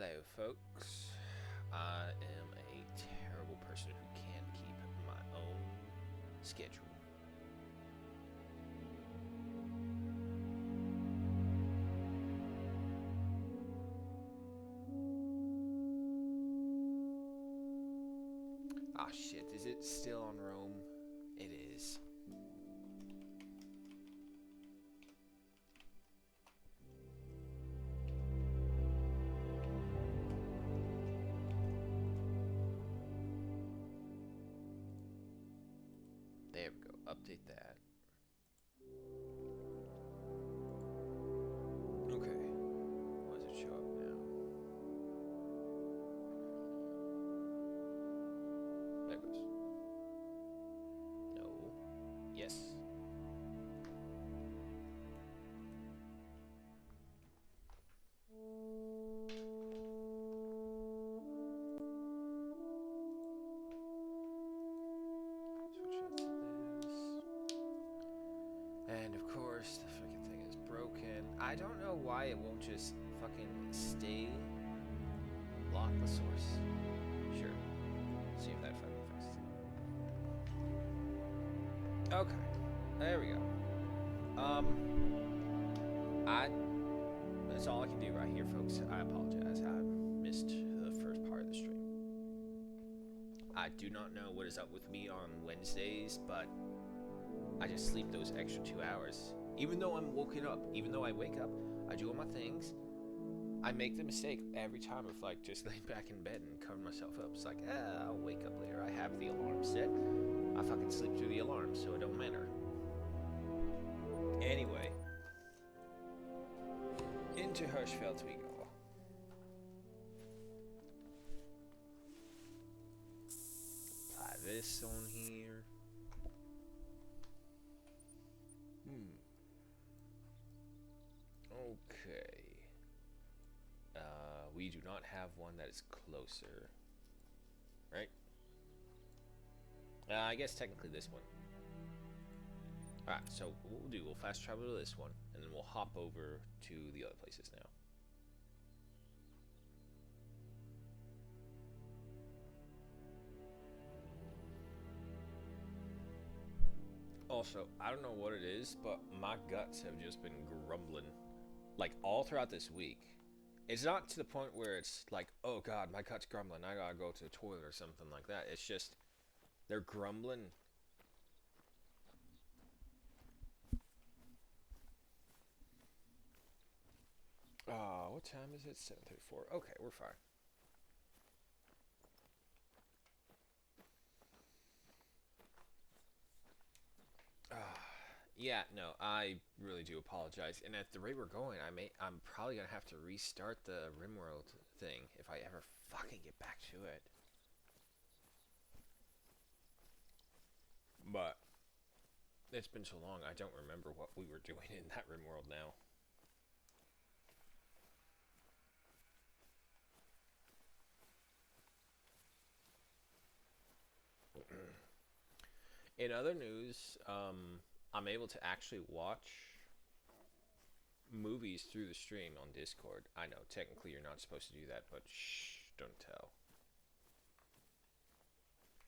Hello, folks. I am a terrible person who can't keep my own schedule. Ah, shit. Is it still on Rome? It is. There we go. Update that. Okay. Why does it show up now? There it goes. No. Yes. Switch out to this. And of course, the freaking thing is broken. I don't know why it won't just fucking stay. Lock the source. Sure. See if that fucking fixes it. Okay. There we go. I. That's all I can do right here, folks. I apologize. I missed the first part of the stream. I do not know what is up with me on Wednesdays, but I just sleep those extra 2 hours. Even though I'm woken up, even though I wake up, I do all my things. I make the mistake every time of like just laying back in bed and covering myself up. It's like, I'll wake up later. I have the alarm set. I fucking sleep through the alarm, so it don't matter. Anyway, into Hirschfeld we go. Apply this on here. Okay. We do not have one that is closer. Right? I guess technically this one. Alright, so what we'll do, we'll fast travel to this one, and then we'll hop over to the other places now. Also, I don't know what it is, but my guts have just been grumbling, like, all throughout this week. It's not to the point where it's like, oh god, my gut's grumbling, I gotta go to the toilet or something like that. It's just, they're grumbling. What time is it? 7:34. Okay, we're fine. Yeah, no, I really do apologize. And at the rate we're going, I'm probably gonna have to restart the RimWorld thing if I ever fucking get back to it. But it's been so long, I don't remember what we were doing in that RimWorld now. In other news, I'm able to actually watch movies through the stream on Discord. I know, technically you're not supposed to do that, but shh, don't tell.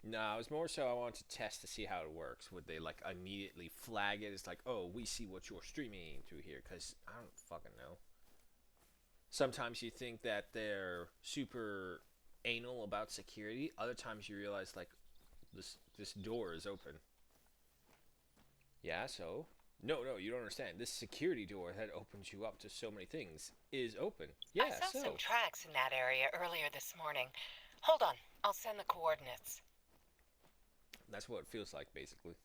No, it was more so I wanted to test to see how it works. Would they like immediately flag it as like, oh, we see what you're streaming through here? Because I don't fucking know. Sometimes you think that they're super anal about security. Other times you realize like this door is open. Yeah, so no, you don't understand. This security door that opens you up to so many things is open. Yeah, I saw so some tracks in that area earlier this morning. Hold on, I'll send the coordinates. that's what it feels like basically.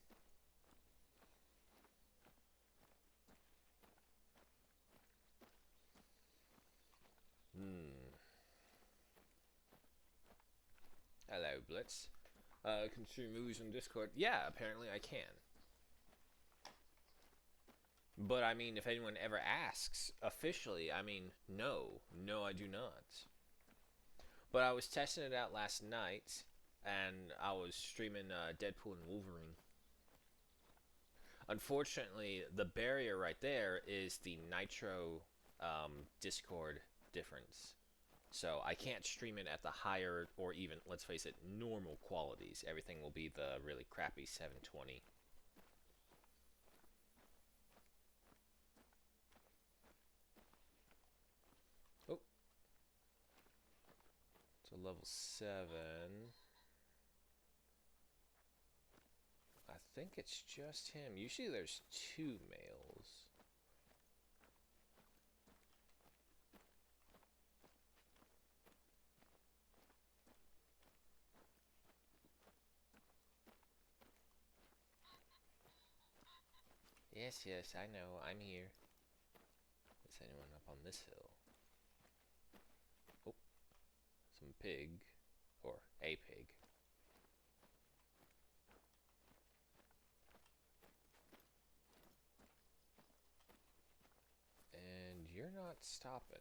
Hello, Blitz. Consume movies on Discord. Yeah, apparently I can. But I mean, if anyone ever asks officially, I mean, no, I do not. But I was testing it out last night, and I was streaming Deadpool and Wolverine. Unfortunately, the barrier right there is the Nitro Discord difference. So I can't stream it at the higher or even, let's face it, normal qualities. Everything will be the really crappy 720. Oh. So level 7. I think it's just him. Usually there's 2 males. Yes, yes, I know. I'm here. Is anyone up on this hill? Oh, some pig. Or a pig. And you're not stopping.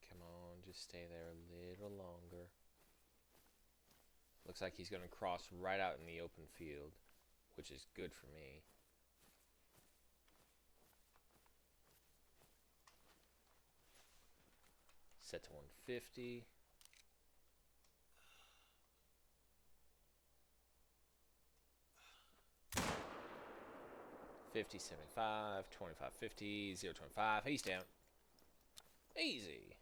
Come on, just stay there a little longer. Looks like he's going to cross right out in the open field, which is good for me. Set to 150. $50, $75, $25, $50, $0, $25. He's down. Easy.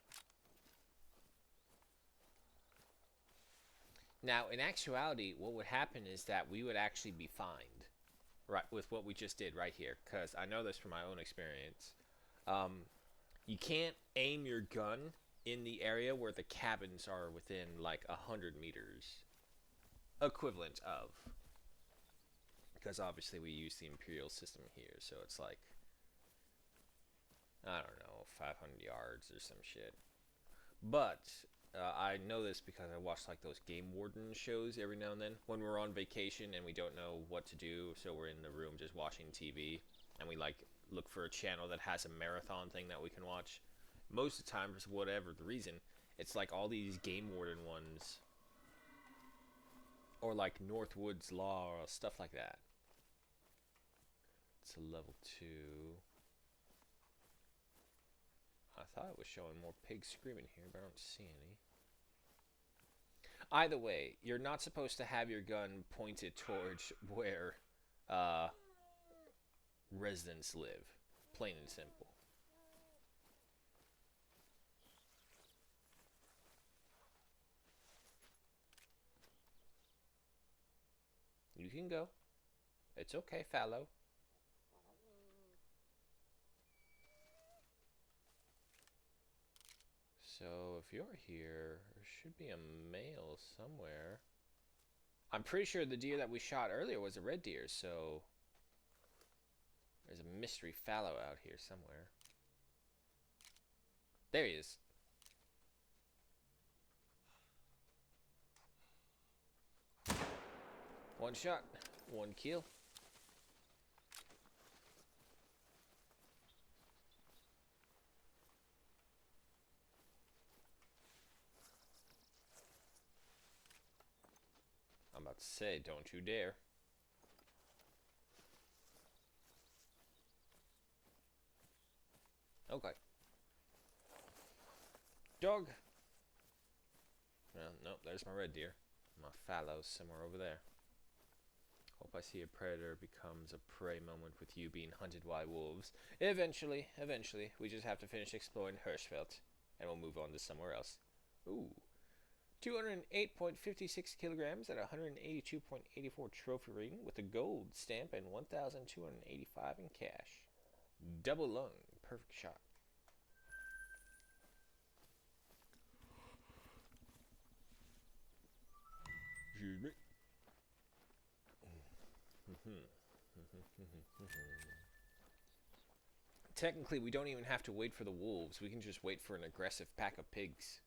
Now, in actuality, what would happen is that we would actually be fined, right, with what we just did right here, because I know this from my own experience. You can't aim your gun in the area where the cabins are within like 100 meters, equivalent of, because obviously we use the Imperial system here, so it's like, I don't know, 500 yards or some shit. But I know this because I watch like those game warden shows every now and then when we're on vacation and we don't know what to do, so we're in the room just watching TV, and we like look for a channel that has a marathon thing that we can watch. Most of the time, for whatever the reason, it's like all these game warden ones, or like Northwoods Law or stuff like that. It's a level 2. I thought it was showing more pigs screaming here, but I don't see any. Either way, you're not supposed to have your gun pointed towards where residents live. Plain and simple. You can go. It's okay, fallow. So, if you're here, there should be a male somewhere. I'm pretty sure the deer that we shot earlier was a red deer, so there's a mystery fallow out here somewhere. There he is. One shot, one kill. I'm about to say, don't you dare. Okay. Dog. Well, nope, there's my red deer. My fallow's somewhere over there. Hope I see a predator becomes a prey moment with you being hunted by wolves. Eventually. We just have to finish exploring Hirschfeld, and we'll move on to somewhere else. Ooh. 208.56 kilograms at 182.84 trophy rating with a gold stamp and 1,285 in cash. Double lung. Perfect shot. Excuse me. Technically, we don't even have to wait for the wolves. We can just wait for an aggressive pack of pigs.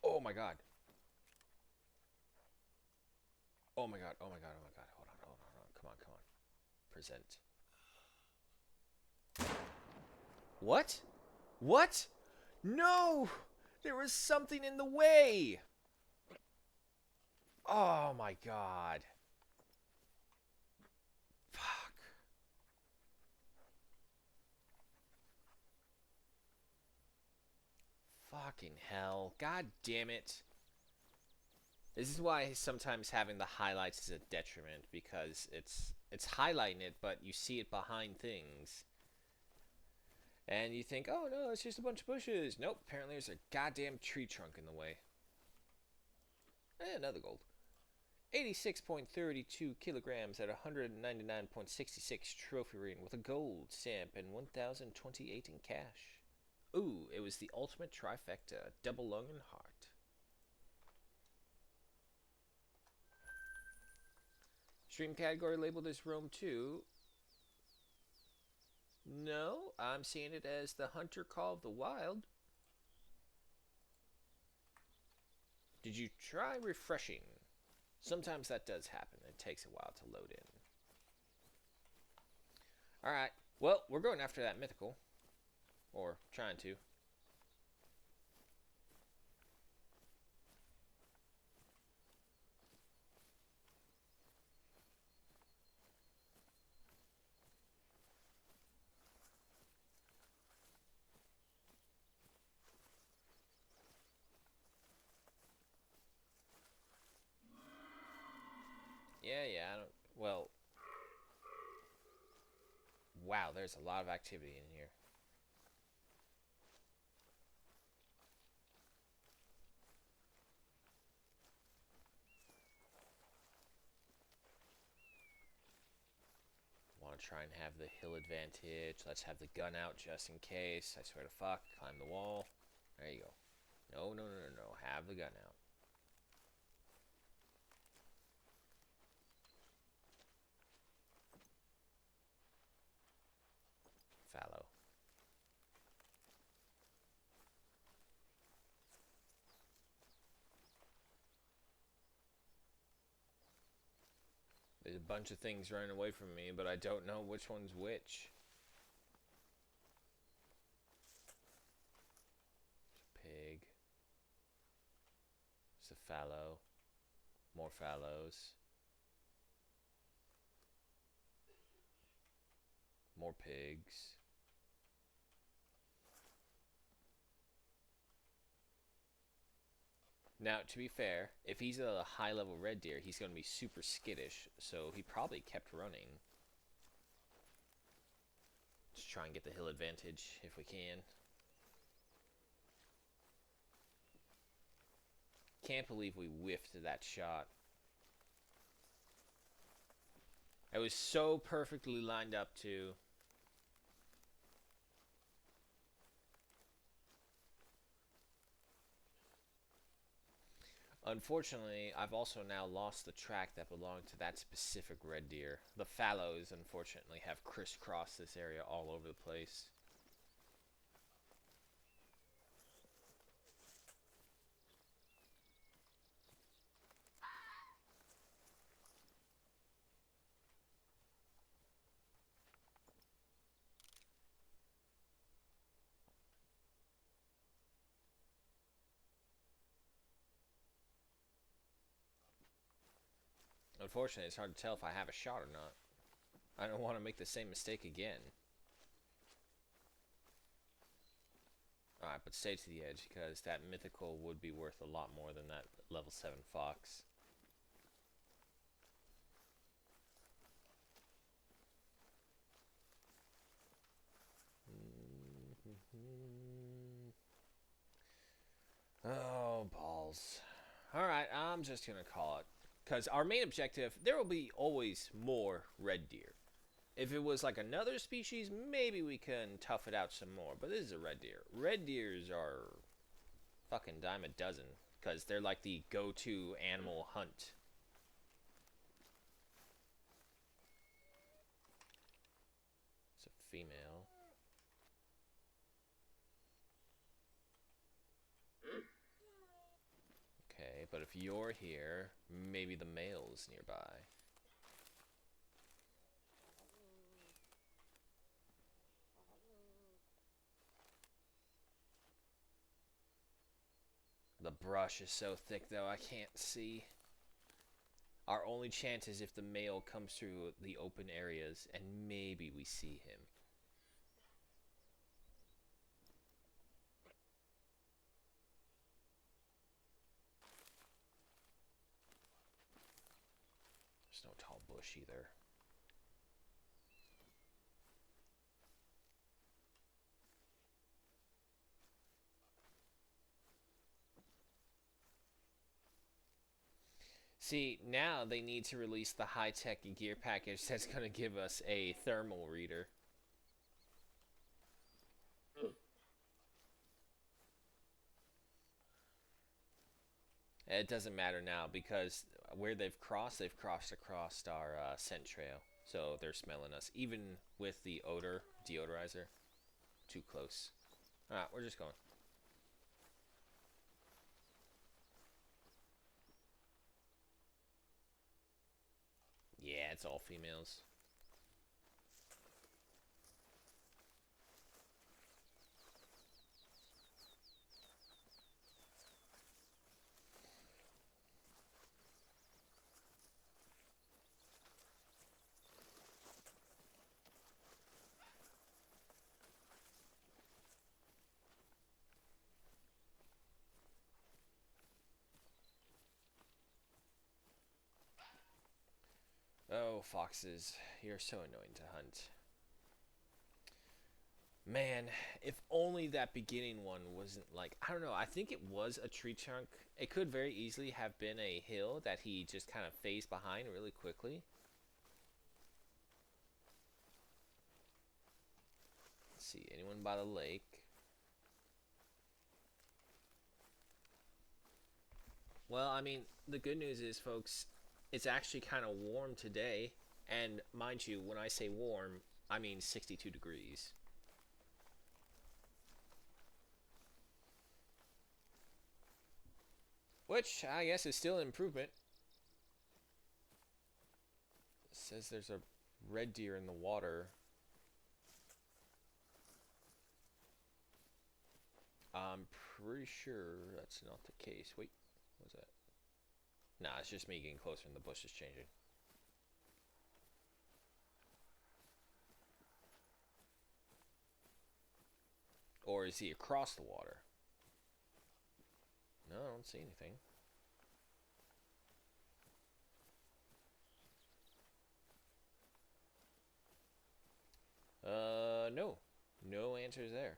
Oh my god. Oh my god. Oh my god. Oh my god. Hold on. Hold on. Hold on. Come on. Come on. Present. What? What? No! There was something in the way! Oh my god. Fuck. Fucking hell. God damn it. This is why sometimes having the highlights is a detriment, because it's highlighting it, but you see it behind things. And you think, oh no, it's just a bunch of bushes. Nope, apparently there's a goddamn tree trunk in the way. Another gold. 86.32 kilograms at 199.66 trophy ring with a gold stamp and 1,028 in cash. Ooh, it was the ultimate trifecta, double lung and heart. Stream category labeled as Rome 2. No, I'm seeing it as the Hunter Call of the Wild. Did you try refreshing? Sometimes that does happen. It takes a while to load in. Alright, well, we're going after that mythical. Or trying to. Yeah, I don't... Well... Wow, there's a lot of activity in here. Want to try and have the hill advantage. Let's have the gun out just in case. I swear to fuck. Climb the wall. There you go. No. Have the gun out. Fallow. There's a bunch of things running away from me, but I don't know which one's which. It's a pig. It's a fallow. More fallows. More pigs. Now, to be fair, if he's a high-level red deer, he's going to be super skittish, so he probably kept running. Let's try and get the hill advantage if we can. Can't believe we whiffed that shot. It was so perfectly lined up, too. Unfortunately, I've also now lost the track that belonged to that specific red deer. The fallows, unfortunately, have crisscrossed this area all over the place. Unfortunately, it's hard to tell if I have a shot or not. I don't want to make the same mistake again. Alright, but stay to the edge, because that mythical would be worth a lot more than that level 7 fox. Oh, balls. Alright, I'm just gonna call it. Because our main objective, there will be always more red deer. If it was like another species, maybe we can tough it out some more. But this is a red deer. Red deers are fucking dime a dozen. Because they're like the go-to animal hunt. It's a female. Okay, but if you're here, maybe the male's nearby. brush is so thick, though, I can't see. Our only chance is if the male comes through the open areas, and maybe we see him. There's no tall bush either. See, now they need to release the high-tech gear package that's going to give us a thermal reader. It doesn't matter now because where they've crossed across our scent trail. So they're smelling us, even with the odor deodorizer. Too close. Alright, we're just going. Yeah, it's all females. Oh, foxes, you're so annoying to hunt. Man, if only that beginning one wasn't like, I don't know, I think it was a tree trunk. It could very easily have been a hill that he just kind of phased behind really quickly. Let's see, anyone by the lake? Well, I mean, the good news is, folks, it's actually kind of warm today. And mind you, when I say warm, I mean 62 degrees. Which, I guess, is still an improvement. It says there's a red deer in the water. I'm pretty sure that's not the case. Wait, what was that? Nah, it's just me getting closer and the bush is changing. Or is he across the water? No, I don't see anything. No. No answers there.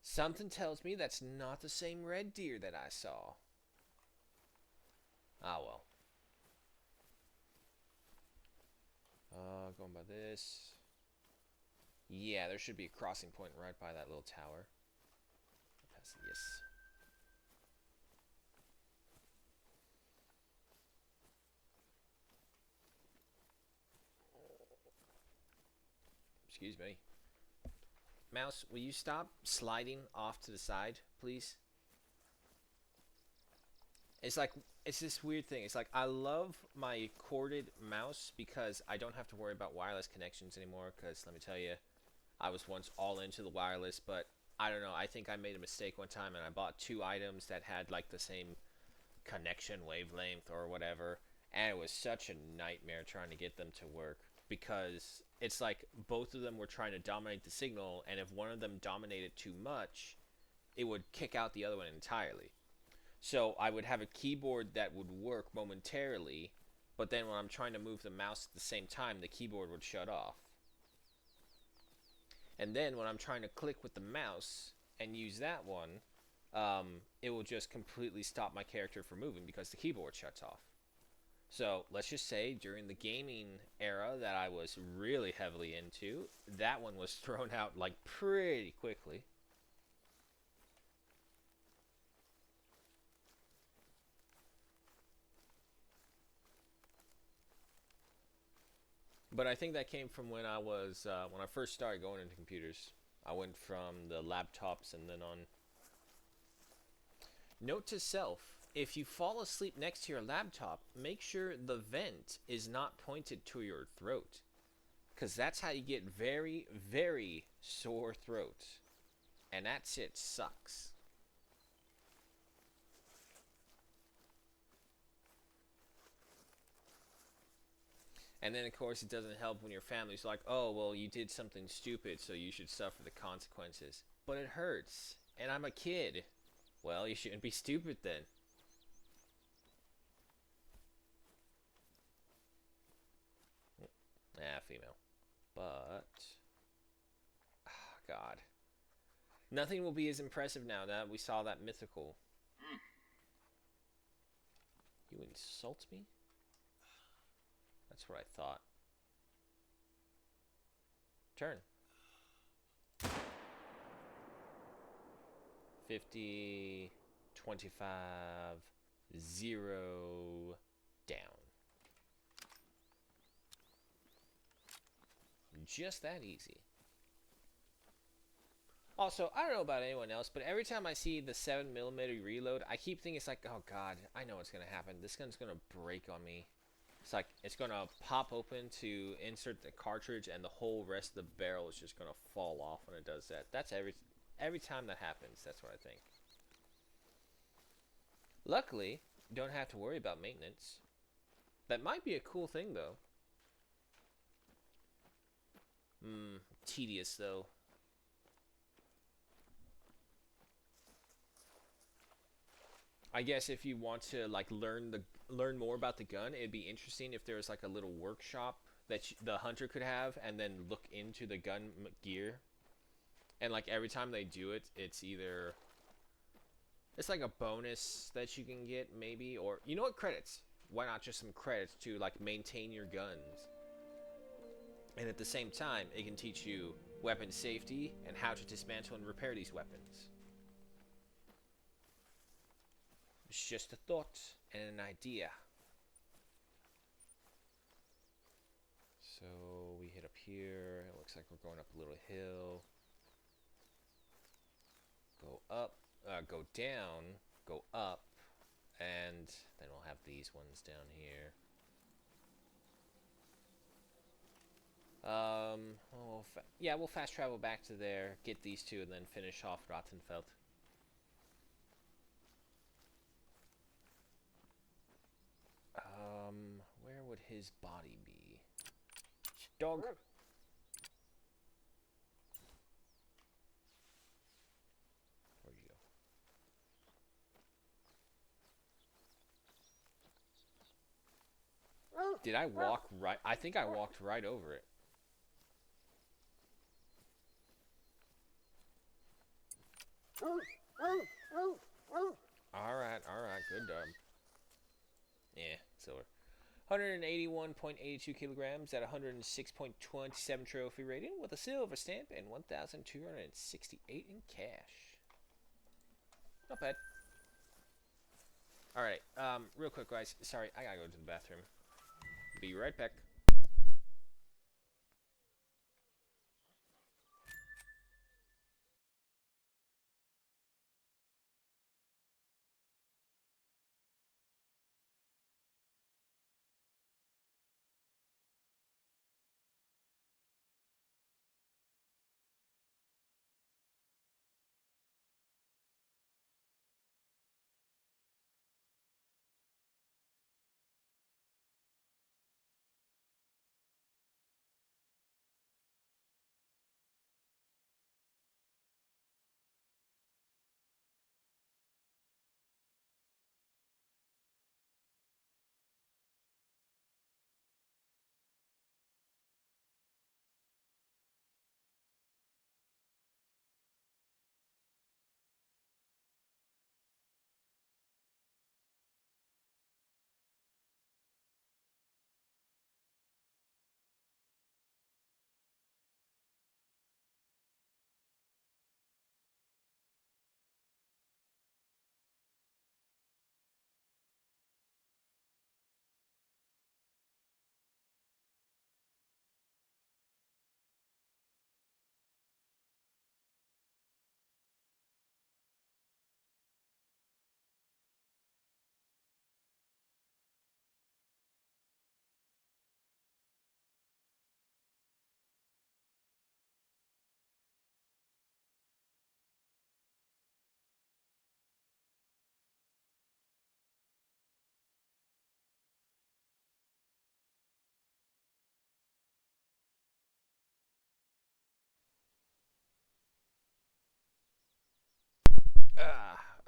Something tells me that's not the same red deer that I saw. Ah, well. Going by this. Yeah, there should be a crossing point right by that little tower. Yes. Excuse me. Mouse, will you stop sliding off to the side, please? It's like, it's this weird thing. It's like, I love my corded mouse because I don't have to worry about wireless connections anymore. Because, let me tell you, I was once all into the wireless, but I don't know. I think I made a mistake one time and I bought two items that had like the same connection wavelength or whatever. And it was such a nightmare trying to get them to work. Because it's like both of them were trying to dominate the signal, and if one of them dominated too much, it would kick out the other one entirely. So I would have a keyboard that would work momentarily, but then when I'm trying to move the mouse at the same time, the keyboard would shut off. And then when I'm trying to click with the mouse and use that one, it will just completely stop my character from moving because the keyboard shuts off. So let's just say during the gaming era that I was really heavily into, that one was thrown out like pretty quickly. But I think that came from when I was when I first started going into computers. I went from the laptops and then on. Note to self: if you fall asleep next to your laptop, make sure the vent is not pointed to your throat. Because that's how you get very, very sore throat. And that shit sucks. And then, of course, it doesn't help when your family's like, oh, well, you did something stupid, so you should suffer the consequences. But it hurts. And I'm a kid. Well, you shouldn't be stupid then. Female. But... God. Nothing will be as impressive now that we saw that mythical. You insult me? That's what I thought. Turn. 50, 25, 0, down. Just that easy. Also, I don't know about anyone else, but every time I see the 7mm reload, I keep thinking it's like, oh god, I know what's going to happen. This gun's going to break on me. It's like, it's going to pop open to insert the cartridge, and the whole rest of the barrel is just going to fall off when it does that. That's every time that happens, that's what I think. Luckily, you don't have to worry about maintenance. That might be a cool thing, though. Tedious, though. I guess if you want to like learn more about the gun, it'd be interesting if there was like a little workshop that the hunter could have, and then look into the gun gear. And like every time they do it, it's either it's like a bonus that you can get, maybe, or you know what, credits. Why not just some credits to like maintain your guns? And at the same time, it can teach you weapon safety and how to dismantle and repair these weapons. It's just a thought and an idea. So we hit up here. It looks like we're going up a little hill. Go up, go down, go up, and then we'll have these ones down here. Yeah, we'll fast travel back to there, get these two, and then finish off Rottenfeld. Where would his body be? Dog! Where'd you go? Did I walk right? I think I walked right over it. Alright, good dog. Yeah, silver. 181.82 kilograms at 106.27 trophy rating with a silver stamp and 1,268 in cash. Not bad. Alright, real quick, guys. Sorry, I gotta go to the bathroom. Be right back.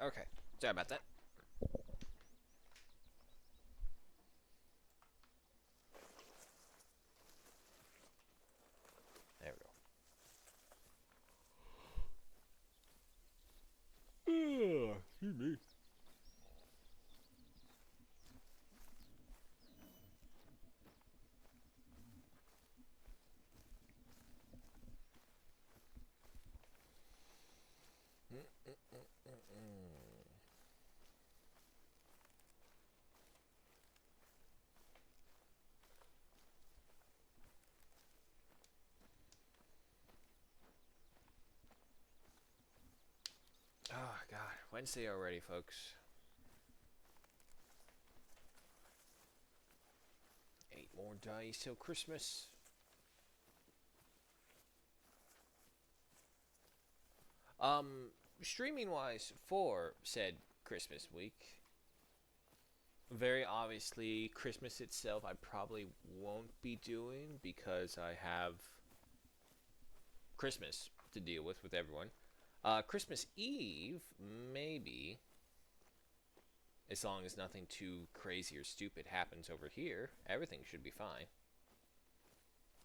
Okay. Sorry about that. There we go. Excuse me. Oh, God. Wednesday already, folks. 8 more days till Christmas. Um, Streaming wise, for said Christmas week, very obviously, Christmas itself I probably won't be doing because I have Christmas to deal with everyone. Christmas Eve, maybe, as long as nothing too crazy or stupid happens over here, everything should be fine.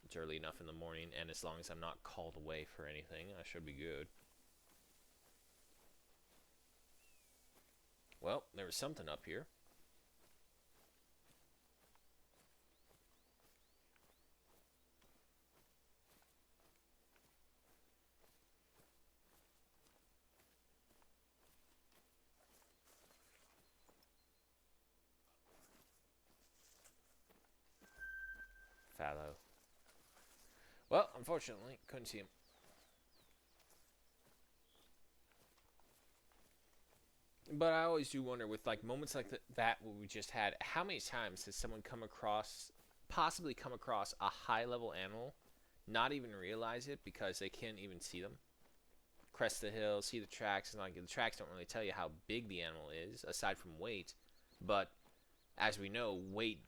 It's early enough in the morning, and as long as I'm not called away for anything, I should be good. Well, there was something up here. Fallow. Well, unfortunately, couldn't see him. But I always do wonder with like moments like that what we just had, how many times has someone possibly come across a high level animal, not even realize it because they can't even see them? Crest the hill, see the tracks, and like the tracks don't really tell you how big the animal is aside from weight. But as we know, weight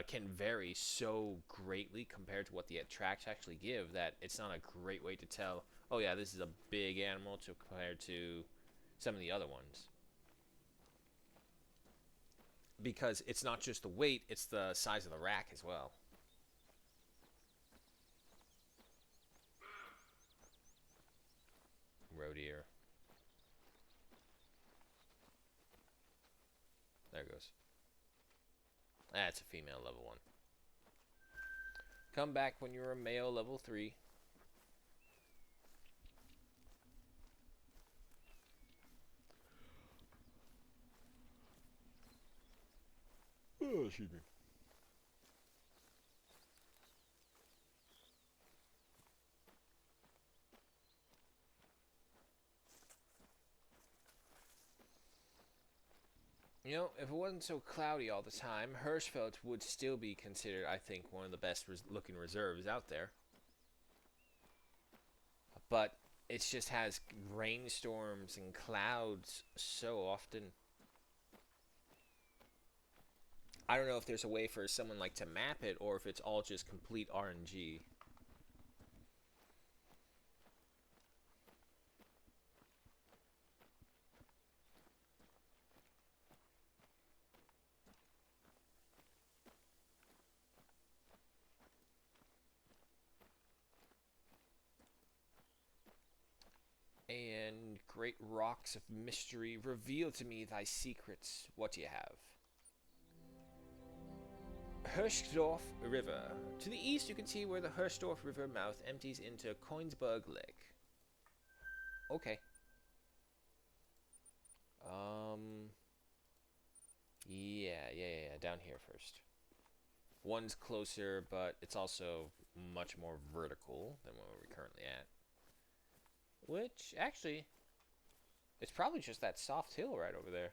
can vary so greatly compared to what the tracks actually give that it's not a great way to tell, oh yeah, this is a big animal to compared to some of the other ones. Because it's not just the weight, it's the size of the rack as well. Roe deer. There it goes. That's a female level 1. Come back when you're a male level 3. Oh, excuse me. You know, if it wasn't so cloudy all the time, Hirschfeld would still be considered, I think, one of the best looking reserves out there. But it just has rainstorms and clouds so often. I don't know if there's a way for someone like to map it or if it's all just complete RNG. And great rocks of mystery, reveal to me thy secrets. What do you have? Hirschdorf River. To the east, you can see where the Hirschdorf River mouth empties into Koinsberg Lake. Okay. Yeah, down here first. One's closer, but it's also much more vertical than where we're currently at. Which, actually, it's probably just that soft hill right over there.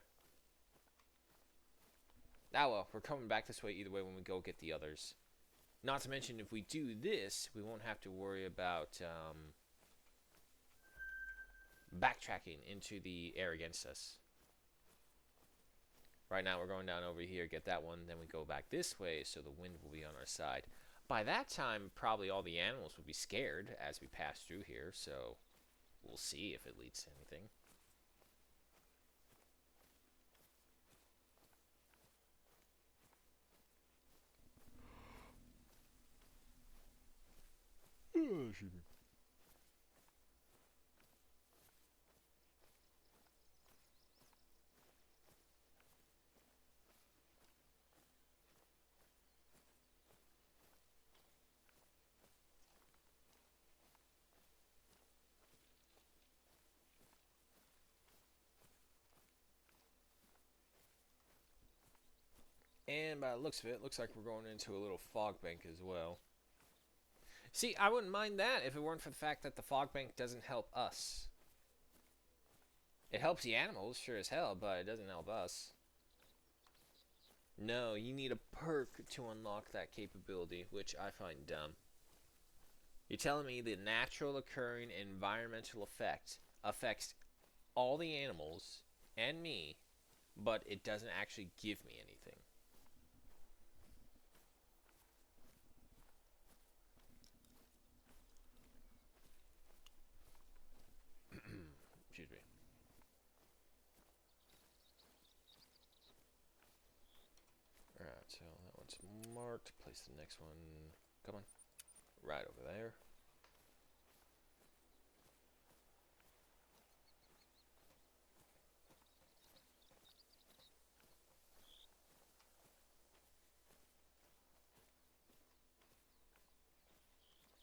Ah well, we're coming back this way either way when we go get the others. Not to mention, if we do this, we won't have to worry about backtracking into the air against us. Right now we're going down over here, get that one, then we go back this way so the wind will be on our side. By that time, probably all the animals will be scared as we pass through here, so we'll see if it leads to anything. excuse me. And by the looks of it, looks like we're going into a little fog bank as well. See, I wouldn't mind that if it weren't for the fact that the fog bank doesn't help us. It helps the animals, sure as hell, but it doesn't help us. No, you need a perk to unlock that capability, which I find dumb. You're telling me the natural occurring environmental effect affects all the animals and me, but it doesn't actually give me anything. Excuse me. Alright, so that one's marked. Place the next one. Come on. Right over there.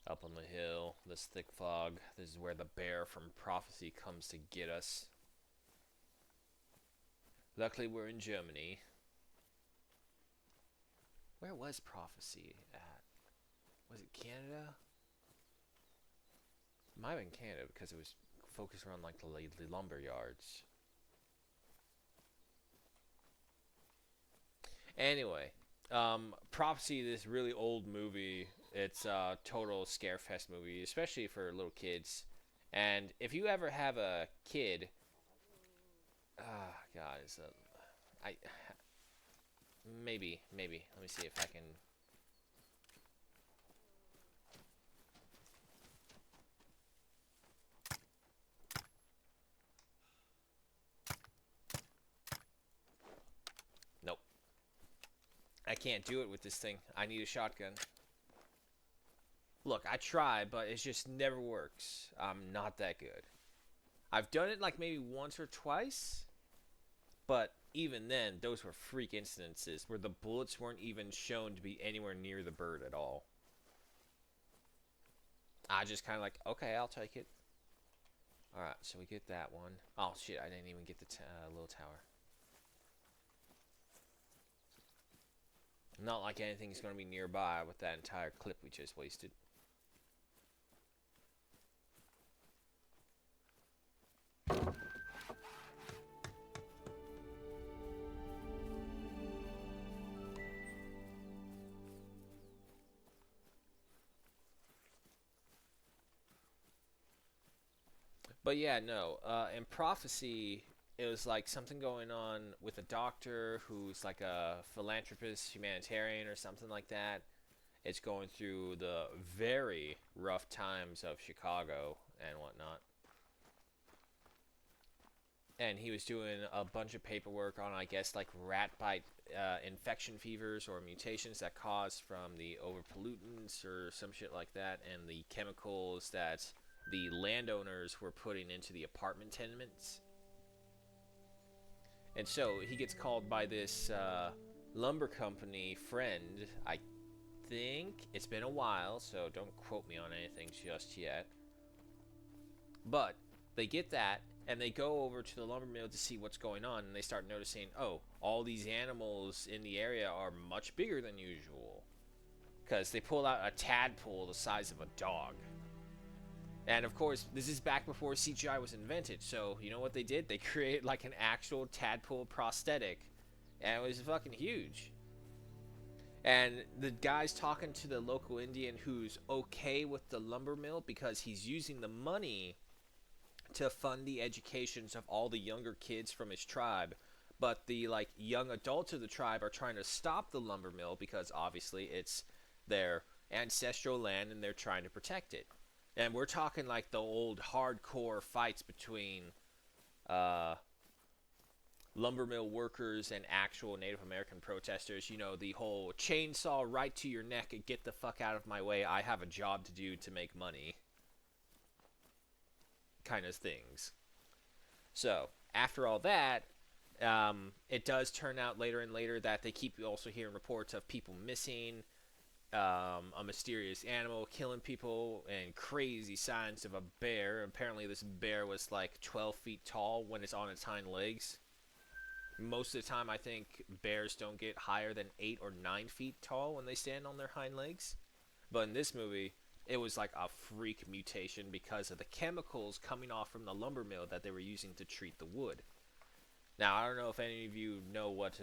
Up on the hill, this thick fog. This is where the bear from Prophecy comes to get us. Luckily, we're in Germany. Where was Prophecy at? Was it Canada? It might have been Canada because it was focused around like the lumber yards. Anyway, Prophecy, this really old movie. It's a total scarefest movie, especially for little kids. And if you ever have a kid, God, I maybe. Let me see if I can. Nope. I can't do it with this thing. I need a shotgun. Look, I try, but it just never works. I'm not that good. I've done it like maybe once or twice, but even then, those were freak instances where the bullets weren't even shown to be anywhere near the bird at all. I just kind of like, okay, I'll take it. Alright, so we get that one. Oh, shit, I didn't even get the little tower. Not like anything's going to be nearby with that entire clip we just wasted. But yeah, no. In Prophecy, it was like something going on with a doctor who's like a philanthropist, humanitarian, or something like that. It's going through the very rough times of Chicago and whatnot. And he was doing a bunch of paperwork on, I guess, like rat bite infection fevers or mutations that caused from the overpollutants or some shit like that, and the chemicals that the landowners were putting into the apartment tenements. And so he gets called by this lumber company friend. I think it's been a while, so don't quote me on anything just yet. But they get that, and they go over to the lumber mill to see what's going on, and they start noticing, oh, all these animals in the area are much bigger than usual. Because they pull out a tadpole the size of a dog. And of course, this is back before CGI was invented, so you know what they did? They created like an actual tadpole prosthetic, and it was fucking huge. And the guy's talking to the local Indian who's okay with the lumber mill because he's using the money to fund the educations of all the younger kids from his tribe. But the like young adults of the tribe are trying to stop the lumber mill because obviously it's their ancestral land and they're trying to protect it. And we're talking like the old hardcore fights between lumber mill workers and actual Native American protesters. You know, the whole chainsaw right to your neck and get the fuck out of my way. I have a job to do to make money kind of things. So, after all that, it does turn out later and later that they keep also hearing reports of people missing, a mysterious animal killing people, and crazy signs of a bear. Apparently, this bear was like 12 feet tall when it's on its hind legs. Most of the time, I think bears don't get higher than 8 or 9 feet tall when they stand on their hind legs. But in this movie, it was like a freak mutation because of the chemicals coming off from the lumber mill that they were using to treat the wood. Now, I don't know if any of you know what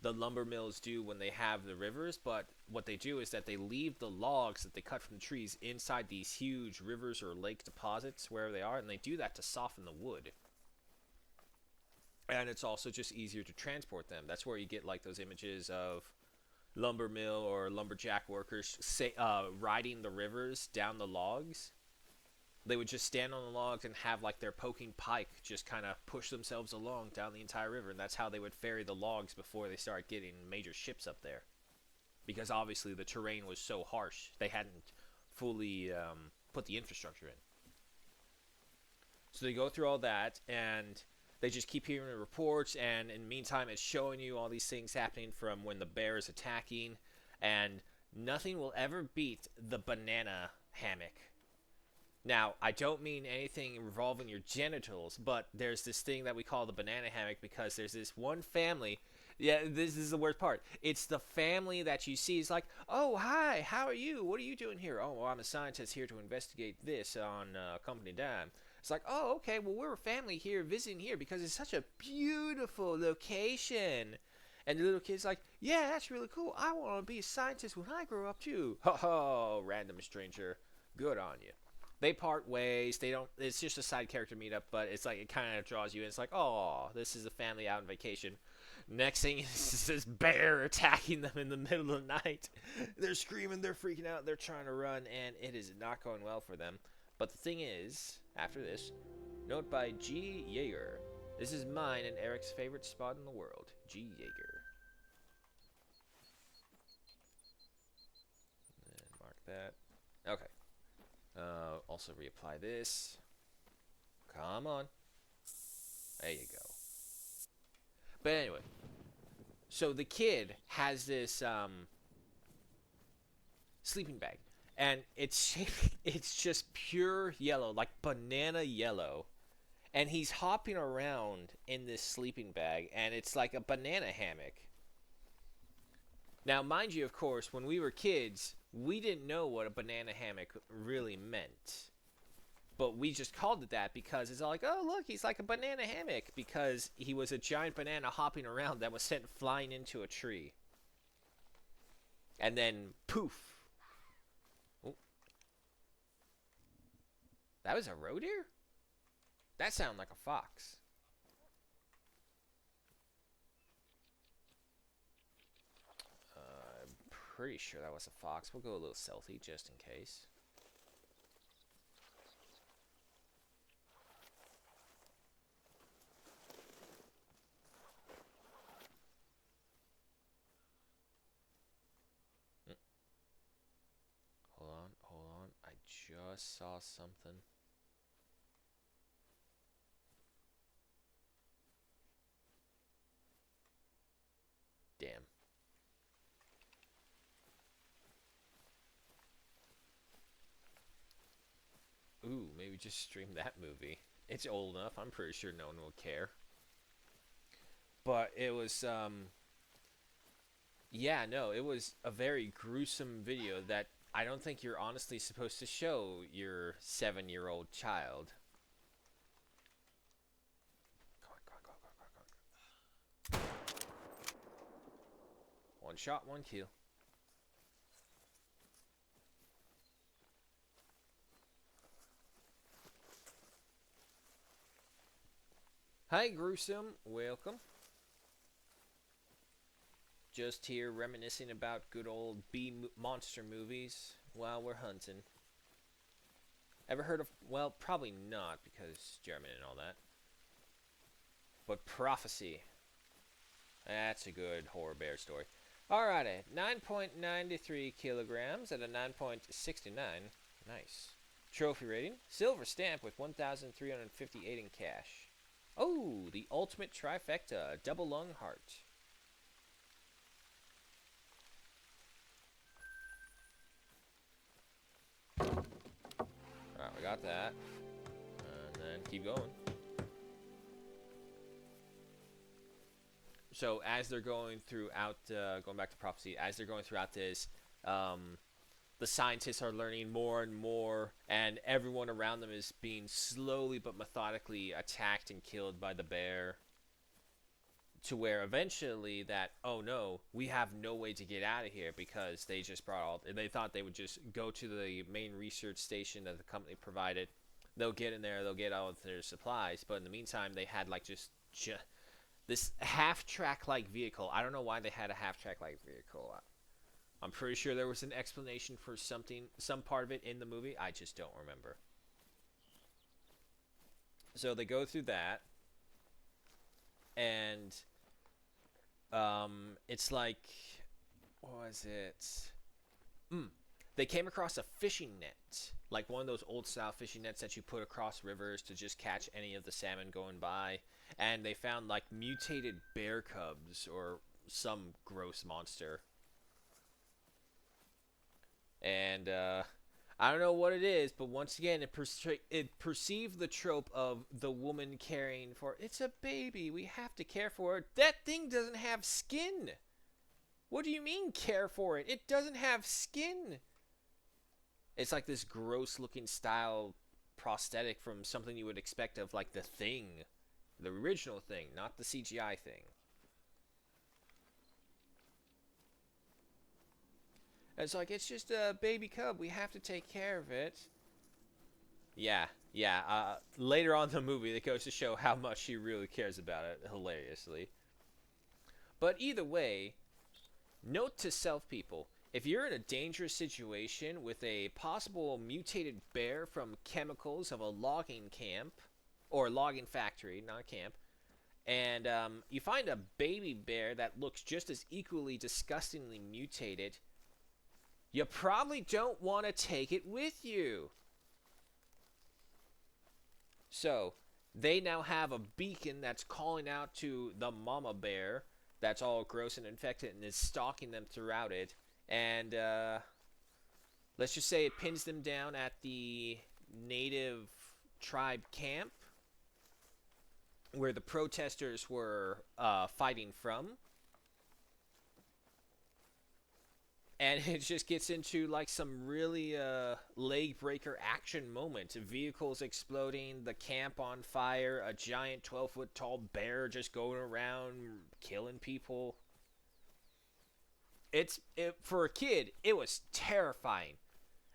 the lumber mills do when they have the rivers, but what they do is that they leave the logs that they cut from the trees inside these huge rivers or lake deposits, wherever they are, and they do that to soften the wood. And it's also just easier to transport them. That's where you get like those images of lumber mill or lumberjack workers riding the rivers down the logs. They would just stand on the logs and have like their poking pike just kind of push themselves along down the entire river, and that's how they would ferry the logs before they start getting major ships up there. Because obviously the terrain was so harsh, they hadn't fully put the infrastructure in. So they go through all that, and they just keep hearing reports, and in the meantime, it's showing you all these things happening from when the bear is attacking, and nothing will ever beat the banana hammock. Now, I don't mean anything involving your genitals, but there's this thing that we call the banana hammock because there's this one family. Yeah, this is the worst part. It's the family that you see is like, oh, hi, how are you? What are you doing here? Oh, well, I'm a scientist here to investigate this on Company Dime. It's like, oh, okay, well, we're a family here visiting here because it's such a beautiful location. And the little kid's like, yeah, that's really cool. I want to be a scientist when I grow up, too. Ho ho, random stranger. Good on you. They part ways. They don't. It's just a side character meetup, but it's like it kind of draws you in. It's like, oh, this is a family out on vacation. Next thing is this bear attacking them in the middle of the night. They're screaming, they're freaking out, they're trying to run, and it is not going well for them. But the thing is, after this, note by G. Yeager. This is mine and Eric's favorite spot in the world, G. Yeager. And mark that. Okay. Also reapply this. Come on. There you go. But anyway, so the kid has this sleeping bag, and it's just pure yellow, like banana yellow, and he's hopping around in this sleeping bag, and it's like a banana hammock. Now, mind you, of course, when we were kids, we didn't know what a banana hammock really meant. But we just called it that because it's all like, oh, look, he's like a banana hammock. Because he was a giant banana hopping around that was sent flying into a tree. And then, poof. Oh. That was a roe deer? That sounded like a fox. I'm pretty sure that was a fox. We'll go a little stealthy just in case. Hold on. I just saw something. Damn. Ooh, maybe just stream that movie. It's old enough. I'm pretty sure no one will care. But it was, yeah, no, it was a very gruesome video that I don't think you're honestly supposed to show your 7-year-old child. Come on. One shot, one kill. Hi, Gruesome. Welcome. Just here reminiscing about good old monster movies while we're hunting. Ever heard of, well, probably not because German and all that. But Prophecy. That's a good horror bear story. Alrighty, 9.93 kilograms at a 9.69. Nice. Trophy rating, silver stamp with 1,358 in cash. Oh, the ultimate trifecta, double lung heart. Alright, we got that. And then keep going. So as they're going throughout, going back to Prophecy, as they're going throughout this, the scientists are learning more and more, and everyone around them is being slowly but methodically attacked and killed by the bear. To where eventually that, oh no, we have no way to get out of here because they just brought all, they thought they would just go to the main research station that the company provided. They'll get in there, they'll get all of their supplies, but in the meantime they had like just this half-track like vehicle. I don't know why they had a half-track like vehicle. I'm pretty sure there was an explanation for something, some part of it in the movie. I just don't remember. So they go through that, and it's like, what was it? They came across a fishing net, like one of those old-style fishing nets that you put across rivers to just catch any of the salmon going by. And they found like mutated bear cubs or some gross monster. And I don't know what it is, but once again, it perceived the trope of the woman caring for, it's a baby, we have to care for it. That thing doesn't have skin. What do you mean care for it? It doesn't have skin. It's like this gross looking style prosthetic from something you would expect of like The Thing. The original Thing, not the CGI Thing. It's like, it's just a baby cub. We have to take care of it. Yeah. Later on in the movie, it goes to show how much she really cares about it, hilariously. But either way, note to self, people. If you're in a dangerous situation with a possible mutated bear from chemicals of a logging camp, or logging factory, not a camp, and you find a baby bear that looks just as equally disgustingly mutated, you probably don't want to take it with you. So, they now have a beacon that's calling out to the mama bear that's all gross and infected and is stalking them throughout it. And let's just say it pins them down at the native tribe camp where the protesters were fighting from. And it just gets into like some really leg breaker action moment. Vehicles exploding, the camp on fire, a giant 12-foot tall bear just going around killing people. For a kid, it was terrifying.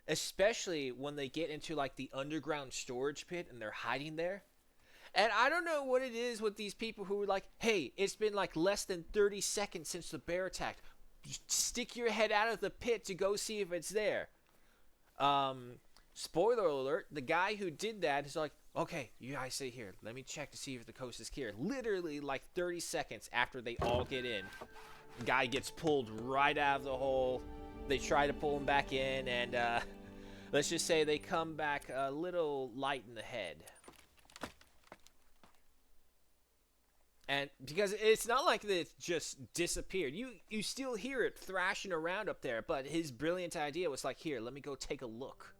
Especially when they get into like the underground storage pit and they're hiding there. And I don't know what it is with these people who are like, hey, it's been like less than 30 seconds since the bear attacked. Stick your head out of the pit to go see if it's there. Spoiler alert, the guy who did that is like, okay, you guys stay here. Let me check to see if the coast is clear. Literally like 30 seconds after they all get in, the guy gets pulled right out of the hole. They try to pull him back in, and let's just say they come back a little light in the head. And because it's not like that it just disappeared. You still hear it thrashing around up there, but his brilliant idea was like, here, let me go take a look.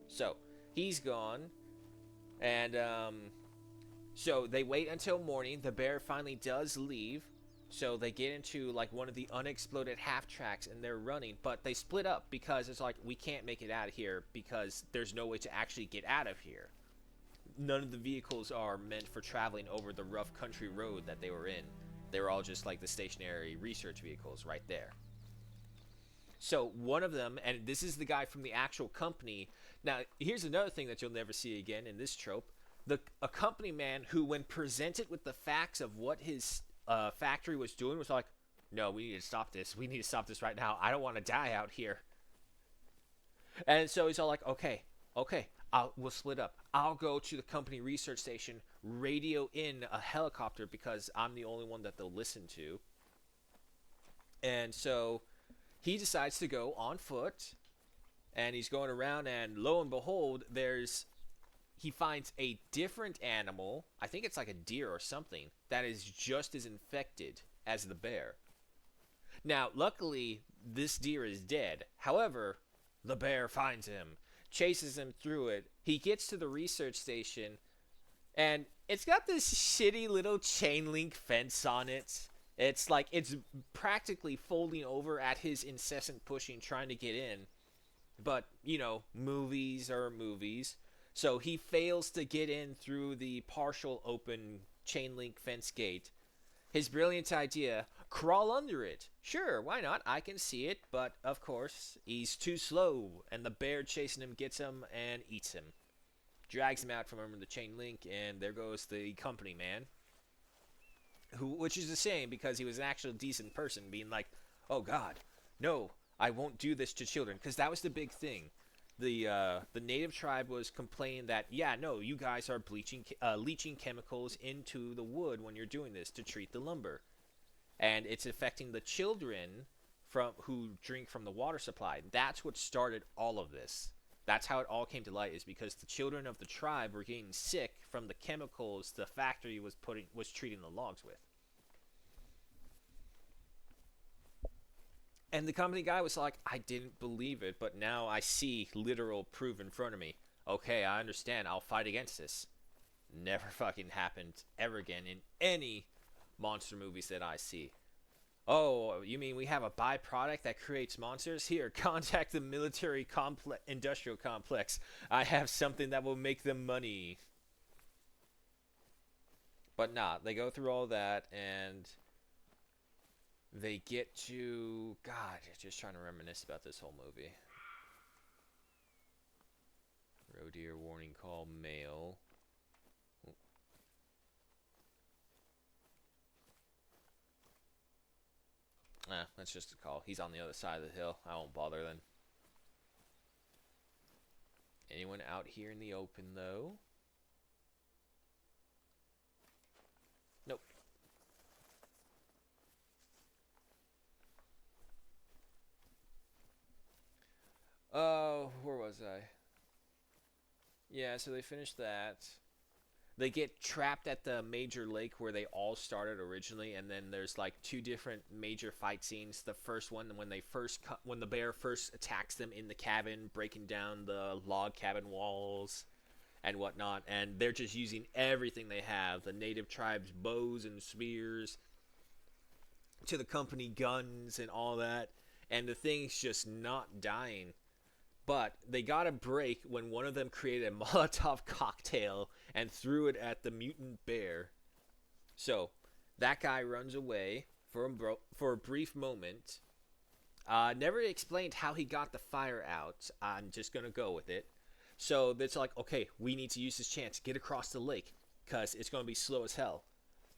So, he's gone. And, so they wait until morning. The bear finally does leave. So they get into like one of the unexploded half tracks and they're running, but they split up because it's like, we can't make it out of here because there's no way to actually get out of here. None of the vehicles are meant for traveling over the rough country road that they were in. They were all just like the stationary research vehicles right there. So one of them, and this is the guy from the actual company. Now, here's another thing that you'll never see again in this trope. A company man who, when presented with the facts of what his factory was doing, was like, no, we need to stop this. We need to stop this right now. I don't want to die out here. And so he's all like, okay, We'll split up. I'll go to the company research station, radio in a helicopter because I'm the only one that they'll listen to. And so he decides to go on foot, and he's going around, and lo and behold, he finds a different animal. I think it's like a deer or something that is just as infected as the bear. Now, luckily, this deer is dead. However, the bear finds him, chases him through it. He gets to the research station, and it's got this shitty little chain link fence on it. It's like it's practically folding over at his incessant pushing trying to get in. But, movies are movies. So he fails to get in through the partial open chain link fence gate. His brilliant idea, crawl under it. Sure, why not? I can see it. But, of course, he's too slow, and the bear chasing him gets him and eats him. Drags him out from under the chain link, and there goes the company man. Which is a shame, because he was an actual decent person, being like, oh god, no, I won't do this to children. Because that was the big thing. The native tribe was complaining that, yeah, no, you guys are leaching chemicals into the wood when you're doing this to treat the lumber. And it's affecting the children who drink from the water supply. That's what started all of this. That's how it all came to light, is because the children of the tribe were getting sick from the chemicals the factory was treating the logs with. And the company guy was like, I didn't believe it, but now I see literal proof in front of me. Okay, I understand. I'll fight against this. Never fucking happened ever again in any monster movies that I see. Oh, you mean we have a byproduct that creates monsters? Here, contact the military industrial complex. I have something that will make them money. But nah, they go through all that, and they get to... God, just trying to reminisce about this whole movie. Roe deer warning call male. That's just a call. He's on the other side of the hill. I won't bother then. Anyone out here in the open, though? Nope. Oh, where was I? Yeah, so they finished that. They get trapped at the major lake where they all started originally, and then there's like two different major fight scenes. The first one when when the bear first attacks them in the cabin, breaking down the log cabin walls and whatnot, and they're just using everything they have, the native tribes' bows and spears to the company guns and all that, and the thing's just not dying. But they got a break when one of them created a Molotov cocktail and threw it at the mutant bear. So that guy runs away for a brief moment. Never explained how he got the fire out. I'm just going to go with it. So it's like, okay, we need to use this chance. Get across the lake because it's going to be slow as hell.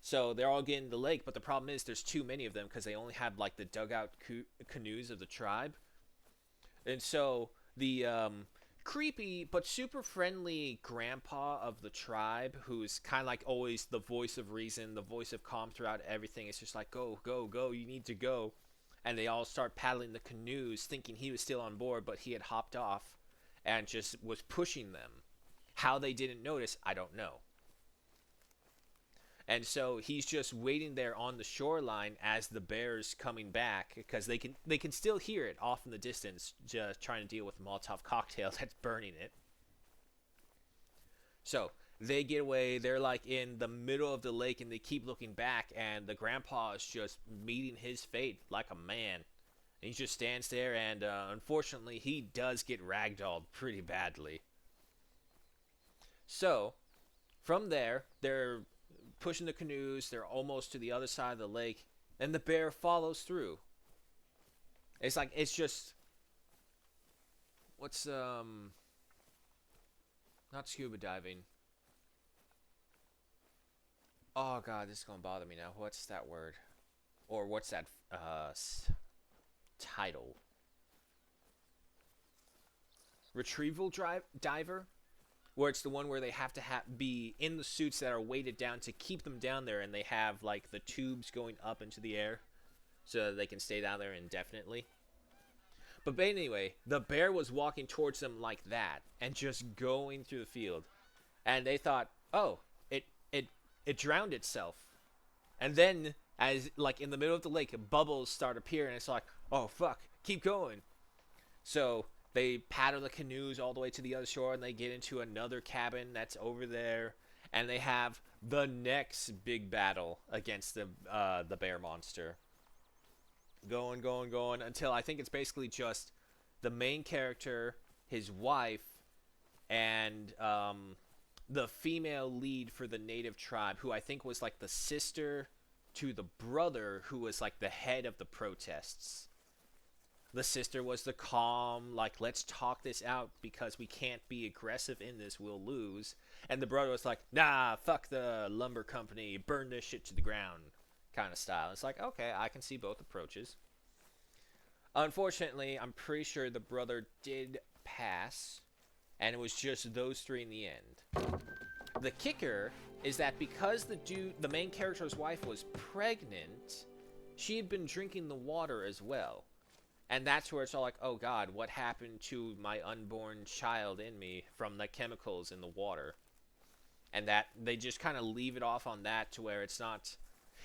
So they're all getting the lake, but the problem is there's too many of them because they only have like the dugout canoes of the tribe. And so the creepy but super friendly grandpa of the tribe, who's kind of like always the voice of reason, the voice of calm throughout everything, is just like, go, go, go, you need to go. And they all start paddling the canoes thinking he was still on board, but he had hopped off and just was pushing them. How they didn't notice, I don't know. And so he's just waiting there on the shoreline as the bear's coming back, because they can still hear it off in the distance, just trying to deal with the Molotov cocktail that's burning it. So they get away. They're like in the middle of the lake, and they keep looking back, and the grandpa is just meeting his fate like a man. And he just stands there, and unfortunately, he does get ragdolled pretty badly. So from there, they're pushing the canoes. They're almost to the other side of the lake, and the bear follows through. It's just what's not scuba diving. Oh god, this is gonna bother me now. What's that word? Or what's that title? Retrieval diver? where it's the one where they have to be in the suits that are weighted down to keep them down there, and they have like the tubes going up into the air so that they can stay down there indefinitely. But anyway, the bear was walking towards them like that and just going through the field, and they thought, oh, it drowned itself. And then, as like in the middle of the lake, bubbles start appearing. And it's like, oh fuck, keep going. So they paddle the canoes all the way to the other shore, and they get into another cabin that's over there, and they have the next big battle against the bear monster. Going until I think it's basically just the main character, his wife, and the female lead for the native tribe, who I think was like the sister to the brother who was like the head of the protests. The sister was the calm, like, let's talk this out because we can't be aggressive in this, we'll lose. And the brother was like, nah, fuck the lumber company, burn this shit to the ground kind of style. It's like, okay, I can see both approaches. Unfortunately, I'm pretty sure the brother did pass, and it was just those three in the end. The kicker is that because the main character's wife was pregnant, she had been drinking the water as well. And that's where it's all like, oh god, what happened to my unborn child in me from the chemicals in the water? And that they just kind of leave it off on that to where it's not...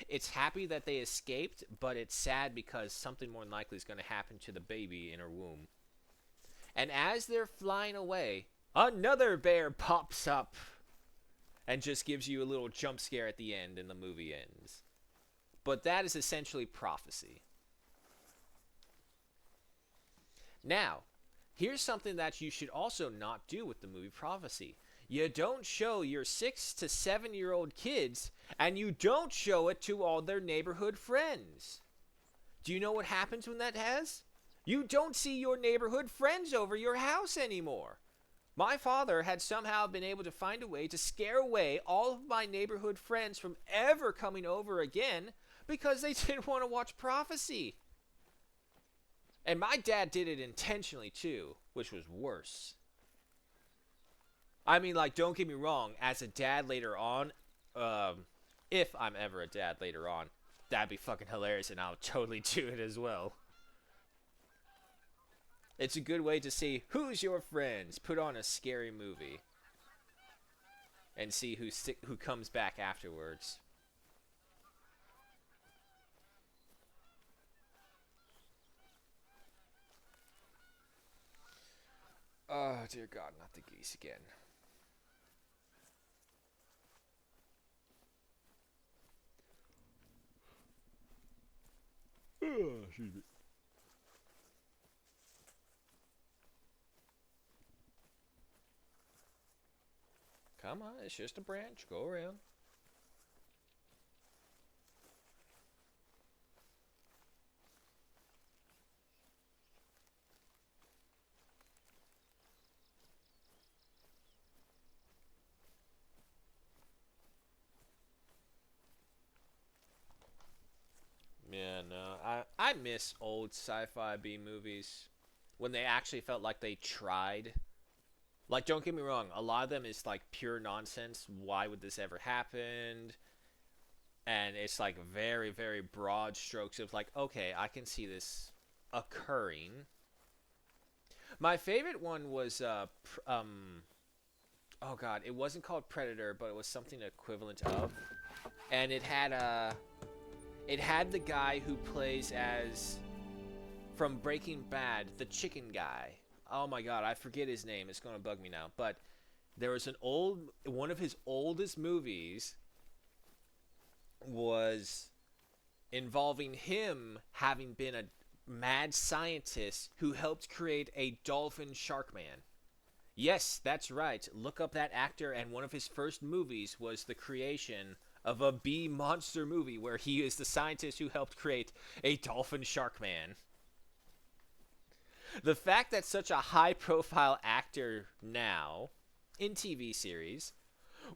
It's happy that they escaped, but it's sad because something more than likely is going to happen to the baby in her womb. And as they're flying away, another bear pops up and just gives you a little jump scare at the end, and the movie ends. But that is essentially prophecy. Now, here's something that you should also not do with the movie Prophecy. You don't show your 6 to 7 year old kids, and you don't show it to all their neighborhood friends. Do you know what happens when that has? You don't see your neighborhood friends over your house anymore. My father had somehow been able to find a way to scare away all of my neighborhood friends from ever coming over again because they didn't want to watch Prophecy. And my dad did it intentionally too, which was worse. I mean, like, don't get me wrong, as a dad later on, if I'm ever a dad later on, that'd be fucking hilarious and I'll totally do it as well. It's a good way to see who's your friends, put on a scary movie, and see who comes back afterwards. Oh, dear God, not the geese again. Excuse me. Come on, it's just a branch. Go around. Yeah, no, I miss old sci-fi B movies when they actually felt like they tried. Like, don't get me wrong, a lot of them is like pure nonsense. Why would this ever happen? And it's like very, very broad strokes of like, okay, I can see this occurring. My favorite one was oh god, it wasn't called Predator, but it was something equivalent of, and it had the guy who plays as, from Breaking Bad, the chicken guy. Oh my god, I forget his name. It's going to bug me now. But there was one of his oldest movies was involving him having been a mad scientist who helped create a dolphin shark man. Yes, that's right. Look up that actor, and one of his first movies was the creation of a bee monster movie where he is the scientist who helped create a dolphin shark man. The fact that such a high-profile actor now, in TV series,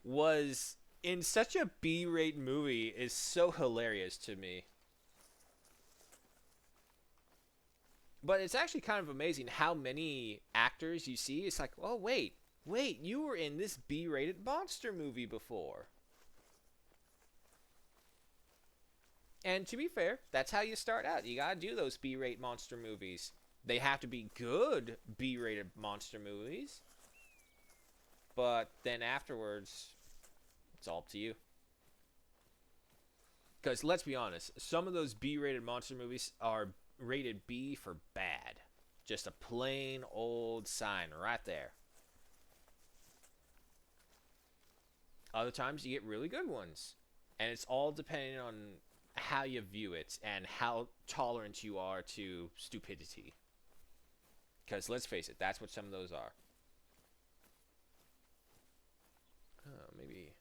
was in such a B-rate movie is so hilarious to me. But it's actually kind of amazing how many actors you see. It's like, oh wait, Wait, you were in this B-rated monster movie before. And to be fair, that's how you start out. You gotta do those B-rate monster movies. They have to be good B-rated monster movies. But then afterwards, it's all up to you. Because let's be honest, some of those B-rated monster movies are rated B for bad. Just a plain old sign right there. Other times you get really good ones. And it's all depending on how you view it and how tolerant you are to stupidity. Because let's face it, that's what some of those are. Oh, maybe.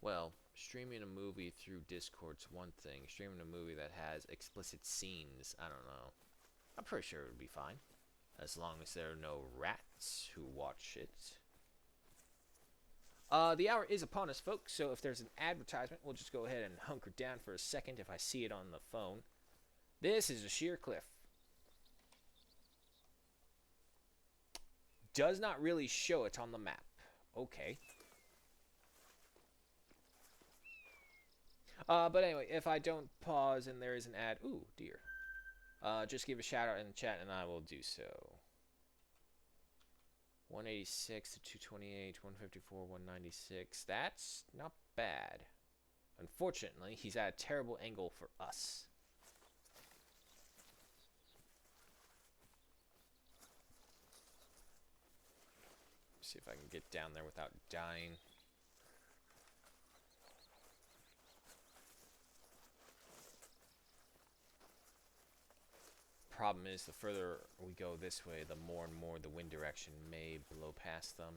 Well, streaming a movie through Discord's one thing. Streaming a movie that has explicit scenes, I don't know. I'm pretty sure it would be fine. As long as there are no rats who watch it. The hour is upon us, folks, so if there's an advertisement, we'll just go ahead and hunker down for a second if I see it on the phone. This is a sheer cliff. Does not really show it on the map. Okay. But anyway, if I don't pause and there is an ad... Ooh, dear. Just give a shout out in the chat and I will do so. 186 to 228, 154, 196. That's not bad. Unfortunately, he's at a terrible angle for us. See if I can get down there without dying. Problem is, the further we go this way, the more and more the wind direction may blow past them.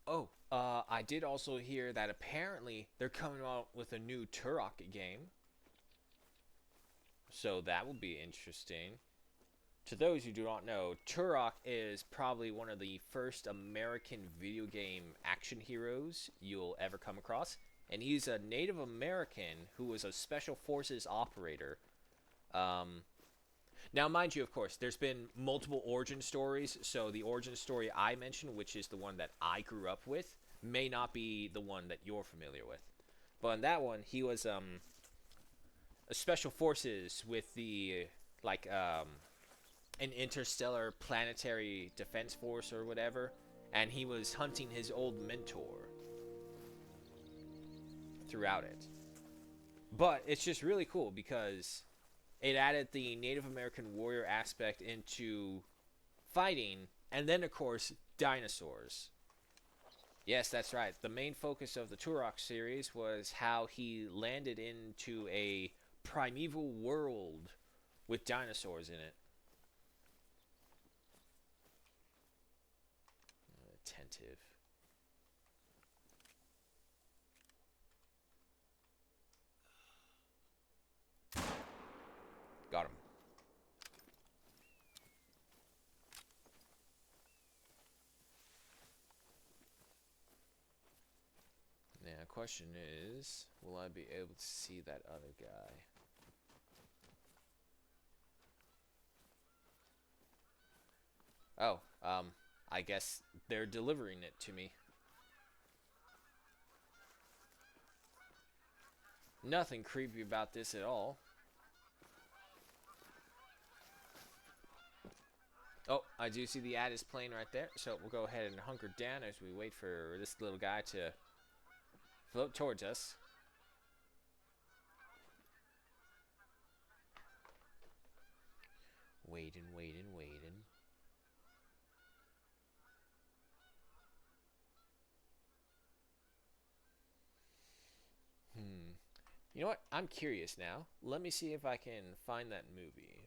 Oh, I did also hear that apparently they're coming out with a new Turok game. So that will be interesting. To those who do not know, Turok is probably one of the first American video game action heroes you'll ever come across. And he's a Native American who was a special forces operator. Now, mind you, of course, there's been multiple origin stories. So the origin story I mentioned, which is the one that I grew up with, may not be the one that you're familiar with. But in that one, he was a special forces with the, like, an interstellar planetary defense force or whatever, and he was hunting his old mentor throughout it. But it's just really cool because it added the Native American warrior aspect into fighting, and then of course dinosaurs. Yes, that's right. The main focus of the Turok series was how he landed into a primeval world with dinosaurs in it. Attentive. Got him. Now, question is, will I be able to see that other guy? Oh, I guess they're delivering it to me. Nothing creepy about this at all. Oh, I do see the ad is playing right there, so we'll go ahead and hunker down as we wait for this little guy to float towards us. Waiting, waiting, waiting. You know what? I'm curious now. Let me see if I can find that movie.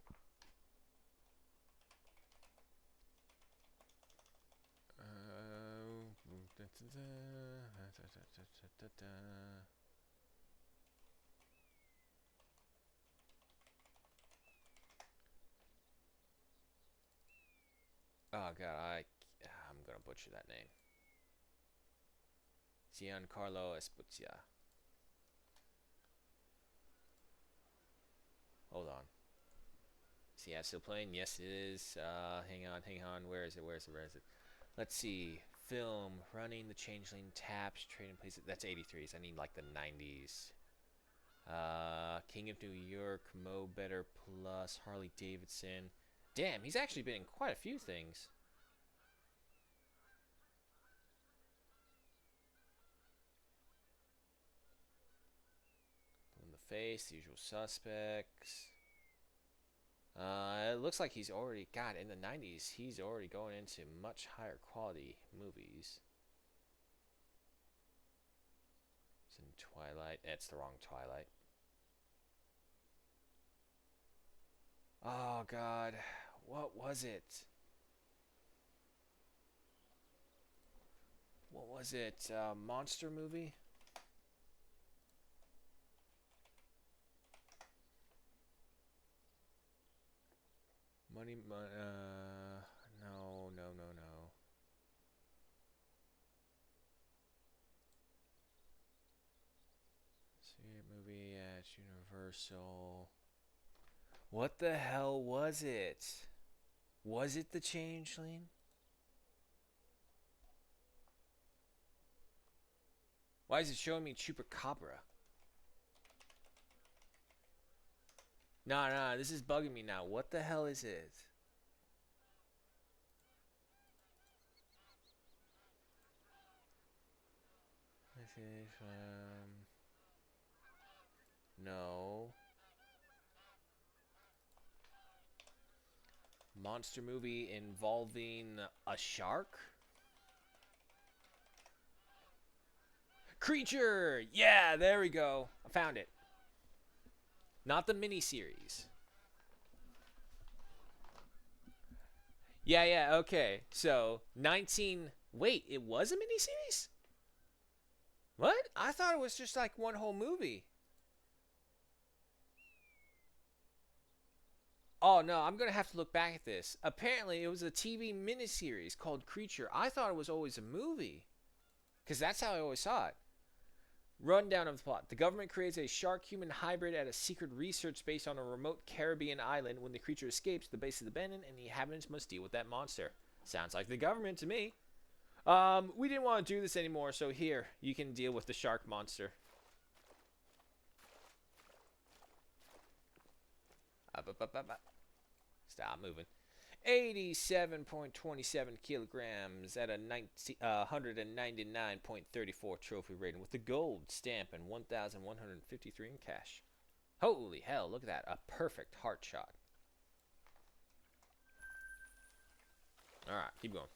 Oh god, I'm gonna butcher that name. Giancarlo Espucia. Hold on. Is he still playing? Yes, it is. Hang on. Where is it? Let's see. Film, Running, The Changeling, Taps, Trading Places. That's 83s. I need like the 90s. King of New York, Mo Better Plus, Harley Davidson. Damn, he's actually been in quite a few things. In the Face, The Usual Suspects. It looks like he's already got in the 90s. He's already going into much higher quality movies. It's in Twilight. It's the wrong Twilight. Oh God, what was it? What was it? Monster movie? Money, no. See it movie at Universal. What the hell was it? Was it The Changeling? Why is it showing me Chupacabra? No, this is bugging me now. What the hell is it? This is no. Monster movie involving a shark? Creature! Yeah, there we go. I found it. Not the miniseries. Yeah, okay. So, 19... Wait, it was a miniseries? What? I thought it was just like one whole movie. Oh, no, I'm going to have to look back at this. Apparently, it was a TV miniseries called Creature. I thought it was always a movie. Because that's how I always saw it. Rundown of the plot. The government creates a shark-human hybrid at a secret research base on a remote Caribbean island. When the creature escapes, the base is abandoned, and the inhabitants must deal with that monster. Sounds like the government to me. We didn't want to do this anymore, so here, you can deal with the shark monster. Stop moving. 87.27 kilograms at a 199.34 trophy rating with the gold stamp and 1,153 in cash. Holy hell, look at that. A perfect heart shot. Alright, keep going.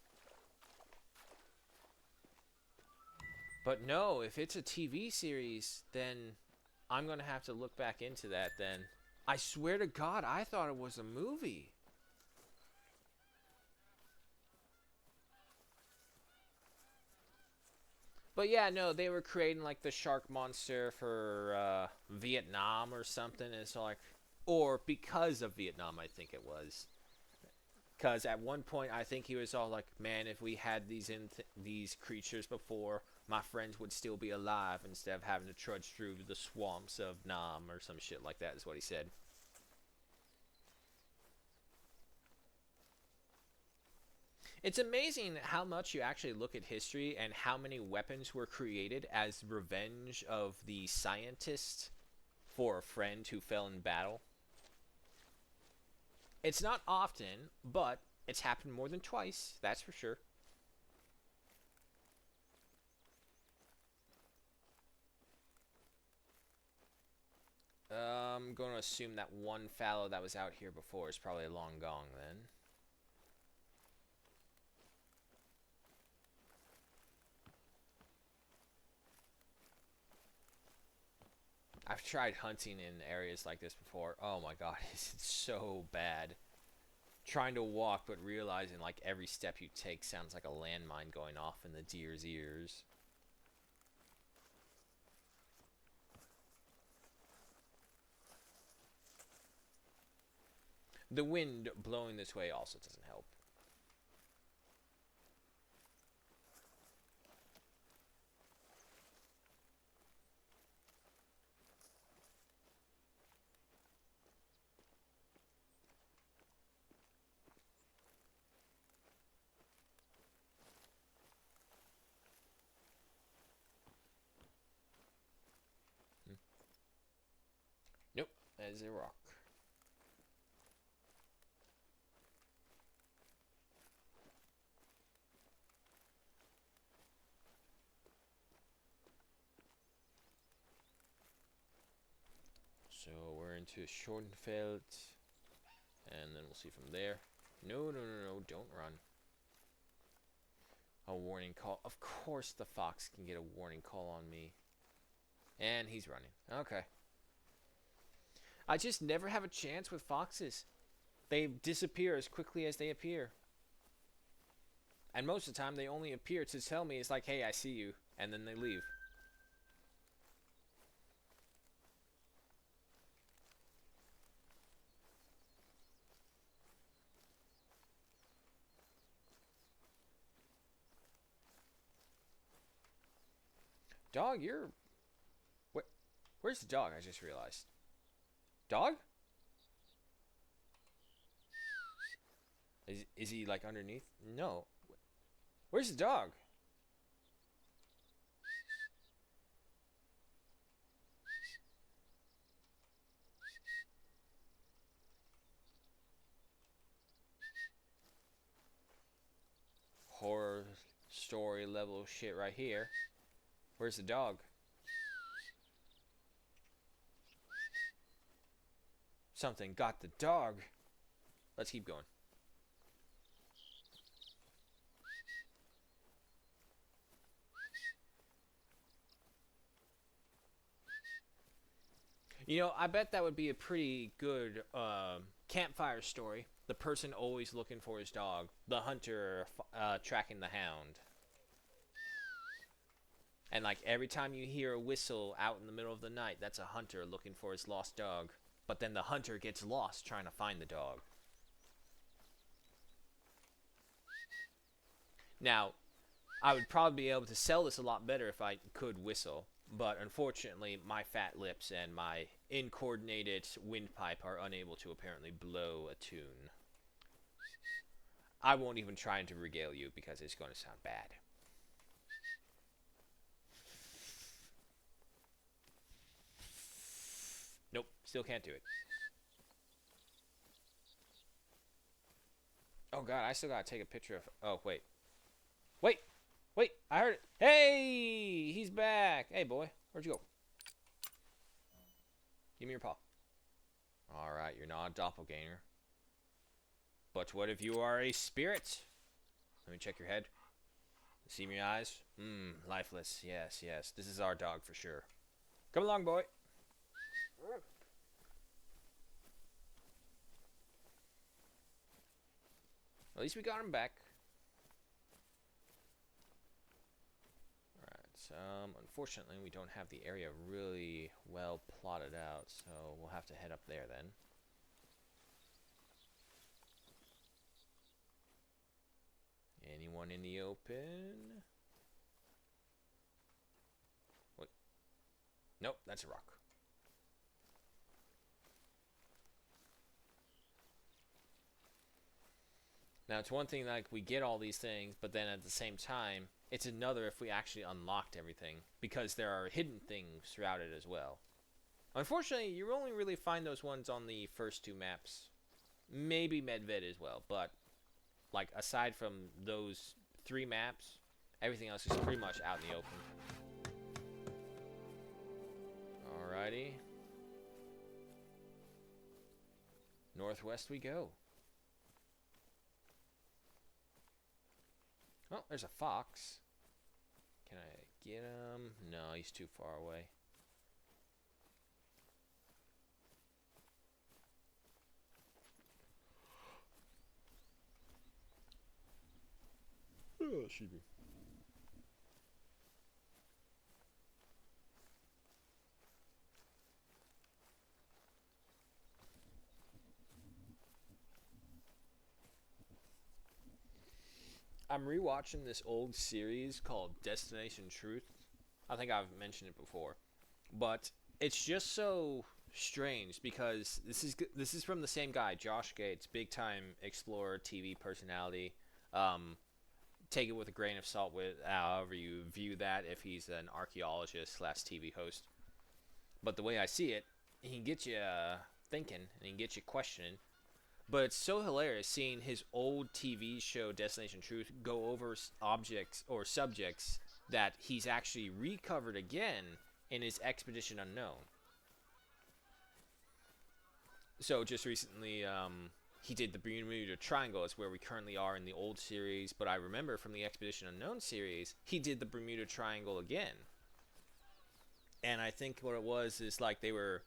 But no, if it's a TV series, then I'm going to have to look back into that then. I swear to God, I thought it was a movie. But yeah, no, they were creating like the shark monster for Vietnam or something. And so like, or because of Vietnam, I think it was. Because at one point, I think he was all like, "Man, if we had these creatures before, my friends would still be alive instead of having to trudge through the swamps of Nam or some shit like that." Is what he said. It's amazing how much you actually look at history and how many weapons were created as revenge of the scientist for a friend who fell in battle. It's not often, but it's happened more than twice, that's for sure. I'm going to assume that one fallow that was out here before is probably long gone then. I've tried hunting in areas like this before. Oh my god, it's so bad. Trying to walk, but realizing like every step you take sounds like a landmine going off in the deer's ears. The wind blowing this way also doesn't help. as a rock. So we're into Schornfeld, and then we'll see from there. No, no, no, no, don't run. A warning call. Of course the fox can get a warning call on me. And he's running. Okay. I just never have a chance with foxes. They disappear as quickly as they appear. And most of the time they only appear to tell me, it's like, hey, I see you. And then they leave. Dog, you're... Where's the dog? I just realized. Dog? Is he like underneath? No. Where's the dog? Horror story level shit right here. Where's the dog? Something got the dog. Let's keep going. You know, I bet that would be a pretty good campfire story. The person always looking for his dog. The hunter tracking the hound. And like every time you hear a whistle out in the middle of the night, that's a hunter looking for his lost dog. But then the hunter gets lost trying to find the dog. Now, I would probably be able to sell this a lot better if I could whistle. But unfortunately, my fat lips and my incoordinated windpipe are unable to apparently blow a tune. I won't even try to regale you because it's going to sound bad. Nope, still can't do it. Oh god, I still gotta take a picture of... Oh, wait. Wait! Wait, I heard it. Hey! He's back! Hey, boy. Where'd you go? Give me your paw. Alright, you're not a doppelganger. But what if you are a spirit? Let me check your head. See me eyes? Lifeless. Yes, yes. This is our dog for sure. Come along, boy. At least we got him back. Alright, unfortunately we don't have the area really well plotted out, so we'll have to head up there then. Anyone in the open? What? Nope, that's a rock. Now, it's one thing, like, we get all these things, but then at the same time, it's another if we actually unlocked everything, because there are hidden things throughout it as well. Unfortunately, you only really find those ones on the first two maps. Maybe Medved as well, but, like, aside from those 3 maps, everything else is pretty much out in the open. Alrighty. Northwest we go. Oh, there's a fox. Can I get him? No, he's too far away. Oh, sheepy. I'm rewatching this old series called Destination Truth. I think I've mentioned it before, but it's just so strange because this is from the same guy, Josh Gates, big time explorer, TV personality. Take it with a grain of salt with however you view that. If he's an archaeologist / TV host, but the way I see it, he can get you thinking and he can get you questioning. But it's so hilarious seeing his old TV show Destination Truth go over objects or subjects that he's actually recovered again in his Expedition Unknown. So just recently, he did the Bermuda Triangle. It's where we currently are in the old series. But I remember from the Expedition Unknown series, he did the Bermuda Triangle again. And I think what it was is like they were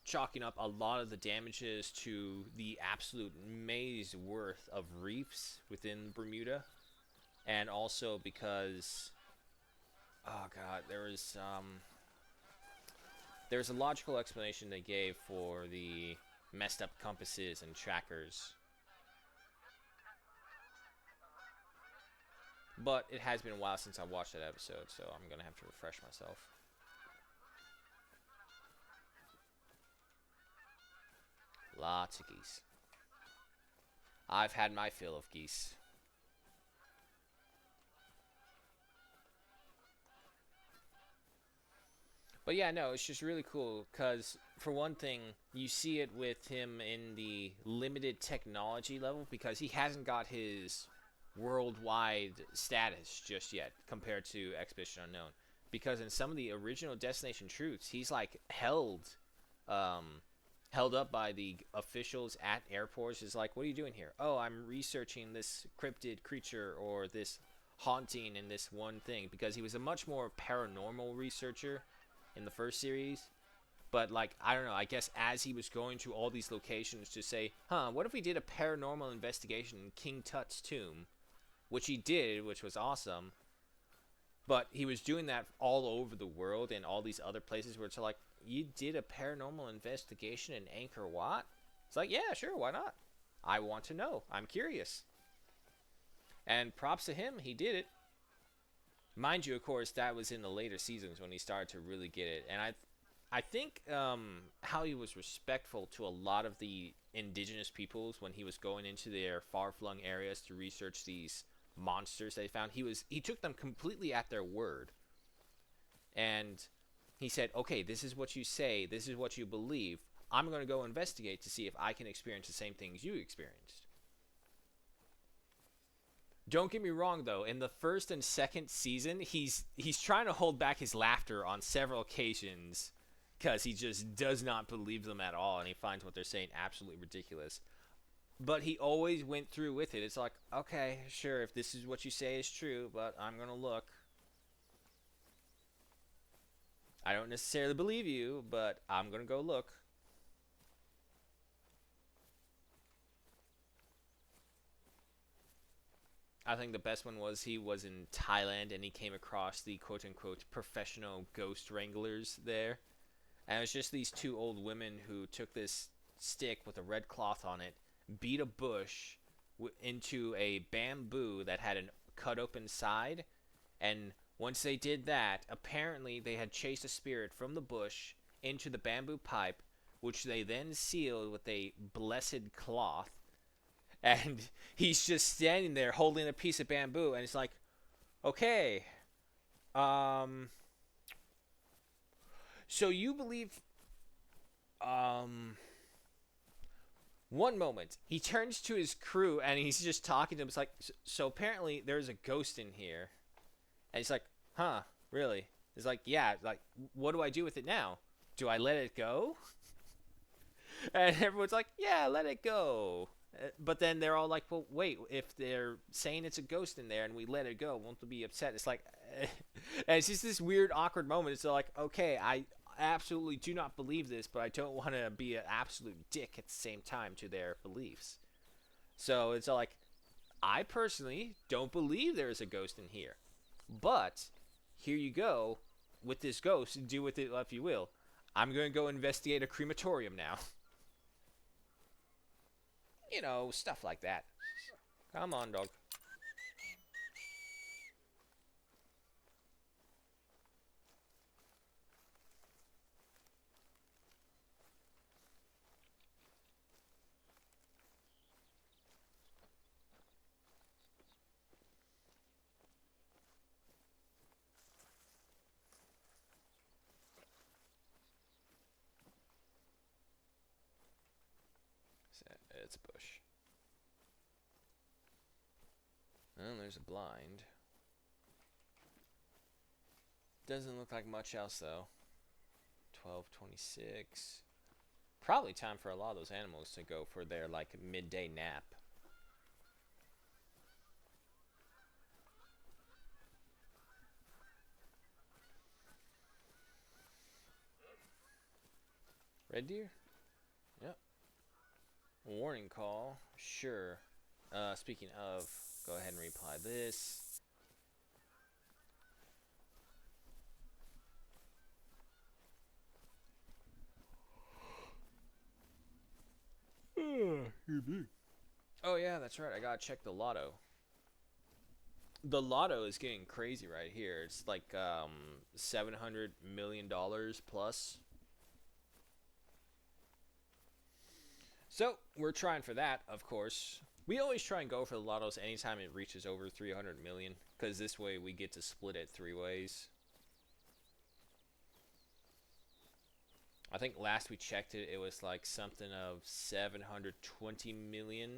chalking up a lot of the damages to the absolute maze worth of reefs within Bermuda. And also because, oh god, there's a logical explanation they gave for the messed up compasses and trackers. But it has been a while since I watched that episode, so I'm gonna have to refresh myself. Lots of geese. I've had my fill of geese. But yeah, no, it's just really cool because, for one thing, you see it with him in the limited technology level because he hasn't got his worldwide status just yet compared to Expedition Unknown. Because in some of the original Destination Truths, he's like held up by the officials at airports. Is like, what are you doing here? Oh, I'm researching this cryptid creature or this haunting in this one thing, because he was a much more paranormal researcher in the first series. But like, I don't know, I guess as he was going to all these locations to say, what if we did a paranormal investigation in King Tut's tomb, which he did, which was awesome. But he was doing that all over the world and all these other places where it's like, you did a paranormal investigation in Angkor Wat? It's like, yeah, sure, why not? I want to know. I'm curious. And props to him, he did it. Mind you, of course, that was in the later seasons when he started to really get it. And I think how he was respectful to a lot of the indigenous peoples when he was going into their far-flung areas to research these monsters they found. He took them completely at their word. And he said, okay, this is what you say, this is what you believe. I'm going to go investigate to see if I can experience the same things you experienced. Don't get me wrong, though. In the first and second season, he's trying to hold back his laughter on several occasions because he just does not believe them at all, and he finds what they're saying absolutely ridiculous. But he always went through with it. It's like, okay, sure, if this is what you say is true, but I'm going to look. I don't necessarily believe you, but I'm going to go look. I think the best one was he was in Thailand and he came across the quote-unquote professional ghost wranglers there. And it was just these two old women who took this stick with a red cloth on it, beat a bush into a bamboo that had a cut open side, and once they did that, apparently they had chased a spirit from the bush into the bamboo pipe, which they then sealed with a blessed cloth. And he's just standing there holding a piece of bamboo, and it's like, okay, so you believe, one moment, he turns to his crew, and he's just talking to them. It's like, so apparently there's a ghost in here. And he's like, huh, really? It's like, yeah, like, what do I do with it now? Do I let it go? And everyone's like, yeah, let it go. But then they're all like, well, wait, if they're saying it's a ghost in there and we let it go, won't they be upset? It's like, and it's just this weird, awkward moment. It's like, okay, I absolutely do not believe this, but I don't want to be an absolute dick at the same time to their beliefs. So it's like, I personally don't believe there is a ghost in here. But here you go with this ghost. Do with it if you will. I'm going to go investigate a crematorium now. You know, stuff like that. Come on, dog. It's a bush. Well, there's a blind. Doesn't look like much else though. 12:26. Probably time for a lot of those animals to go for their like midday nap. Red deer? Yep. Warning call. Sure. Speaking of, go ahead and reply this. Oh yeah, that's right. I gotta check the lotto. The lotto is getting crazy right here. It's like $700 million plus. So we're trying for that, of course. We always try and go for the lottos anytime it reaches over 300 million, because this way we get to split it 3 ways. I think last we checked it, it was like something of 720 million.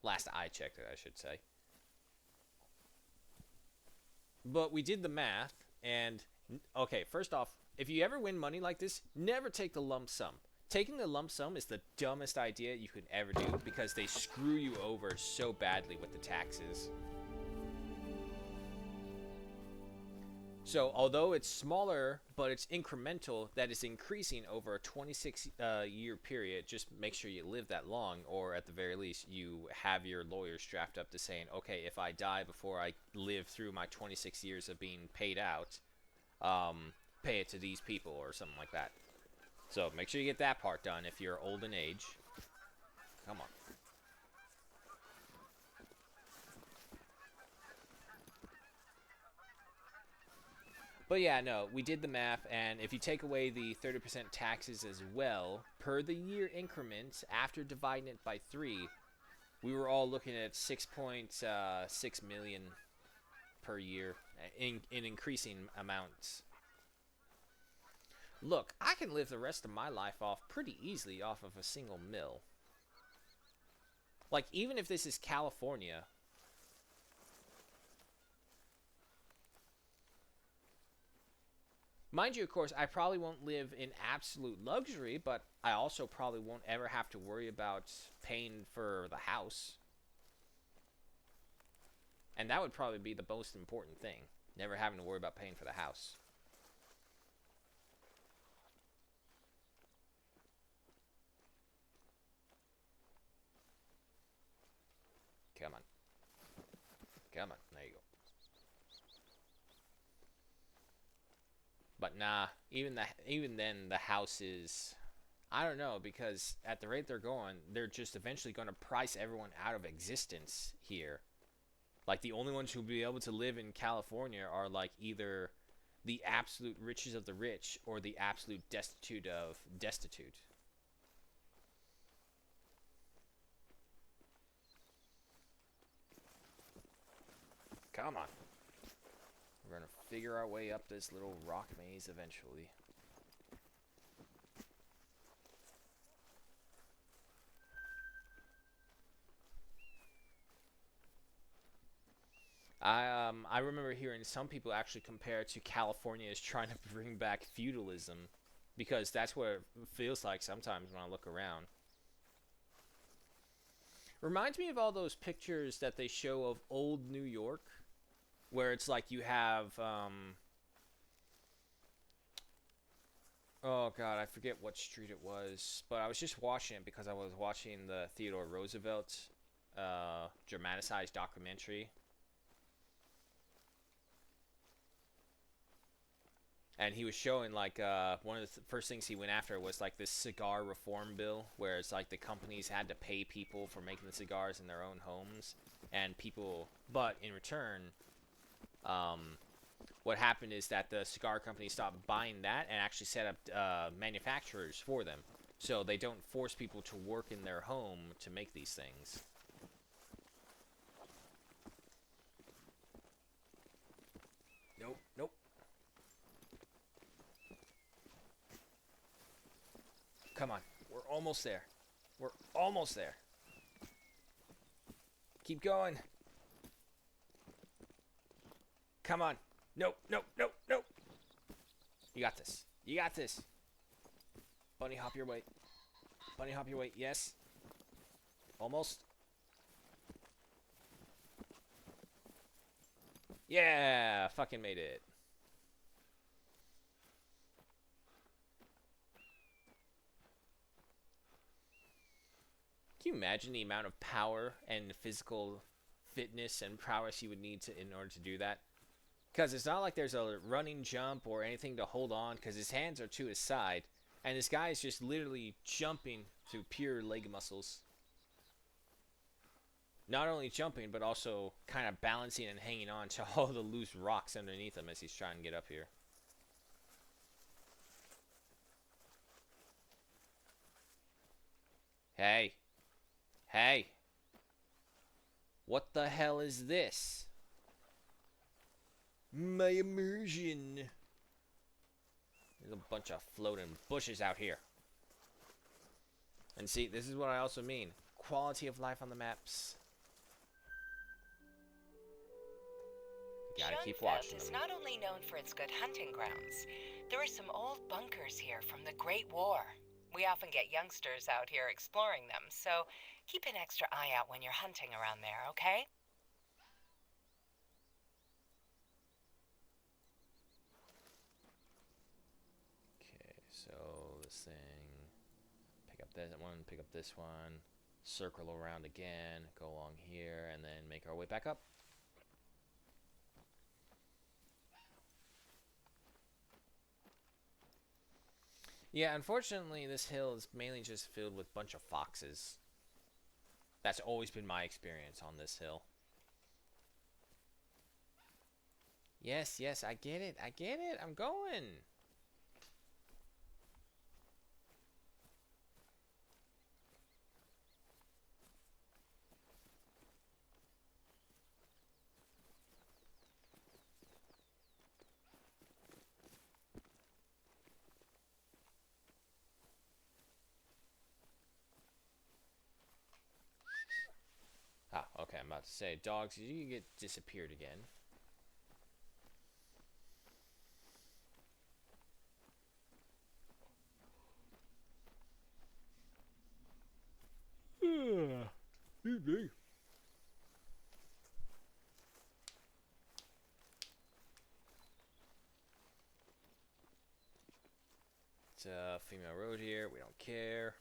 Last I checked it, I should say. But we did the math, and okay, first off, if you ever win money like this, never take the lump sum. Taking the lump sum is the dumbest idea you could ever do because they screw you over so badly with the taxes. So, although it's smaller, but it's incremental, that is increasing over a 26 year period. Just make sure you live that long, or at the very least, you have your lawyer strapped up to saying, okay, if I die before I live through my 26 years of being paid out, pay it to these people, or something like that. So, make sure you get that part done if you're old in age. Come on. But yeah, no, we did the math, and if you take away the 30% taxes as well, per the year increments, after dividing it by 3, we were all looking at 6.6 million per year in increasing amounts. Look, I can live the rest of my life off pretty easily off of a single mil. Like, even if this is California, mind you, of course, I probably won't live in absolute luxury, but I also probably won't ever have to worry about paying for the house. And that would probably be the most important thing. Never having to worry about paying for the house. Come on. Come on. There you go. But nah, even then the house is, I don't know, because at the rate they're going, they're just eventually going to price everyone out of existence here. Like, the only ones who'll be able to live in California are like either the absolute riches of the rich or the absolute destitute of destitute. Come on. We're going to figure our way up this little rock maze eventually. I remember hearing some people actually compare it to California as trying to bring back feudalism, because that's what it feels like sometimes when I look around. Reminds me of all those pictures that they show of old New York, where it's like you have oh god, I forget what street it was, but I was just watching it because I was watching the Theodore Roosevelt dramatized documentary. And he was showing like one of the first things he went after was like this cigar reform bill, where it's like the companies had to pay people for making the cigars in their own homes, and people, but in return, what happened is that the cigar companies stopped buying that and actually set up manufacturers for them, so they don't force people to work in their home to make these things. Nope, nope. Come on, we're almost there. We're almost there. Keep going. Come on. Nope, nope, nope, nope. You got this. You got this. Bunny hop your way. Bunny hop your way. Yes. Almost. Yeah, fucking made it. Can you imagine the amount of power and physical fitness and prowess you would need to in order to do that? Because it's not like there's a running jump or anything to hold on, because his hands are to his side, and this guy is just literally jumping through pure leg muscles. Not only jumping, but also kind of balancing and hanging on to all the loose rocks underneath him as he's trying to get up here. Hey. Hey. What the hell is this? My immersion. There's a bunch of floating bushes out here. And see, this is what I also mean. Quality of life on the maps. You gotta keep watching is them. not only known for its good hunting grounds, there are some old bunkers here from the Great War. We often get youngsters out here exploring them, so keep an extra eye out when you're hunting around there, okay? Okay, so this thing. Pick up that one, pick up this one. Circle around again, go along here, and then make our way back up. Yeah, unfortunately, this hill is mainly just filled with a bunch of foxes. That's always been my experience on this hill. Yes, yes, I get it. I get it. I'm going. Ah, okay, I'm about to say, dogs, you get disappeared again. Excuse me. It's a female road here, we don't care.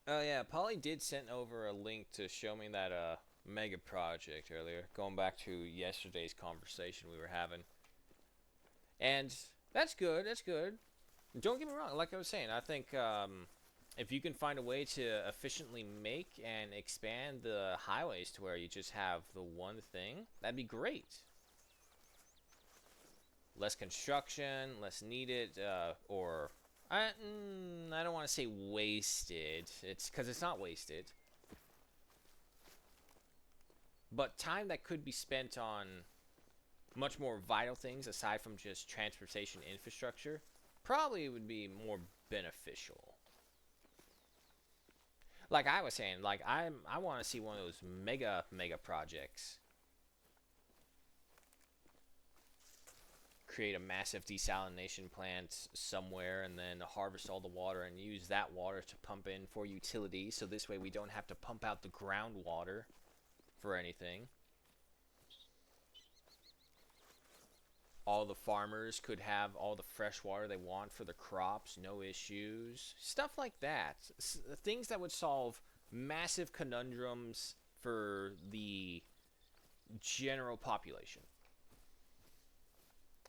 Oh yeah, Polly did send over a link to show me that mega project earlier, going back to yesterday's conversation we were having. And that's good, that's good. Don't get me wrong, like I was saying, I think if you can find a way to efficiently make and expand the highways to where you just have the one thing, that'd be great. Less construction, less needed, or I don't want to say wasted. It's because it's not wasted. But time that could be spent on much more vital things aside from just transportation infrastructure probably would be more beneficial. Like I was saying, like I want to see one of those mega projects. Create a massive desalination plant somewhere and then harvest all the water and use that water to pump in for utilities, so this way we don't have to pump out the groundwater for anything. All the farmers could have all the fresh water they want for the crops, no issues. Stuff like that. Things that would solve massive conundrums for the general population.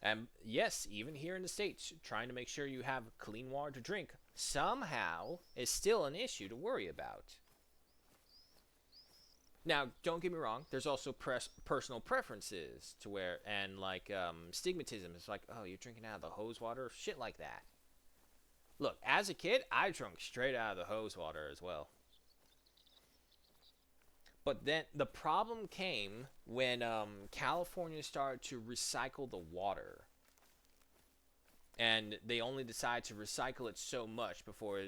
And yes, even here in the States, trying to make sure you have clean water to drink somehow is still an issue to worry about. Now, don't get me wrong, there's also personal preferences to where, and like stigmatism. It's like, oh, you're drinking out of the hose water, shit like that. Look, as a kid, I drank straight out of the hose water as well. But then the problem came when California started to recycle the water. And they only decided to recycle it so much before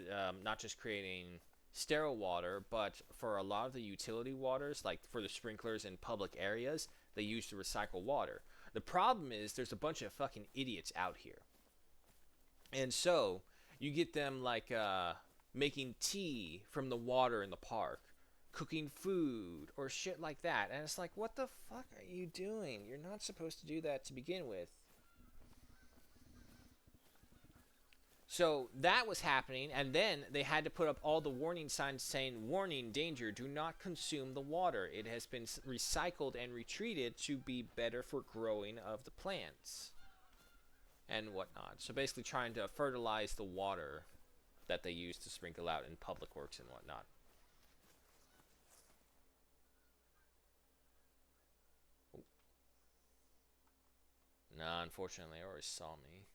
not just creating sterile water, but for a lot of the utility waters, like for the sprinklers in public areas, they used to recycle water. The problem is there's a bunch of fucking idiots out here. And so you get them like making tea from the water in the park, cooking food or shit like that. And it's like, what the fuck are you doing? You're not supposed to do that to begin with. So that was happening, and then they had to put up all the warning signs saying, warning, danger, do not consume the water. It has been recycled and retreated to be better for growing of the plants and whatnot. So basically trying to fertilize the water that they use to sprinkle out in public works and whatnot. Oh. Nah, unfortunately, they already saw me.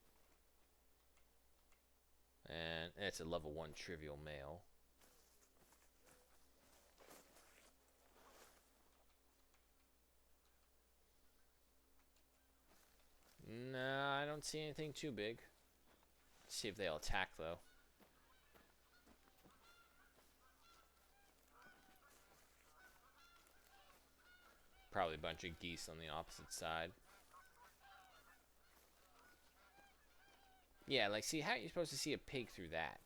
And it's a level 1 trivial male. Nah, I don't see anything too big. Let's see if they'll attack, though. Probably a bunch of geese on the opposite side. Yeah, like, see, how are you supposed to see a pig through that?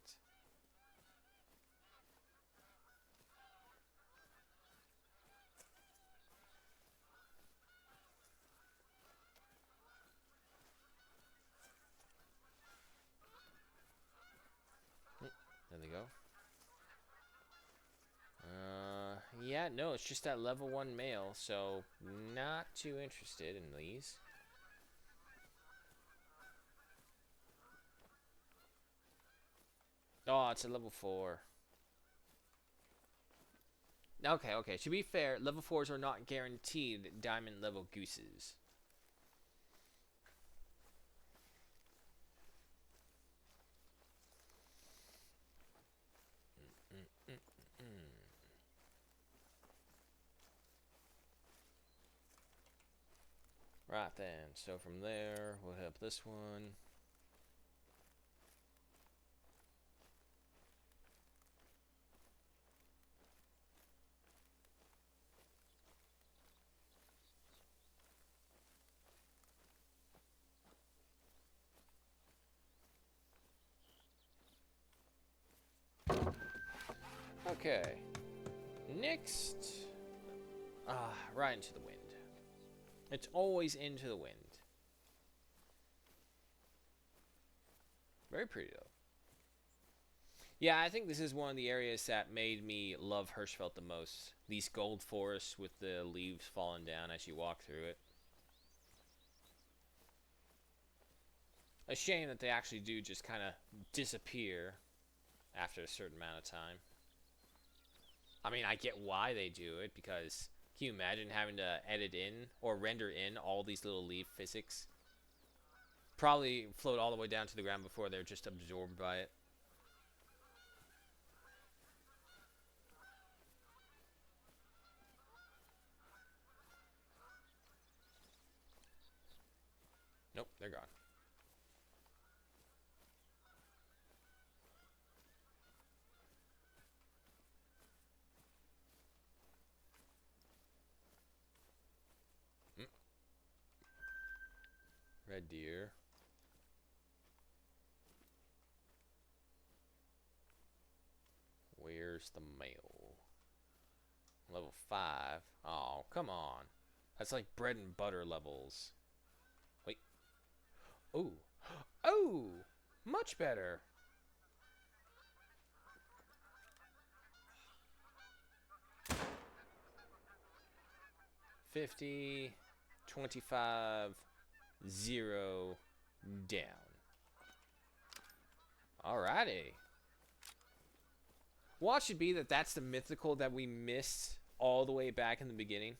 There they go. Yeah, no, it's just that level 1 male, so not too interested in these. Oh, it's a level 4. Okay. To be fair, level 4s are not guaranteed diamond level gooses. Right then, so from there, we'll hit up this one. Okay. Next. Right into the wind. It's always into the wind. Very pretty, though. Yeah, I think this is one of the areas that made me love Hirschfeld the most. These gold forests with the leaves falling down as you walk through it. A shame that they actually do just kind of disappear after a certain amount of time. I mean, I get why they do it, because can you imagine having to edit in or render in all these little leaf physics? Probably float all the way down to the ground before they're just absorbed by it. Nope, they're gone. Red deer. Where's the male? Level 5. Oh, come on. That's like bread and butter levels. Wait. Oh. Oh! Much better. $50, $25, 0, down. Alrighty. Watch it be that that's the mythical that we missed all the way back in the beginning.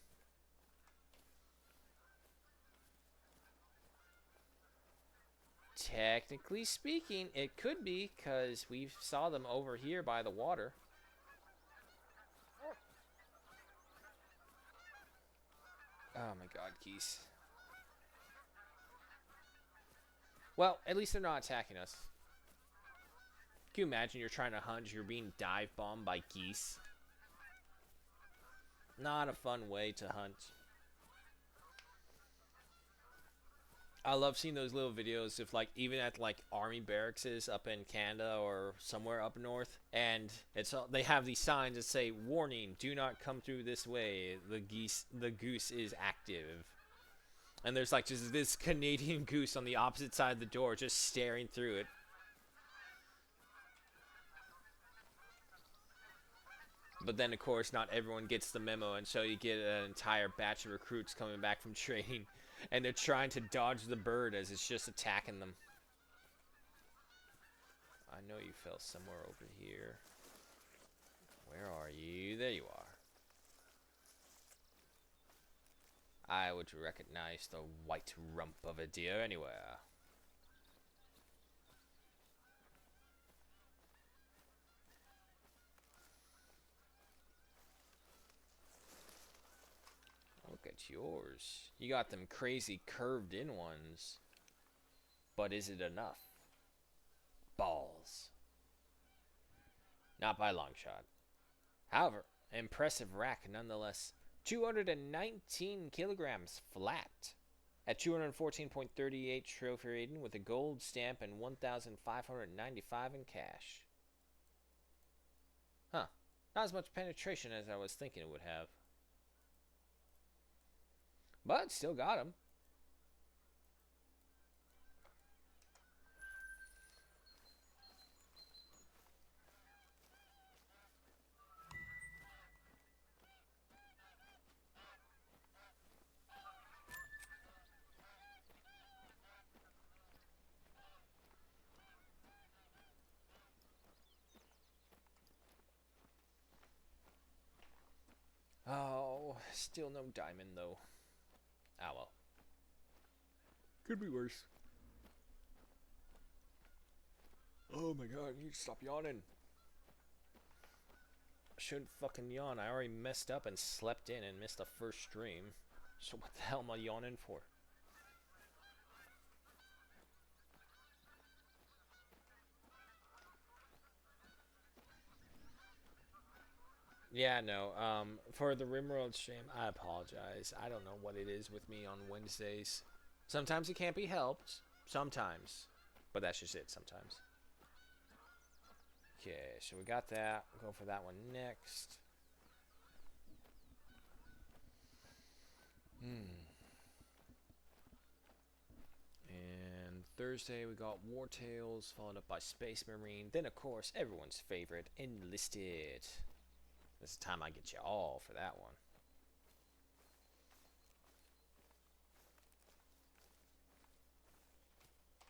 Technically speaking, it could be, because we saw them over here by the water. Oh my god, geese. Well, at least they're not attacking us. Can you imagine you're trying to hunt, you're being dive bombed by geese? Not a fun way to hunt. I love seeing those little videos of, like, even at like army barracks up in Canada or somewhere up north, and they have these signs that say, "Warning: Do not come through this way. The goose is active." And there's like just this Canadian goose on the opposite side of the door, just staring through it. But then, of course, not everyone gets the memo, and so you get an entire batch of recruits coming back from training, and they're trying to dodge the bird as it's just attacking them. I know you fell somewhere over here. Where are you? There you are. I would recognize the white rump of a deer anywhere. Look at yours. You got them crazy curved in ones. But is it enough? Balls. Not by a long shot. However, impressive rack nonetheless. 219 kilograms flat. At 214.38 trophy rating with a gold stamp and 1,595 in cash. Huh. Not as much penetration as I was thinking it would have. But still got him. Oh, still no diamond though. Ah well. Could be worse. Oh my god, you need to stop yawning. I shouldn't fucking yawn. I already messed up and slept in and missed the first stream. So what the hell am I yawning for? Yeah, no. For the Rimworld stream, I apologize. I don't know what it is with me on Wednesdays. Sometimes it can't be helped. Sometimes. But that's just it, sometimes. Okay, so we got that. We'll go for that one next. And Thursday we got War Tales, followed up by Space Marine. Then, of course, everyone's favorite, Enlisted. This is the time I get you all for that one.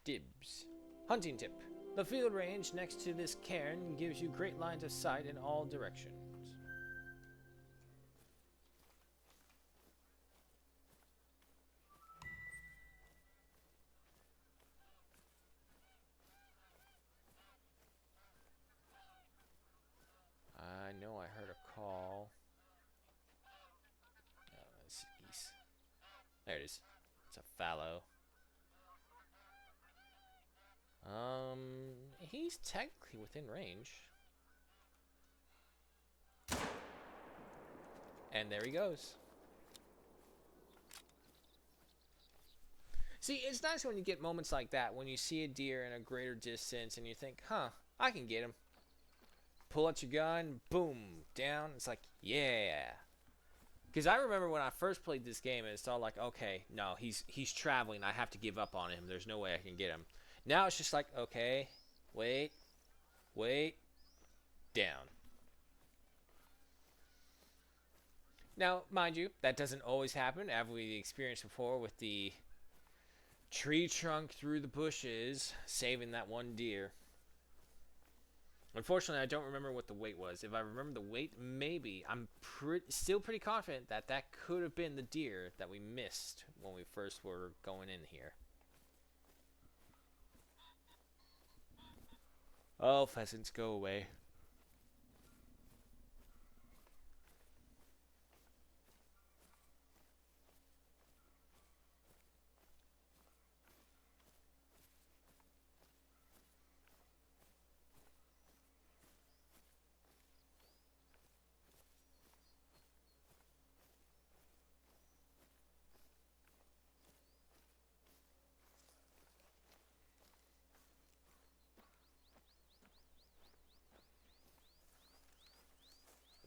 Dibs. Hunting tip. The field range next to this cairn gives you great lines of sight in all directions. I know I heard a call. Oh, that's geese. There it is. It's a fallow. He's technically within range. And there he goes. See, it's nice when you get moments like that, when you see a deer in a greater distance and you think, huh, I can get him. Pull out your gun, boom, down. It's like, yeah. Because I remember when I first played this game, it's all like, okay, no, he's traveling. I have to give up on him. There's no way I can get him. Now it's just like, okay, wait, down. Now, mind you, that doesn't always happen, as we experienced before with the tree trunk through the bushes, saving that one deer. Unfortunately, I don't remember what the weight was. If I remember the weight, maybe. I'm still pretty confident that that could have been the deer that we missed when we first were going in here. Oh, pheasants, go away.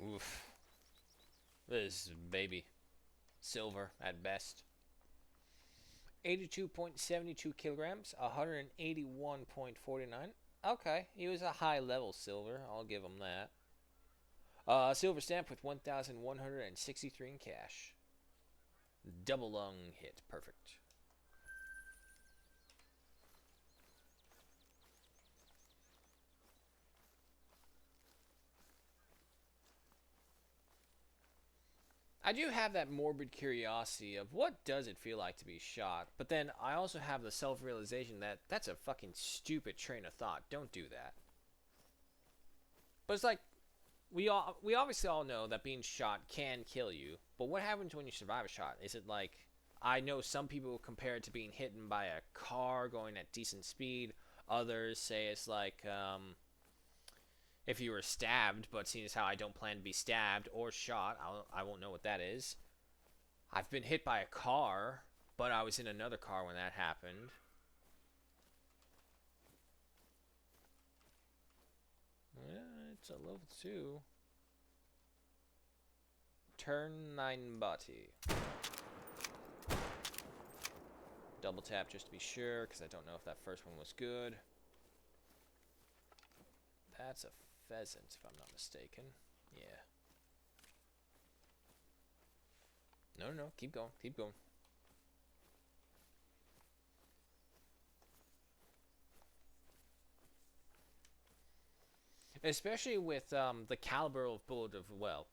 Oof. This is baby. Silver at best. 82.72 kilograms, 181.49. Okay, he was a high level silver. I'll give him that. Silver stamp with 1,163 in cash. Double lung hit. Perfect. I do have that morbid curiosity of what does it feel like to be shot, but then I also have the self-realization that that's a fucking stupid train of thought. Don't do that. But it's like we obviously all know that being shot can kill you, but what happens when you survive a shot? Is it like I know some people compare it to being hit by a car going at decent speed. Others say it's like if you were stabbed, but seeing as how I don't plan to be stabbed or shot, I won't know what that is. I've been hit by a car, but I was in another car when that happened. Yeah, it's a level 2. Turn 9 body. Double tap just to be sure, because I don't know if that first one was good. That's a pheasant, if I'm not mistaken. Yeah. No, keep going, keep going. Especially with the caliber of bullet of, well,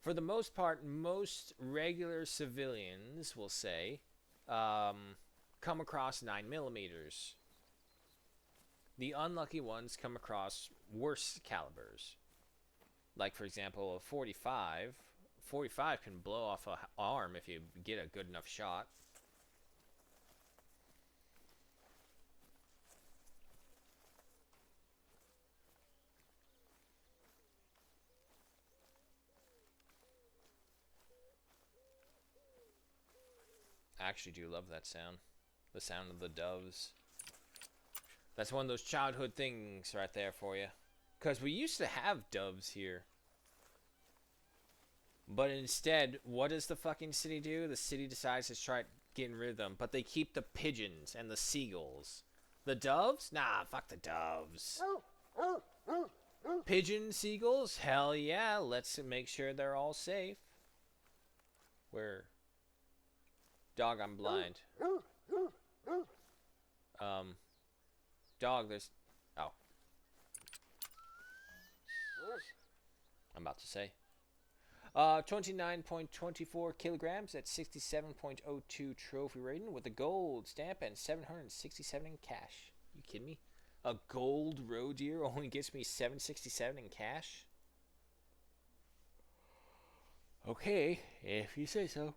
for the most part, most regular civilians will say, come across 9mm. The unlucky ones come across worse calibers. Like, for example, a 45. 45 can blow off an arm if you get a good enough shot. I actually do love that sound. The sound of the doves. That's one of those childhood things right there for you. Because we used to have doves here. But instead, what does the fucking city do? The city decides to try getting rid of them. But they keep the pigeons and the seagulls. The doves? Nah, fuck the doves. Pigeon seagulls? Hell yeah. Let's make sure they're all safe. Where? Dog, I'm blind. Dog, there's... Oh. I'm about to say. 29.24 kilograms at 67.02 trophy rating with a gold stamp and 767 in cash. You kidding me? A gold roe deer only gets me 767 in cash? Okay, if you say so.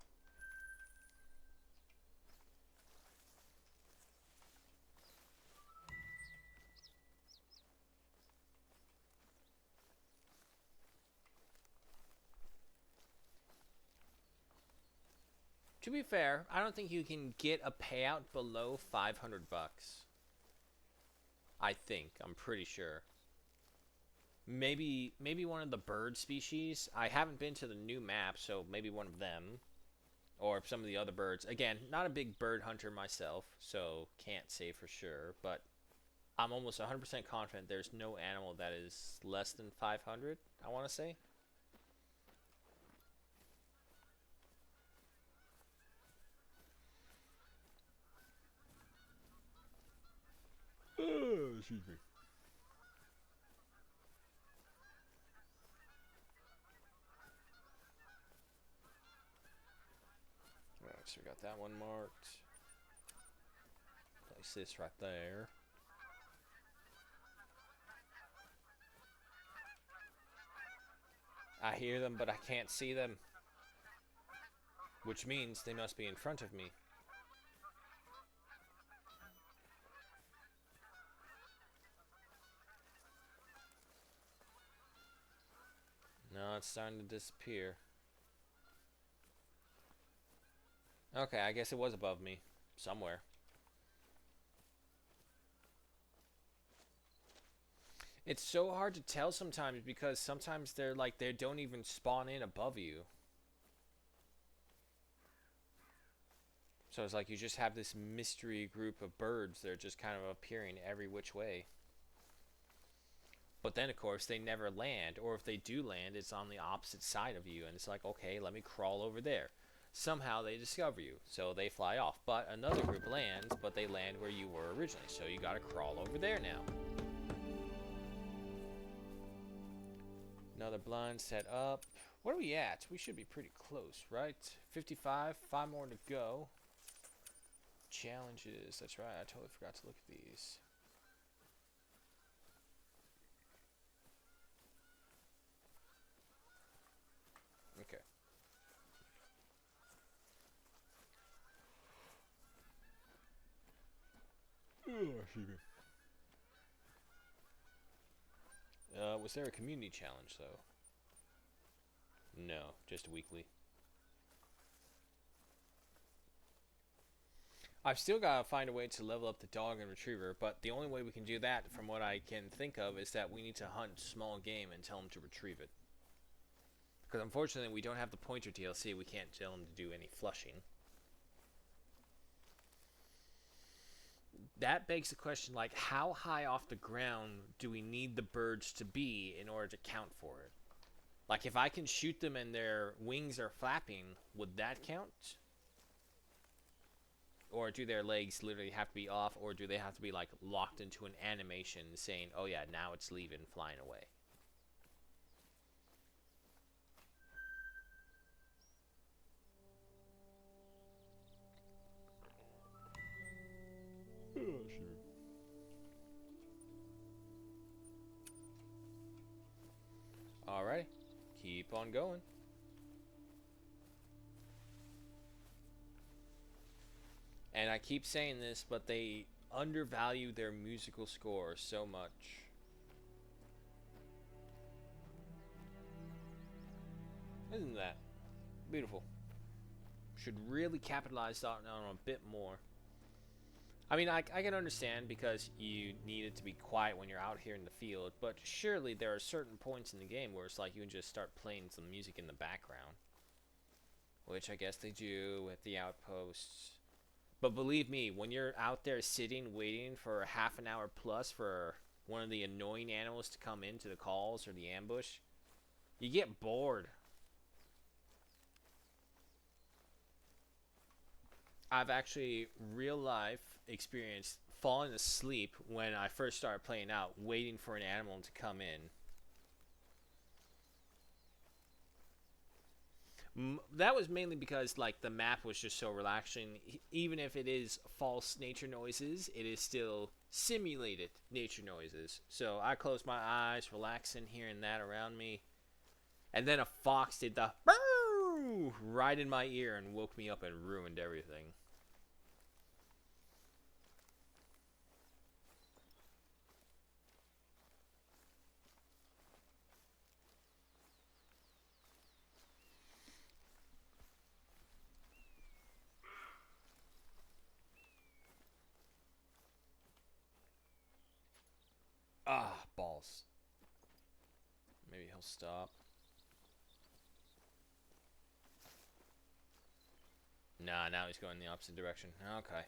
To be fair, I don't think you can get a payout below 500 bucks. I think. I'm pretty sure. Maybe one of the bird species. I haven't been to the new map, so maybe one of them. Or some of the other birds. Again, not a big bird hunter myself, so can't say for sure. But I'm almost 100% confident there's no animal that is less than 500, I want to say. Excuse me. Alright, so we got that one marked. Place this right there. I hear them, but I can't see them. Which means they must be in front of me. No, it's starting to disappear. Okay, I guess it was above me. Somewhere. It's so hard to tell sometimes because sometimes they're like, they don't even spawn in above you. So it's like you just have this mystery group of birds that are just kind of appearing every which way. But then, of course, they never land. Or if they do land, it's on the opposite side of you. And it's like, okay, let me crawl over there. Somehow they discover you, so they fly off. But another group lands, but they land where you were originally. So you gotta crawl over there now. Another blind set up. What are we at? We should be pretty close, right? 55, 5 more to go. Challenges, that's right, I totally forgot to look at these. Okay. Was there a community challenge, though? No, just weekly. I've still got to find a way to level up the dog and retriever, but the only way we can do that, from what I can think of, is that we need to hunt small game and tell them to retrieve it. Because unfortunately, we don't have the pointer DLC, we can't tell them to do any flushing. That begs the question, like, how high off the ground do we need the birds to be in order to count for it? Like, if I can shoot them and their wings are flapping, would that count? Or do their legs literally have to be off, or do they have to be, like, locked into an animation saying, oh yeah, now it's leaving, flying away? Oh, sure. Alright, keep on going. And I keep saying this, but they undervalue their musical score so much. Isn't that beautiful? Should really capitalize on a bit more. I mean, I can understand because you need it to be quiet when you're out here in the field, but surely there are certain points in the game where it's like you can just start playing some music in the background. Which I guess they do at the outposts. But believe me, when you're out there sitting, waiting for half an hour plus for one of the annoying animals to come into the calls or the ambush, you get bored. I've actually, real life, experienced falling asleep when I first started playing out, waiting for an animal to come in. That was mainly because like the map was just so relaxing. Even if it is false nature noises, it is still simulated nature noises. So I closed my eyes, relaxing, hearing that around me, and then a fox did the "Boo!" right in my ear and woke me up and ruined everything. Ah, balls. Maybe he'll stop. Nah, now he's going the opposite direction. Okay.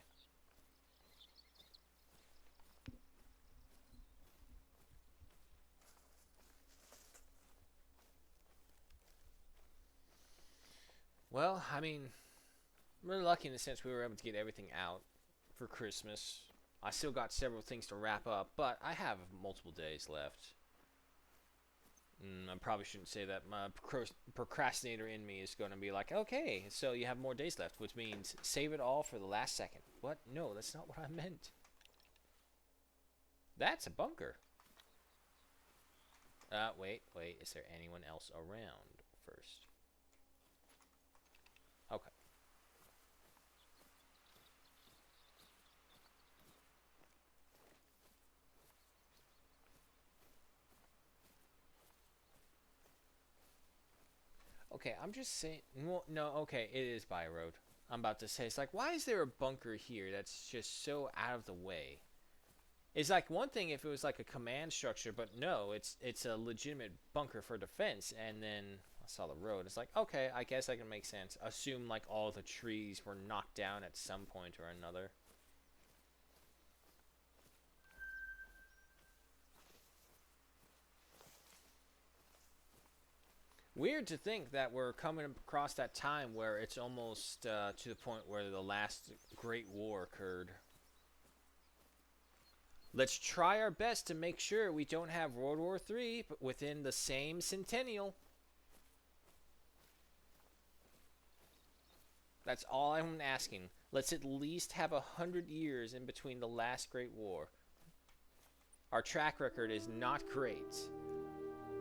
Well, I mean, we're lucky in the sense we were able to get everything out for Christmas. I still got several things to wrap up, but I have multiple days left. I probably shouldn't say that. My procrastinator in me is going to be like, okay, so you have more days left, which means save it all for the last second. What? No, that's not what I meant. That's a bunker. Wait. Is there anyone else around first? Okay. Okay, I'm just saying. Well, no, okay, it is by a road. I'm about to say, it's like, why is there a bunker here that's just so out of the way? It's like one thing if it was like a command structure, but no, it's a legitimate bunker for defense. And then I saw the road. It's like, okay, I guess I can make sense. Assume like all the trees were knocked down at some point or another. Weird to think that we're coming across that time where it's almost to the point where the last Great War occurred. Let's try our best to make sure we don't have World War III but within the same centennial. That's all I'm asking. Let's at least have 100 years in between the last Great War. Our track record is not great.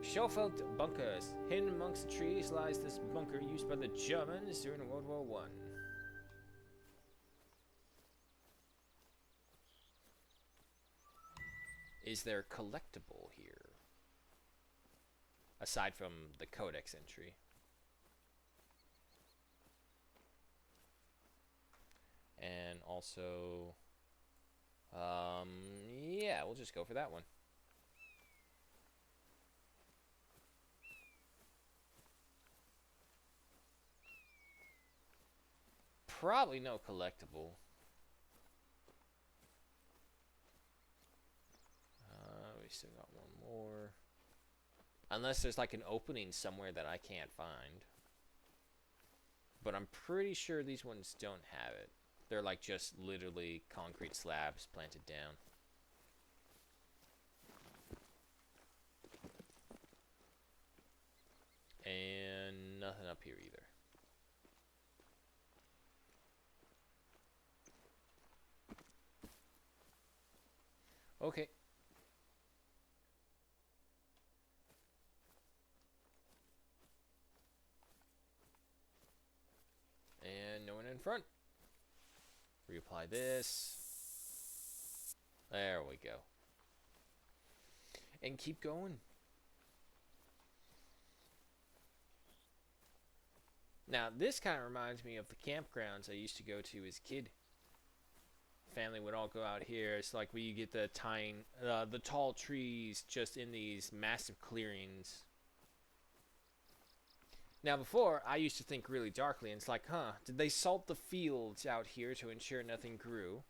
Schofeld bunkers. Hidden amongst the trees lies this bunker used by the Germans during World War One. Is there collectible here? Aside from the codex entry. And also... yeah, we'll just go for that one. Probably no collectible. We still got one more. Unless there's like an opening somewhere that I can't find. But I'm pretty sure these ones don't have it. They're like just literally concrete slabs planted down. And nothing up here either. Okay. And no one in front. Reapply this. There we go. And keep going. Now, this kind of reminds me of the campgrounds I used to go to as a kid. Family would all go out here. It's like where you get the tall trees just in these massive clearings. Now, before, I used to think really darkly, and it's like, did they salt the fields out here to ensure nothing grew?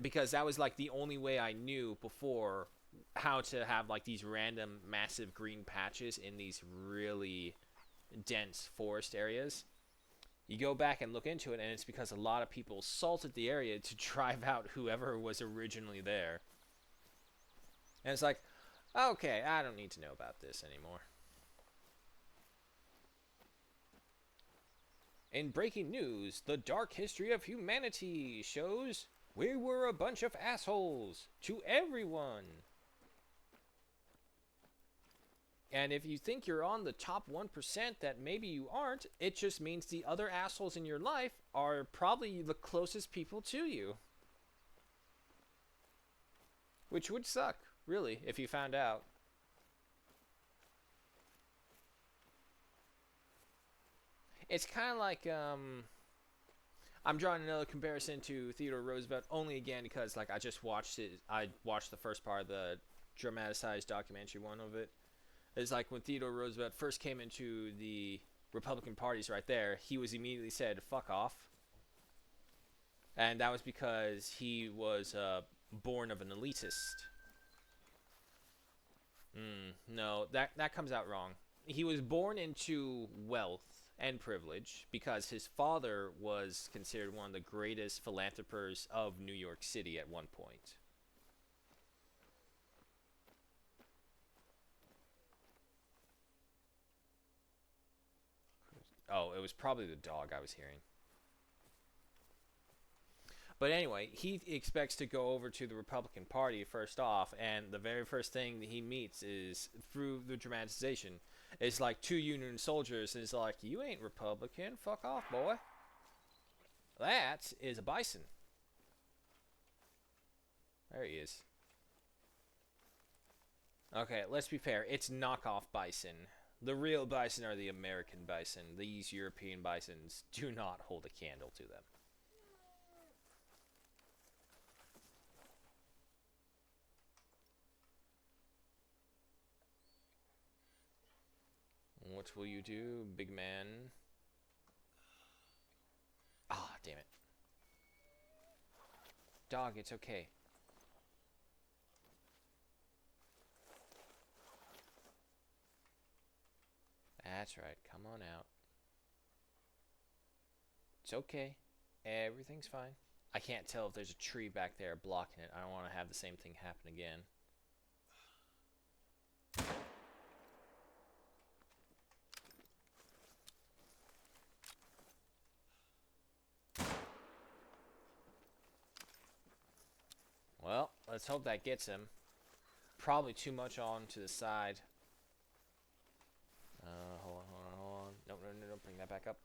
Because that was like the only way I knew before how to have like these random massive green patches in these really dense forest areas. You go back and look into it, and it's because a lot of people salted the area to drive out whoever was originally there. And it's like, okay, I don't need to know about this anymore. In breaking news, the dark history of humanity shows we were a bunch of assholes to everyone. And if you think you're on the top 1% that maybe you aren't, it just means the other assholes in your life are probably the closest people to you. Which would suck, really, if you found out. It's kind of like, I'm drawing another comparison to Theodore Roosevelt only again because, like, I just watched it. I watched the first part of the dramatized documentary one of it. It's like when Theodore Roosevelt first came into the Republican parties right there, he was immediately said, fuck off. And that was because he was born of an elitist. No, that comes out wrong. He was born into wealth and privilege because his father was considered one of the greatest philanthropers of New York City at one point. Oh, it was probably the dog I was hearing. But anyway, he expects to go over to the Republican Party first off, and the very first thing that he meets is through the dramatization. It's like two Union soldiers, and it's like, you ain't Republican, fuck off, boy. That is a bison. There he is. Okay, let's be fair. It's knockoff bison. The real bison are the American bison. These European bisons do not hold a candle to them. What will you do, big man? Ah, damn it. Dog, it's okay. That's right. Come on out. It's okay. Everything's fine. I can't tell if there's a tree back there blocking it. I don't want to have the same thing happen again. Well, let's hope that gets him. Probably too much on to the side. Hold on. No, bring that back up.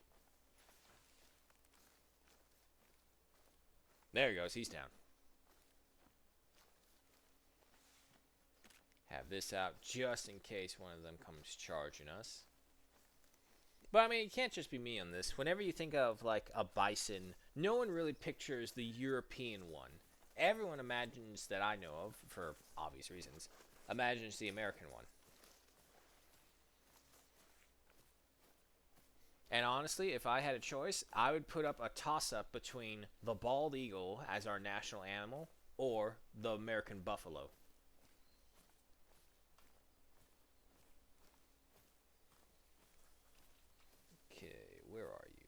There he goes, he's down. Have this out just in case one of them comes charging us. But I mean, it can't just be me on this. Whenever you think of like a bison, no one really pictures the European one. Everyone imagines that I know of, for obvious reasons, imagines the American one. And honestly, if I had a choice, I would put up a toss-up between the bald eagle as our national animal or the American buffalo. Okay, where are you?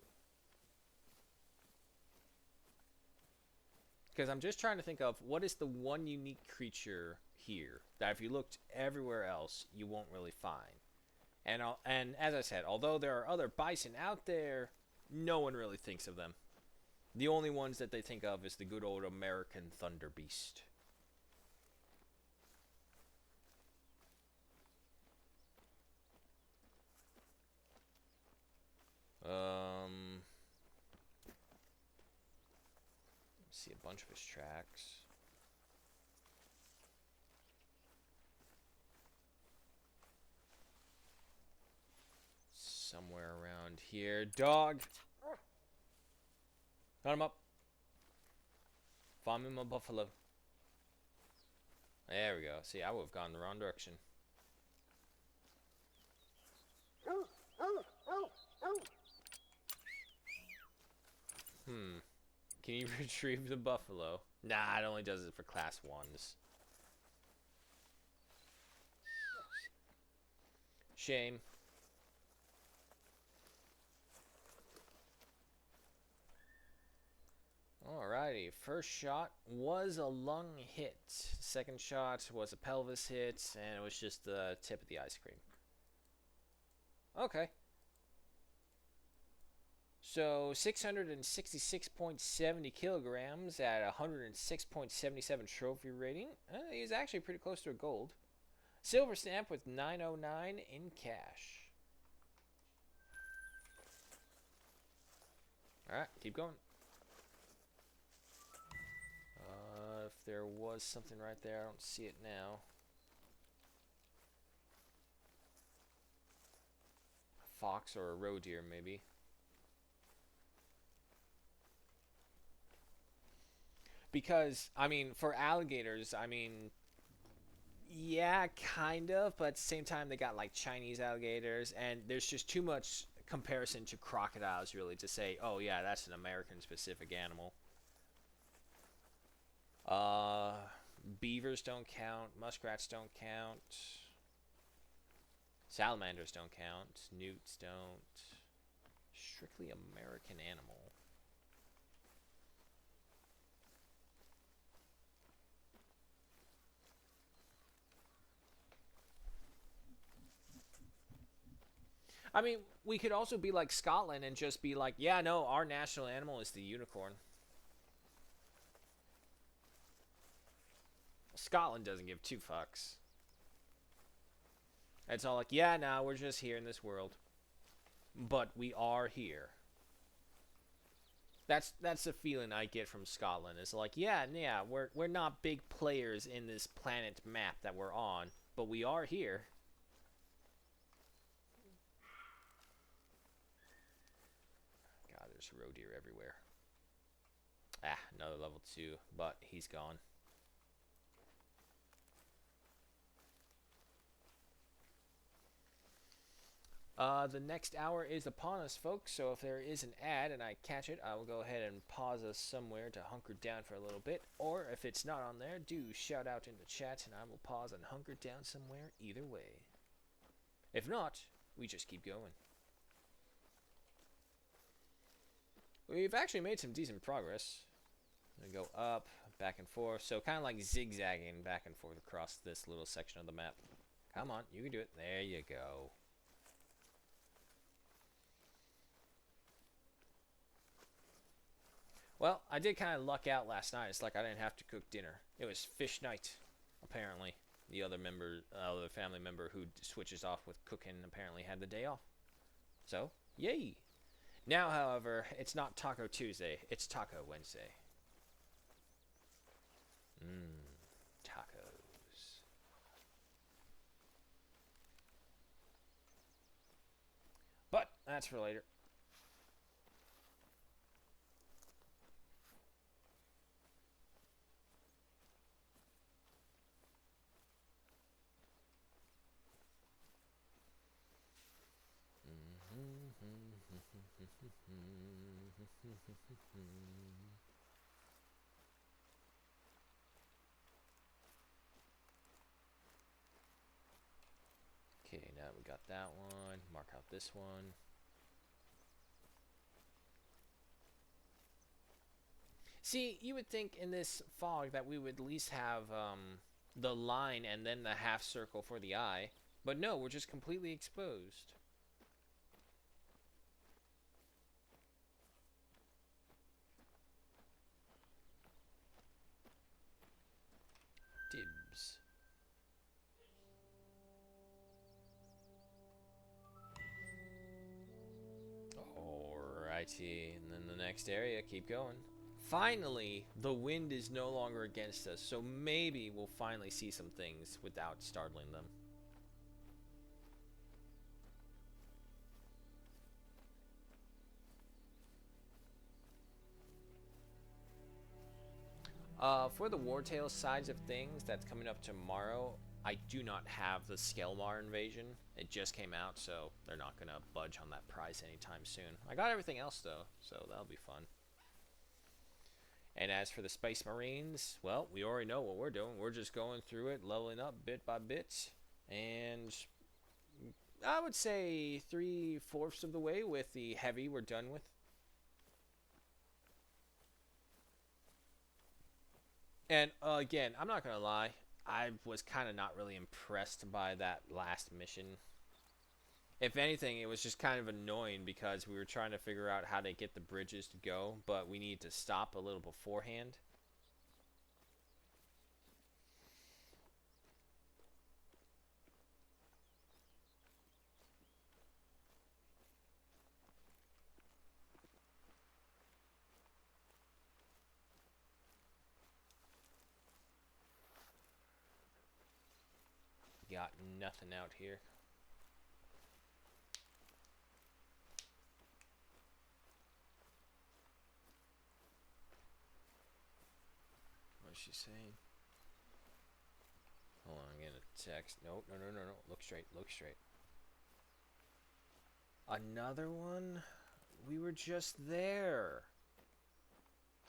Because I'm just trying to think of what is the one unique creature here that if you looked everywhere else, you won't really find. And as I said, although there are other bison out there, no one really thinks of them. The only ones that they think of is the good old American thunder beast. See a bunch of his tracks. Somewhere around here. Dog! Got him up. Find me my buffalo. There we go. See, I would have gone the wrong direction. Can you retrieve the buffalo? Nah, it only does it for class 1s. Shame. Alrighty, first shot was a lung hit. Second shot was a pelvis hit, and it was just the tip of the ice cream. Okay. So 666.70 kilograms at 106.77 trophy rating. He's actually pretty close to a gold. Silver stamp with 909 in cash. Alright, keep going. If there was something right there, I don't see it now. A fox or a roe deer, maybe. Because, I mean, for alligators, I mean, yeah, kind of, but at the same time, they got like Chinese alligators, and there's just too much comparison to crocodiles, really, to say, oh, yeah, that's an American-specific animal. Beavers don't count. Muskrats don't count. Salamanders don't count. Newts don't. Strictly American animal. I mean, we could also be like Scotland and just be like, yeah, no, our national animal is the unicorn. Scotland doesn't give two fucks. It's all like, yeah, nah, we're just here in this world. But we are here. That's the feeling I get from Scotland. It's like, yeah, we're not big players in this planet map that we're on, but we are here. God, there's roe deer everywhere. Ah, another level 2, but he's gone. The next hour is upon us, folks, so if there is an ad and I catch it, I will go ahead and pause us somewhere to hunker down for a little bit. Or if it's not on there, do shout out in the chat and I will pause and hunker down somewhere either way. If not, we just keep going. We've actually made some decent progress. I'm going to go up, back and forth, so kind of like zigzagging back and forth across this little section of the map. Come on, you can do it. There you go. Well, I did kind of luck out last night. It's like I didn't have to cook dinner. It was fish night, apparently. The other family member who switches off with cooking apparently had the day off. So, yay! Now, however, it's not Taco Tuesday. It's Taco Wednesday. Tacos. But that's for later. Okay, now we got that one. Mark out this one. See, you would think in this fog that we would at least have the line and then the half circle for the eye. But no, we're just completely exposed. Dibs. Alrighty, and then the next area, keep going. Finally, the wind is no longer against us, so maybe we'll finally see some things without startling them. For the Wartale sides of things, that's coming up tomorrow, I do not have the Skelmar invasion. It just came out, so they're not going to budge on that price anytime soon. I got everything else, though, so that'll be fun. And as for the Space Marines, well, we already know what we're doing. We're just going through it, leveling up bit by bit. And I would say 3/4 of the way with the heavy we're done with. And again, I'm not going to lie. I was kind of not really impressed by that last mission. If anything, it was just kind of annoying because we were trying to figure out how to get the bridges to go, but we needed to stop a little beforehand. Got nothing out here. What's she saying? Hold on, I'm getting a text. No. Look straight, look straight. Another one? We were just there.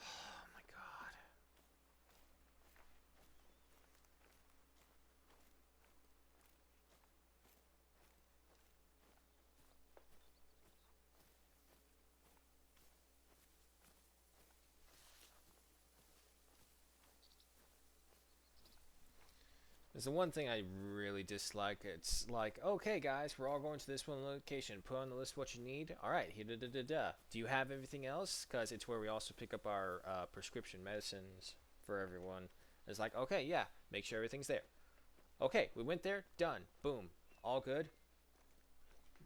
Oh my god. There's the one thing I really dislike. It's like, okay, guys, we're all going to this one location. Put on the list what you need. All right, here, Do you have everything else? Because it's where we also pick up our prescription medicines for everyone, It's like, okay, yeah, make sure everything's there. Okay, we went there, done, boom, all good.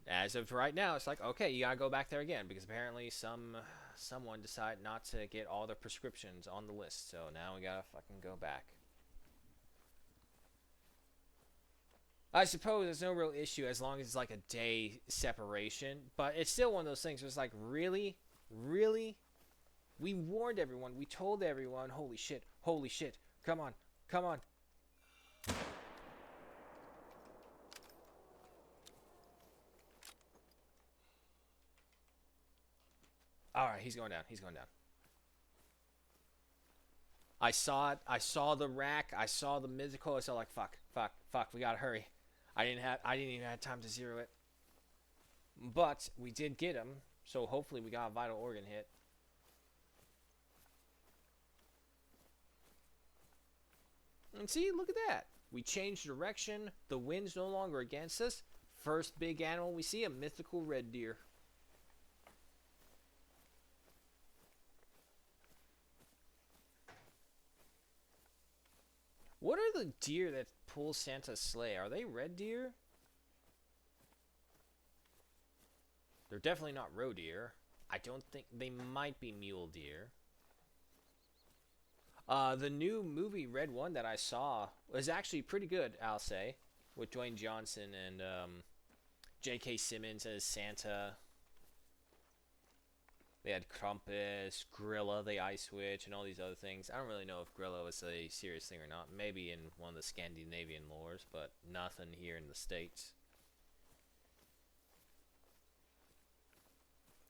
As of right now, it's like, okay, you gotta go back there again because apparently someone decided not to get all the prescriptions on the list, so now we gotta fucking go back. I suppose there's no real issue as long as it's like a day separation, but it's still one of those things where it's like, really? Really? We warned everyone, we told everyone, holy shit, come on, come on. Alright, he's going down, he's going down. I saw it, I saw the rack, I saw the mythical, I saw like, fuck, we gotta hurry. I didn't even have time to zero it. But we did get him, so hopefully we got a vital organ hit. And see, look at that. We changed direction, the wind's no longer against us. First big animal we see, a mythical red deer. What are the deer that pull Santa's sleigh? Are they red deer? They're definitely not roe deer. I don't think they might be mule deer. The new movie Red One that I saw was actually pretty good, I'll say, with Dwayne Johnson and J.K. Simmons as Santa. They had Krampus, Grilla, the Ice Witch, and all these other things. I don't really know if Grilla was a serious thing or not. Maybe in one of the Scandinavian lores, but nothing here in the States.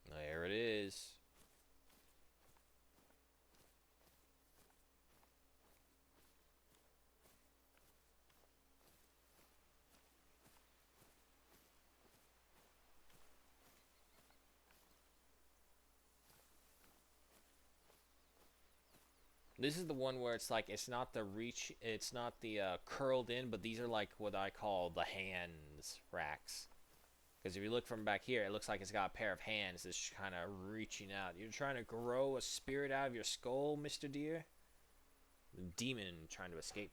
There it is. This is the one where it's like, it's not the reach, it's not the curled in, but these are like what I call the hands racks. Because if you look from back here, it looks like it's got a pair of hands that's kind of reaching out. You're trying to grow a spirit out of your skull, Mr. Deer? The demon trying to escape.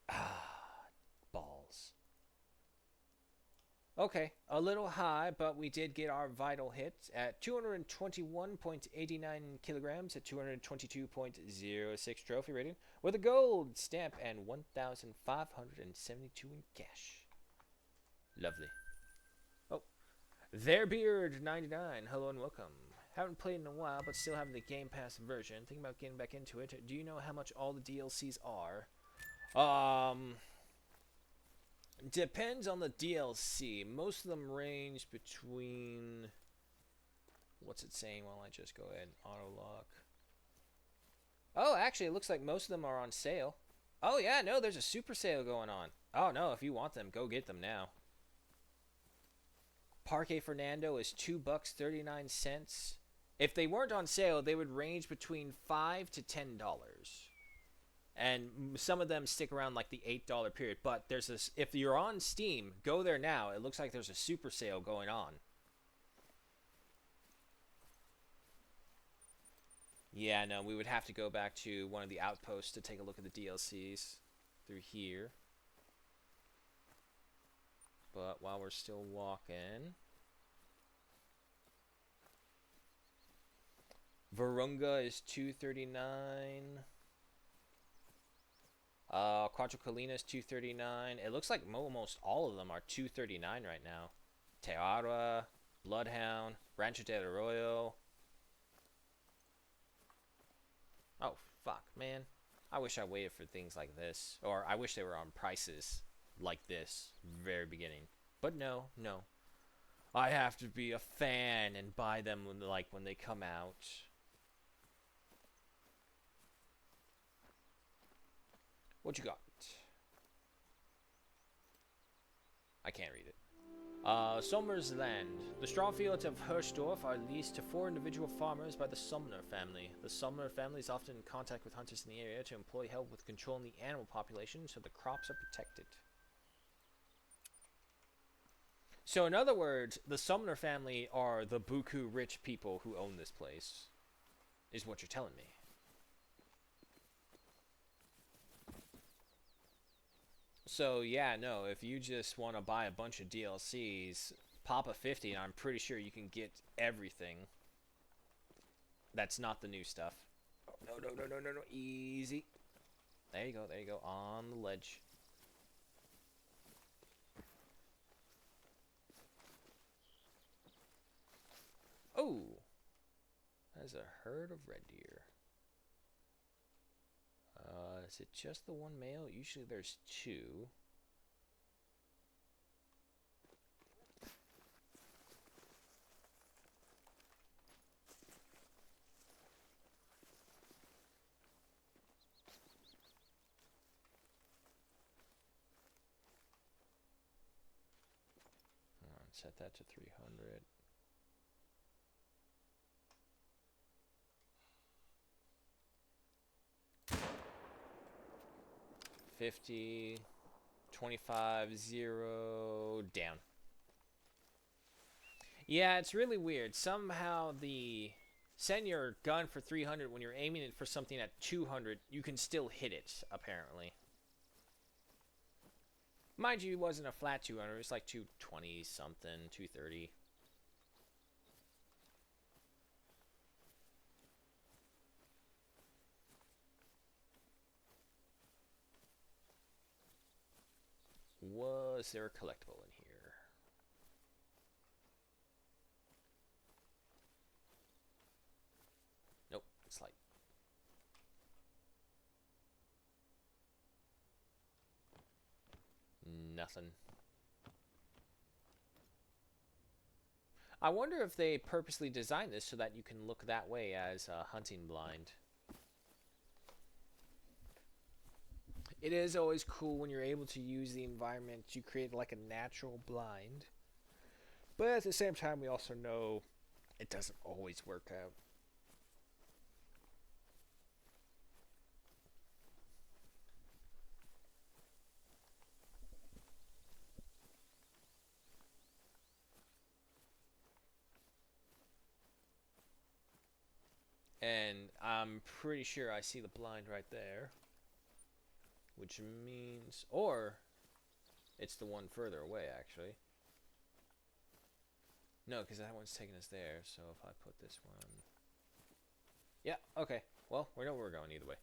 Ah, balls. Okay, a little high, but we did get our vital hit at 221.89 kilograms at 222.06 trophy rating with a gold stamp and 1,572 in cash. Lovely. Oh, Theirbeard99, hello and welcome. Haven't played in a while, but still having the Game Pass version. Thinking about getting back into it. Do you know how much all the DLCs are? Depends on the DLC. Most of them range between... What's it saying while I just go ahead and auto-lock? Oh, actually, it looks like most of them are on sale. Oh, yeah, no, there's a super sale going on. Oh, no, if you want them, go get them now. Parque Fernando is $2.39. If they weren't on sale, they would range between $5 to $10. And some of them stick around like the $8 period. But there's this, if you're on Steam, go there now. It looks like there's a super sale going on. Yeah, no, we would have to go back to one of the outposts to take a look at the DLCs through here. But while we're still walking, Virunga is $2.39. Quadricolina is $2.39. It looks like almost all of them are $2.39 right now. Teara, Bloodhound, Rancho del Arroyo. Oh, fuck, man. I wish I waited for things like this. Or I wish they were on prices like this very beginning. But no. I have to be a fan and buy them when they come out. What you got? I can't read it. Sommer's Land. The straw fields of Hirschdorf are leased to 4 individual farmers by the Sumner family. The Sumner family is often in contact with hunters in the area to employ help with controlling the animal population so the crops are protected. So in other words, the Sumner family are the buku rich people who own this place, is what you're telling me. So yeah, no, if you just want to buy a bunch of DLCs, pop a 50 and I'm pretty sure you can get everything. That's not the new stuff. Oh, no, no, no, no, no, no. Easy. There you go, there you go. On the ledge. Oh! There's a herd of red deer. Is it just the one male? Usually there's two. Hold on, set that to 300. $50, $25, 0, down. Yeah, it's really weird. Somehow the send your gun for 300 when you're aiming it for something at 200, you can still hit it, apparently. Mind you, it wasn't a flat 200, it was like 220 something, 230. Was there a collectible in here? Nope, it's like nothing. I wonder if they purposely designed this so that you can look that way as a hunting blind. It is always cool when you're able to use the environment to create like a natural blind. But at the same time, we also know it doesn't always work out. And I'm pretty sure I see the blind right there. Which means... Or it's the one further away, actually. No, because that one's taking us there. So if I put this one... Yeah, okay. Well, we know where we're going either way.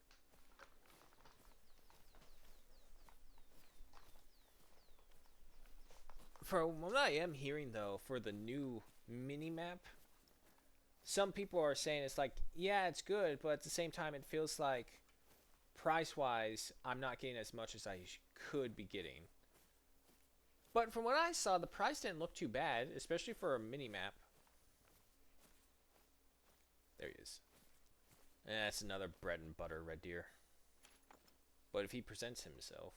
From what I am hearing, though, for the new mini-map, some people are saying it's like, yeah, it's good, but at the same time, it feels like, price-wise, I'm not getting as much as I could be getting. But from what I saw, the price didn't look too bad, especially for a mini-map. There he is. And that's another bread and butter red deer. But if he presents himself...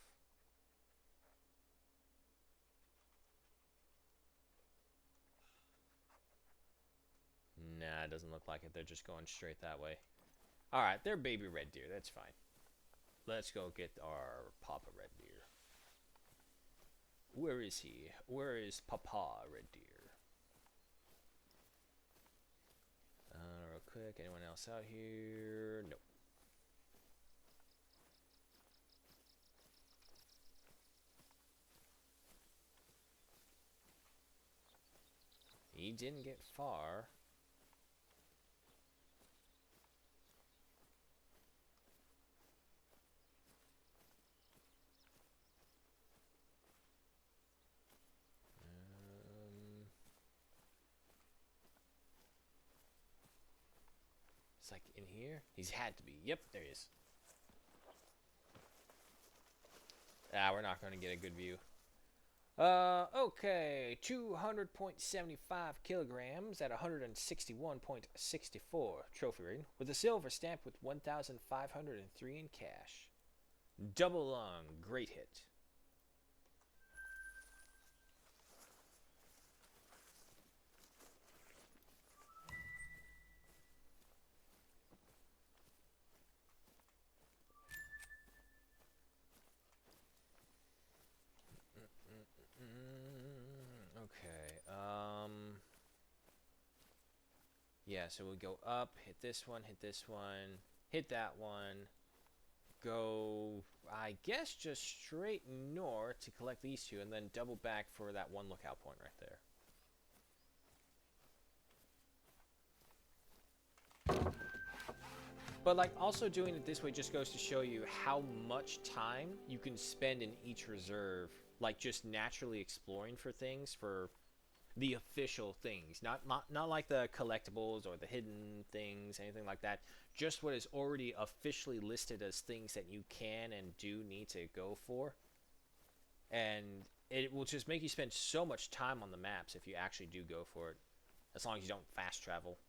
Nah, it doesn't look like it. They're just going straight that way. Alright, they're baby red deer. That's fine. Let's go get our Papa red deer. Where is he? Where is Papa red deer? Real quick, anyone else out here? Nope. He didn't get far. It's like in here. He's had to be. Yep, there he is. Ah, we're not going to get a good view. Okay, 200.75 kilograms at 161.64 trophy rating with a silver stamp with 1,503 in cash. Double lung, great hit. Okay, yeah, so we go up, hit this one, hit that one, go, I guess, just straight north to collect these two, and then double back for that one lookout point right there. But like also doing it this way just goes to show you how much time you can spend in each reserve, like just naturally exploring for things, for the official things, not like the collectibles or the hidden things, anything like that. Just what is already officially listed as things that you can and do need to go for. And it will just make you spend so much time on the maps if you actually do go for it, as long as you don't fast travel.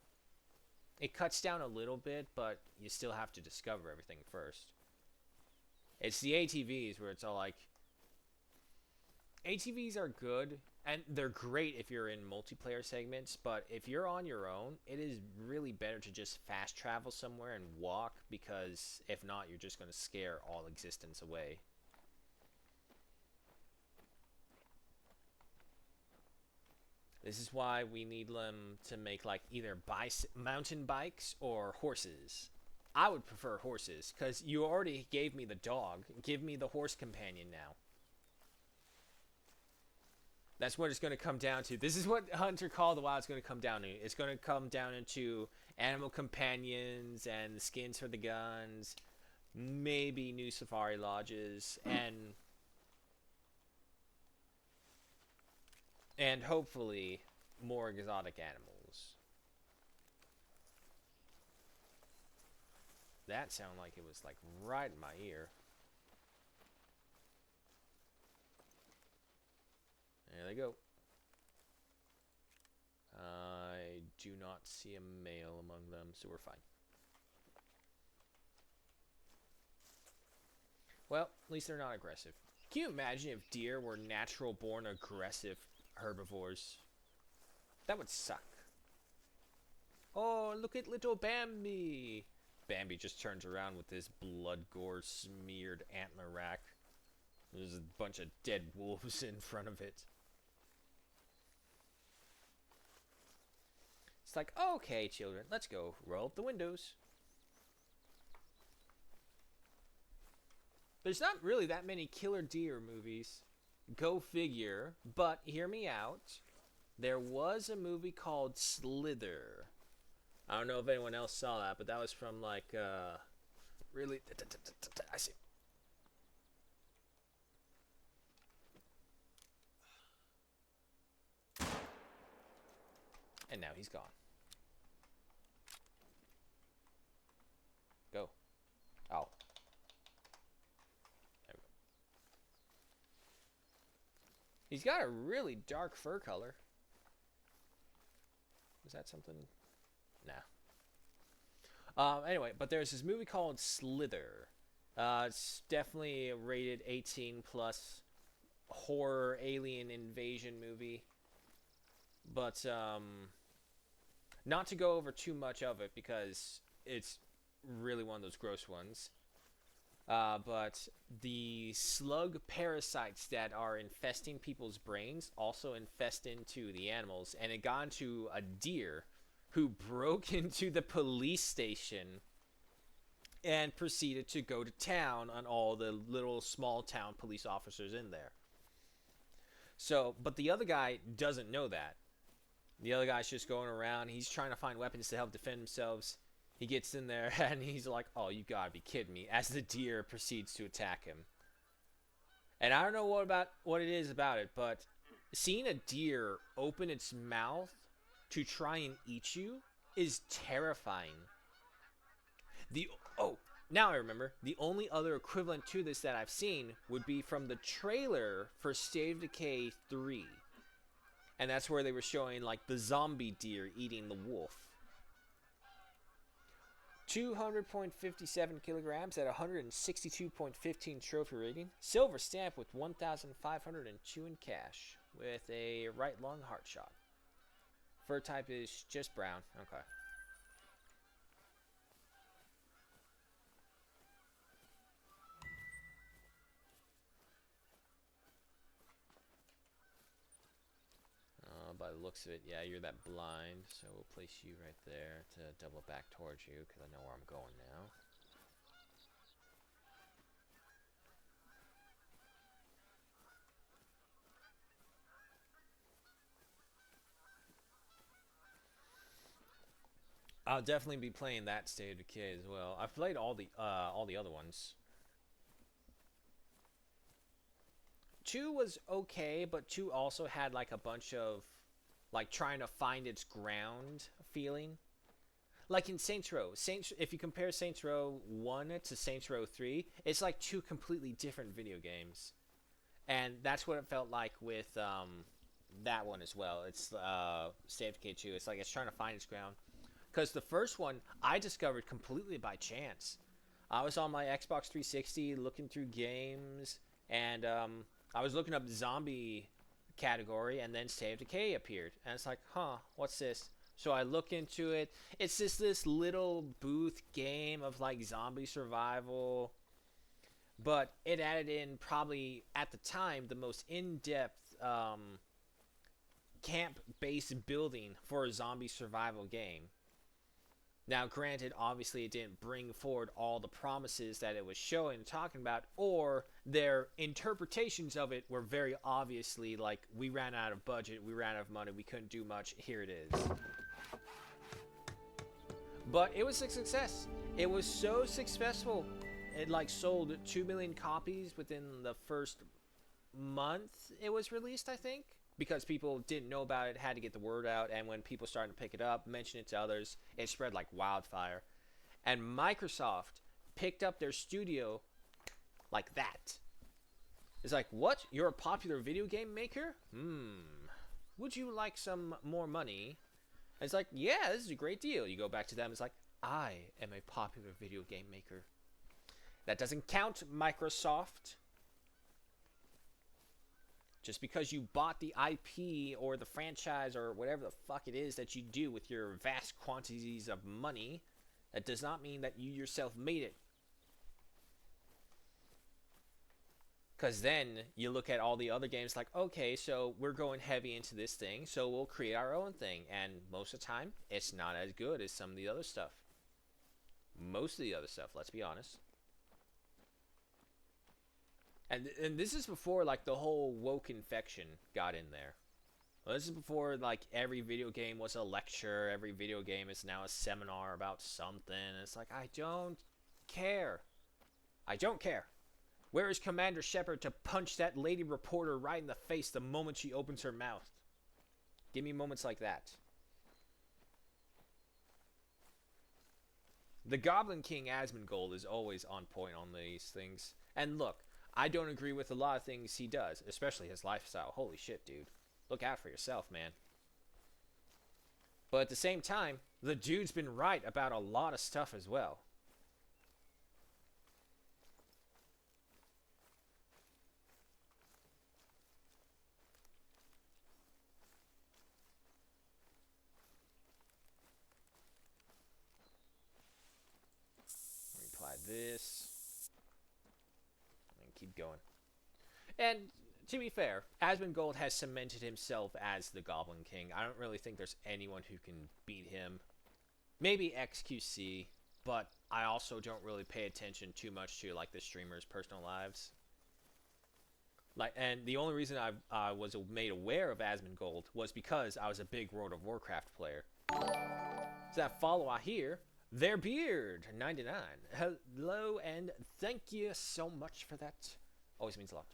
It cuts down a little bit, but you still have to discover everything first. It's the ATVs where it's all like, ATVs are good, and they're great if you're in multiplayer segments, but if you're on your own, it is really better to just fast travel somewhere and walk, because if not, you're just going to scare all existence away. This is why we need them to make like either mountain bikes or horses. I would prefer horses, because you already gave me the dog. Give me the horse companion now. That's what it's going to come down to. This is what Hunter Call of the Wild is going to come down to. It's going to come down into animal companions and skins for the guns, maybe new safari lodges, and hopefully more exotic animals. That sounded like it was like right in my ear. There they go. I do not see a male among them, so we're fine. Well, at least they're not aggressive. Can you imagine if deer were natural born aggressive herbivores? That would suck. Oh, look at little Bambi. Bambi just turns around with this blood gore smeared antler rack. There's a bunch of dead wolves in front of it. It's like, okay, children, let's go. Roll up the windows. There's not really that many killer deer movies. Go figure. But hear me out. There was a movie called Slither. I don't know if anyone else saw that, but that was from like, really... I see. And now he's gone. Go. Oh. There we go. He's got a really dark fur color. Is that something? Nah. Anyway, but there's this movie called Slither. It's definitely a rated 18 plus horror alien invasion movie. But, not to go over too much of it because it's really one of those gross ones. But the slug parasites that are infesting people's brains also infest into the animals. And it got into a deer who broke into the police station and proceeded to go to town on all the little small town police officers in there. So, but the other guy doesn't know that. The other guy's just going around. He's trying to find weapons to help defend themselves. He gets in there and he's like, oh, you gotta be kidding me, as the deer proceeds to attack him. And I don't know what it is about it, but seeing a deer open its mouth to try and eat you is terrifying. Now I remember. The only other equivalent to this that I've seen would be from the trailer for State of Decay 3. And that's where they were showing like the zombie deer eating the wolf. 200.57 kilograms at 162.15 trophy rating. Silver stamp with 1,502 in cash with a right lung heart shot. Fur type is just brown. Okay. By the looks of it, yeah, you're that blind, so we'll place you right there to double back towards you, because I know where I'm going now. I'll definitely be playing that State of Decay as well. I've played all the other ones. 2 was okay, but 2 also had like a bunch of like trying to find its ground feeling. Like in Saints Row, if you compare Saints Row 1 to Saints Row 3, it's like 2 completely different video games. And that's what it felt like with that one as well. It's State of Decay 2. It's like it's trying to find its ground. Because the first one I discovered completely by chance. I was on my Xbox 360 looking through games, and I was looking up zombie category, and then State of Decay appeared. And it's like, huh, what's this? So I look into it. It's just this little booth game of like zombie survival. But it added in probably at the time the most in-depth camp-based building for a zombie survival game. Now, granted, obviously it didn't bring forward all the promises that it was showing and talking about, or their interpretations of it were very obviously like, we ran out of budget, we ran out of money, we couldn't do much, here it is. But it was a success. It was so successful. It like sold 2 million copies within the first month it was released, I think. Because people didn't know about it, had to get the word out, and when people started to pick it up, mention it to others, it spread like wildfire. And Microsoft picked up their studio like that. It's like, what? You're a popular video game maker? Would you like some more money? And it's like, yeah, this is a great deal. You go back to them, it's like, I am a popular video game maker. That doesn't count, Microsoft. Just because you bought the IP or the franchise or whatever the fuck it is that you do with your vast quantities of money, that does not mean that you yourself made it. Because then you look at all the other games like, okay, so we're going heavy into this thing, so we'll create our own thing. And most of the time, it's not as good as some of the other stuff. Most of the other stuff, let's be honest. And this is before like the whole woke infection got in there. Well, this is before like every video game was a lecture. Every video game is now a seminar about something. It's like, I don't care. I don't care. Where is Commander Shepard to punch that lady reporter right in the face the moment she opens her mouth? Give me moments like that. The Goblin King Asmongold is always on point on these things. And look, I don't agree with a lot of things he does, especially his lifestyle. Holy shit, dude. Look out for yourself, man. But at the same time, the dude's been right about a lot of stuff as well. Let me apply this. Keep going. And to be fair, Asmongold has cemented himself as the Goblin King. I don't really think there's anyone who can beat him. Maybe XQC, but I also don't really pay attention too much to like the streamers' personal lives. Like, and the only reason I was made aware of Asmongold was because I was a big World of Warcraft player. So that follow out here. Their Beard 99. Hello and thank you so much for that. Always means a lot.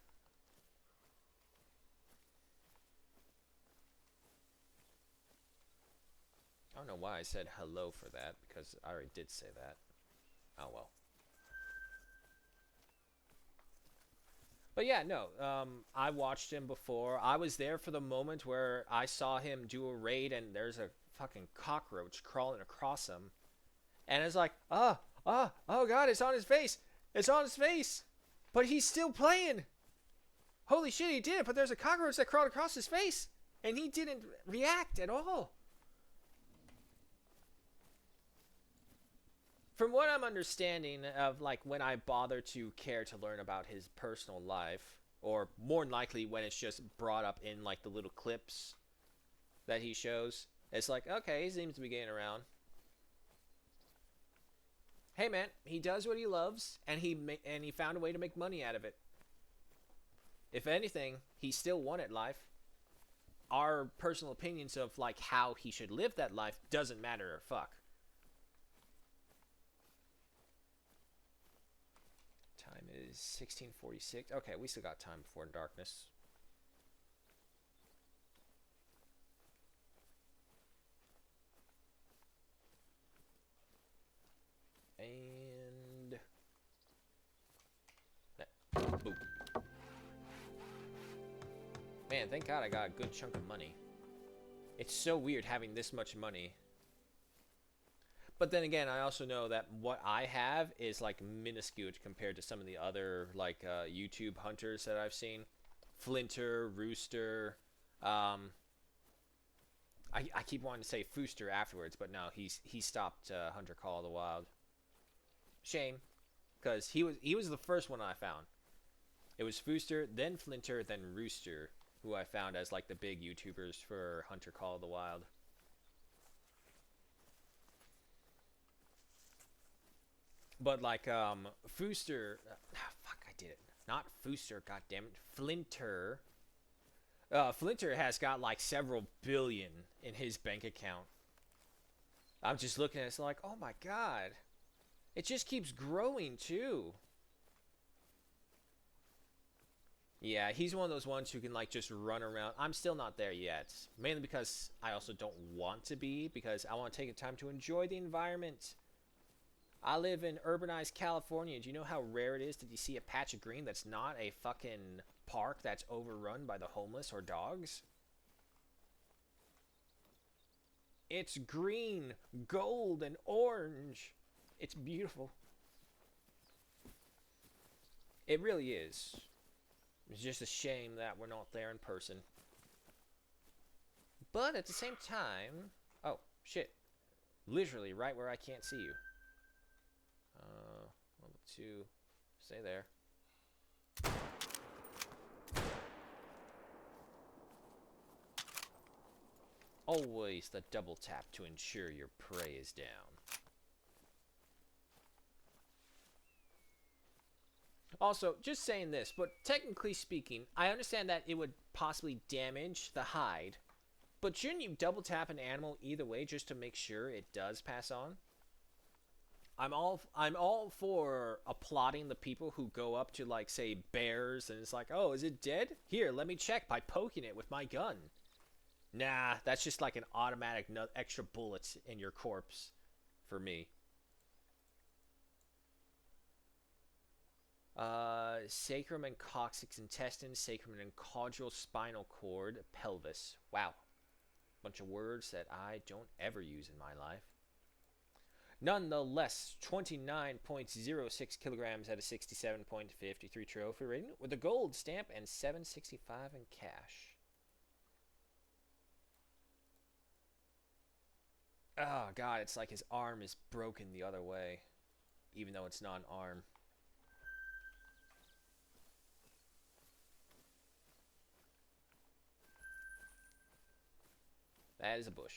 I don't know why I said hello for that, because I already did say that. Oh well. But yeah, no, I watched him before. I was there for the moment where I saw him do a raid and there's a fucking cockroach crawling across him. And it's like, oh god, it's on his face. It's on his face. But he's still playing. Holy shit, he did it, but there's a cockroach that crawled across his face. And he didn't react at all. From what I'm understanding of, like, when I bother to care to learn about his personal life, or more than likely when it's just brought up in, like, the little clips that he shows, it's like, okay, he seems to be getting around. Hey man, he does what he loves, and he found a way to make money out of it. If anything, he still won at life. Our personal opinions of like how he should live that life doesn't matter or fuck. Is 1646. Okay, we still got time before darkness. And boom. Man, thank God I got a good chunk of money. It's so weird having this much money. But then again, I also know that what I have is like minuscule compared to some of the other like YouTube hunters that I've seen. Flinter, Rooster. I keep wanting to say Fooster afterwards, but no, he stopped Hunter Call of the Wild. Shame, because he was the first one I found. It was Fooster, then Flinter, then Rooster, who I found as like the big YouTubers for Hunter Call of the Wild. But like Fooster, fuck, I did it. Not Fooster, goddammit. Flinter. Flinter has got like several billion in his bank account. I'm just looking at it, it's like, oh my god. It just keeps growing too. Yeah, he's one of those ones who can like just run around. I'm still not there yet. Mainly because I also don't want to be, because I want to take the time to enjoy the environment. I live in urbanized California. Do you know how rare it is that you see a patch of green that's not a fucking park that's overrun by the homeless or dogs? It's green, gold, and orange. It's beautiful. It really is. It's just a shame that we're not there in person. But at the same time... Oh, shit. Literally right where I can't see you. Level 2. Stay there. Always the double tap to ensure your prey is down. Also, just saying this, but technically speaking, I understand that it would possibly damage the hide, but shouldn't you double tap an animal either way just to make sure it does pass on? I'm all for applauding the people who go up to like say bears and it's like, oh, is it dead? Here, let me check by poking it with my gun. Nah, that's just like an automatic extra bullets in your corpse for me. Sacrum and coccyx intestines, sacrum and caudal spinal cord, pelvis. Wow. Bunch of words that I don't ever use in my life. Nonetheless, 29.06 kilograms at a 67.53 trophy rating with a gold stamp and $7.65 in cash. Oh god, it's like his arm is broken the other way, even though it's not an arm. That is a bush.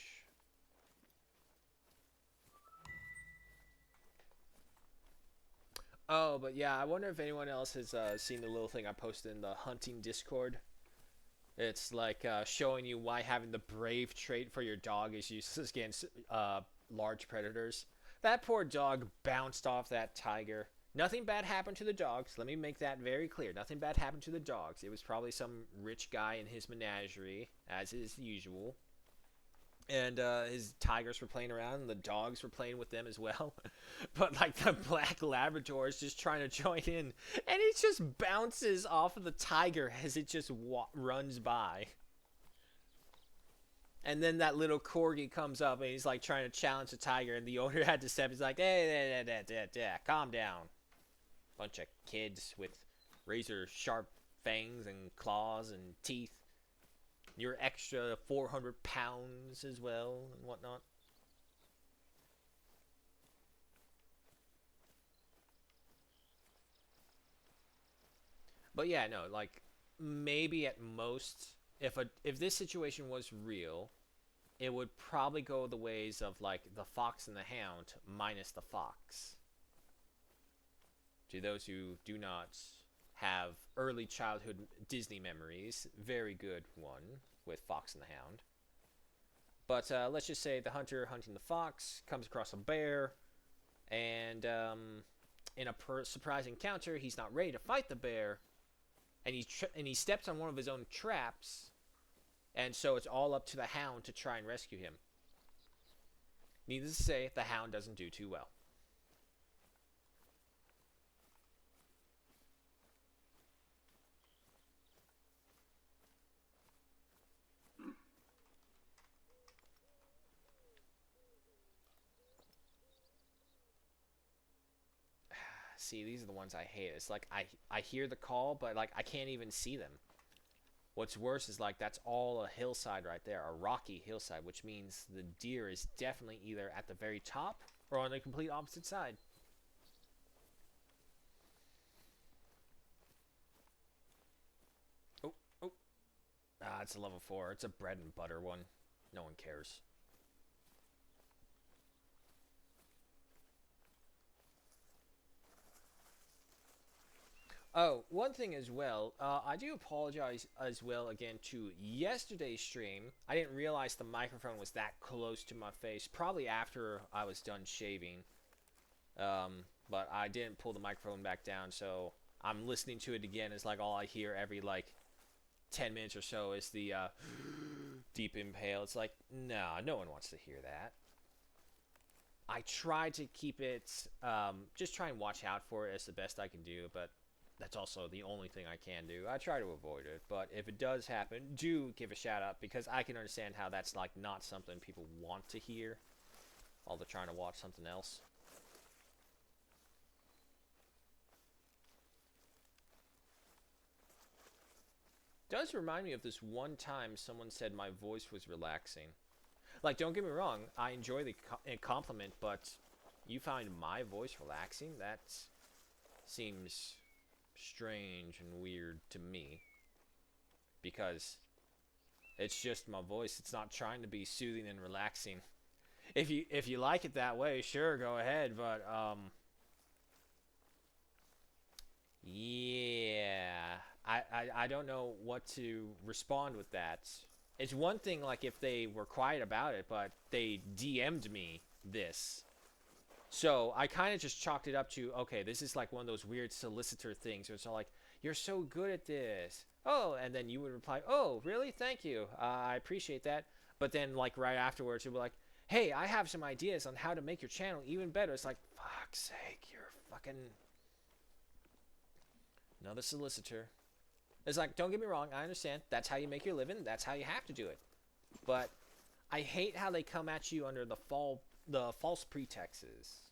Oh, but yeah, I wonder if anyone else has seen the little thing I posted in the hunting Discord. It's like showing you why having the brave trait for your dog is useless against large predators. That poor dog bounced off that tiger. Nothing bad happened to the dogs. Let me make that very clear. Nothing bad happened to the dogs. It was probably some rich guy in his menagerie, as is usual. And his tigers were playing around, and the dogs were playing with them as well. But like the black Labrador is just trying to join in, and it just bounces off of the tiger as it just runs by. And then that little corgi comes up, and he's like trying to challenge the tiger, and the owner had to step. He's like, "Hey, calm down." Bunch of kids with razor sharp fangs and claws and teeth. Your extra 400 pounds as well and whatnot. But yeah, no, like maybe at most, if this situation was real, it would probably go the ways of like the Fox and the Hound minus the fox. To those who do not have early childhood Disney memories, very good one with Fox and the Hound. But let's just say the hunter hunting the fox comes across a bear, and in a surprise encounter, he's not ready to fight the bear, and he steps on one of his own traps, and so it's all up to the hound to try and rescue him. Needless to say, the hound doesn't do too well. See, these are the ones I hate. It's like I hear the call, but like I can't even see them. What's worse is like that's all a hillside right there, a rocky hillside, which means the deer is definitely either at the very top or on the complete opposite side. Oh, oh. Ah, it's a level 4. It's a bread and butter one. No one cares. Oh, one thing as well, I do apologize as well again to yesterday's stream. I didn't realize the microphone was that close to my face, probably after I was done shaving. But I didn't pull the microphone back down, so I'm listening to it again. It's like all I hear every like 10 minutes or so is the deep inhale. It's like, nah, no one wants to hear that. I try to keep it, just try and watch out for it as the best I can do, but that's also the only thing I can do. I try to avoid it, but if it does happen, do give a shout out, because I can understand how that's like not something people want to hear while they're trying to watch something else. Does remind me of this one time someone said my voice was relaxing. Like, don't get me wrong, I enjoy the compliment, but you find my voice relaxing? That seems strange and weird to me, because it's just my voice. It's not trying to be soothing and relaxing. If you like it that way, sure, go ahead, but yeah, I don't know what to respond with that. It's one thing like if they were quiet about it, but they DM'd me this. So I kind of just chalked it up to, okay, this is like one of those weird solicitor things where it's all like, you're so good at this. Oh, and then you would reply, oh, really? Thank you. I appreciate that. But then like right afterwards, you'd be like, hey, I have some ideas on how to make your channel even better. It's like, fuck's sake, you're fucking another solicitor. It's like, don't get me wrong, I understand. That's how you make your living. That's how you have to do it. But I hate how they come at you under the false pretenses.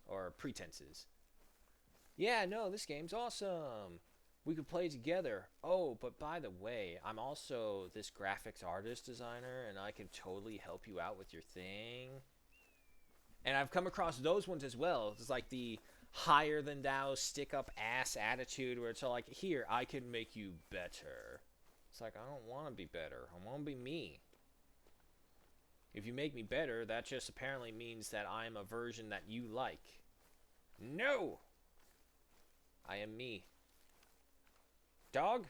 Yeah, no, this game's awesome. We could play together. Oh, but by the way, I'm also this graphics artist designer, and I can totally help you out with your thing. And I've come across those ones as well. It's like the higher than thou stick up ass attitude where it's all like, here, I can make you better. It's like, I don't want to be better. I want to be me. If you make me better, that just apparently means that I'm a version that you like. No! I am me. Dog?